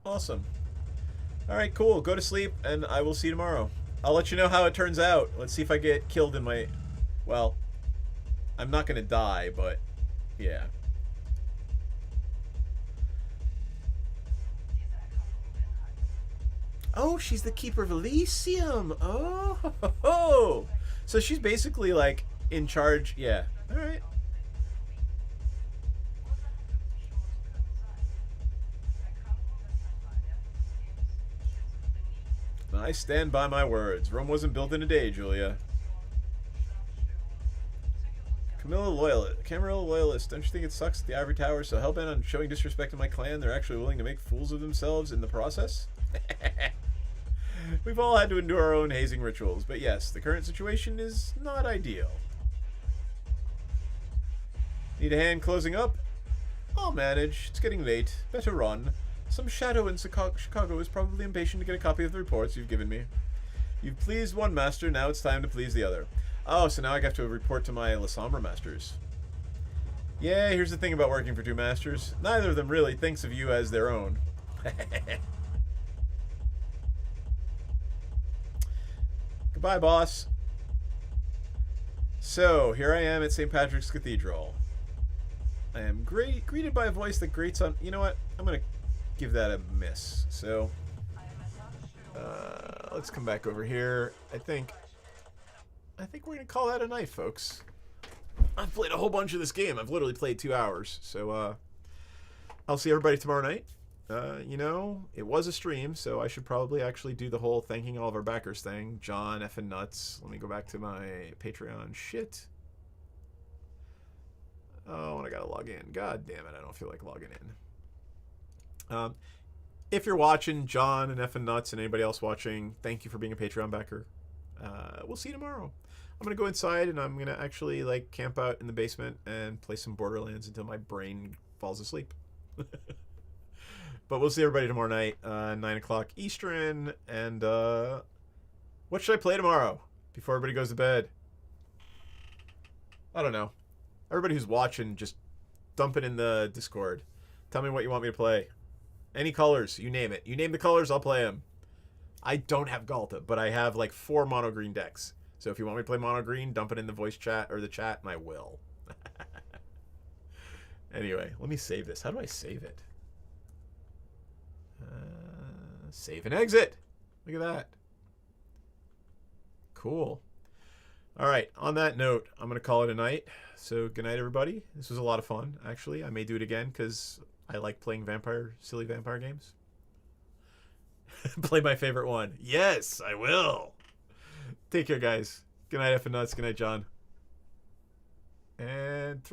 Awesome. Alright, cool. Go to sleep, and I will see you tomorrow. I'll let you know how it turns out. Let's see if I get killed in my... Well, I'm not going to die, but... Yeah. Oh, she's the Keeper of Elysium. Oh, so she's basically like in charge. Yeah. All right. I stand by my words. Rome wasn't built in a day, Julia. Camarilla loyalist. Don't you think it sucks that the Ivory Tower is so hellbent on showing disrespect to my clan? They're actually willing to make fools of themselves in the process? We've all had to endure our own hazing rituals, but yes, the current situation is not ideal. Need a hand closing up? I'll manage. It's getting late. Better run. Some shadow in Chicago is probably impatient to get a copy of the reports you've given me. You've pleased one master, now it's time to please the other. Oh, so now I have to report to my Lasombra masters. Yeah, here's the thing about working for two masters. Neither of them really thinks of you as their own. Goodbye, boss. So, here I am at St. Patrick's Cathedral. I am greeted by a voice that grates on... You know what? I'm going to give that a miss. So, let's come back over here. I think we're going to call that a night, folks. I've played a whole bunch of this game. I've literally played 2 hours. So, I'll see everybody tomorrow night. You know, it was a stream, so I should probably actually do the whole thanking all of our backers thing. John effing nuts. Let me go back to my Patreon shit. Oh, and I gotta log in. God damn it, I don't feel like logging in. If you're watching, John and effing nuts and anybody else watching, thank you for being a Patreon backer. We'll see you tomorrow. I'm gonna go inside and I'm gonna actually like camp out in the basement and play some Borderlands until my brain falls asleep. But we'll see everybody tomorrow night, 9 o'clock Eastern. And what should I play tomorrow before everybody goes to bed? I don't know. Everybody who's watching, just dump it in the Discord. Tell me what you want me to play. Any colors, you name it. You name the colors, I'll play them. I don't have Galta, but I have like 4 mono green decks. So if you want me to play mono green, dump it in the voice chat or the chat, and I will. Anyway, let me save this. How do I save it? Save and exit. Look at that. Cool. All right. On that note, I'm going to call it a night. So good night, everybody. This was a lot of fun, actually. I may do it again because I like playing silly vampire games. Play my favorite one. Yes, I will. Take care, guys. Good night, F and Nuts. Good night, John. And 3.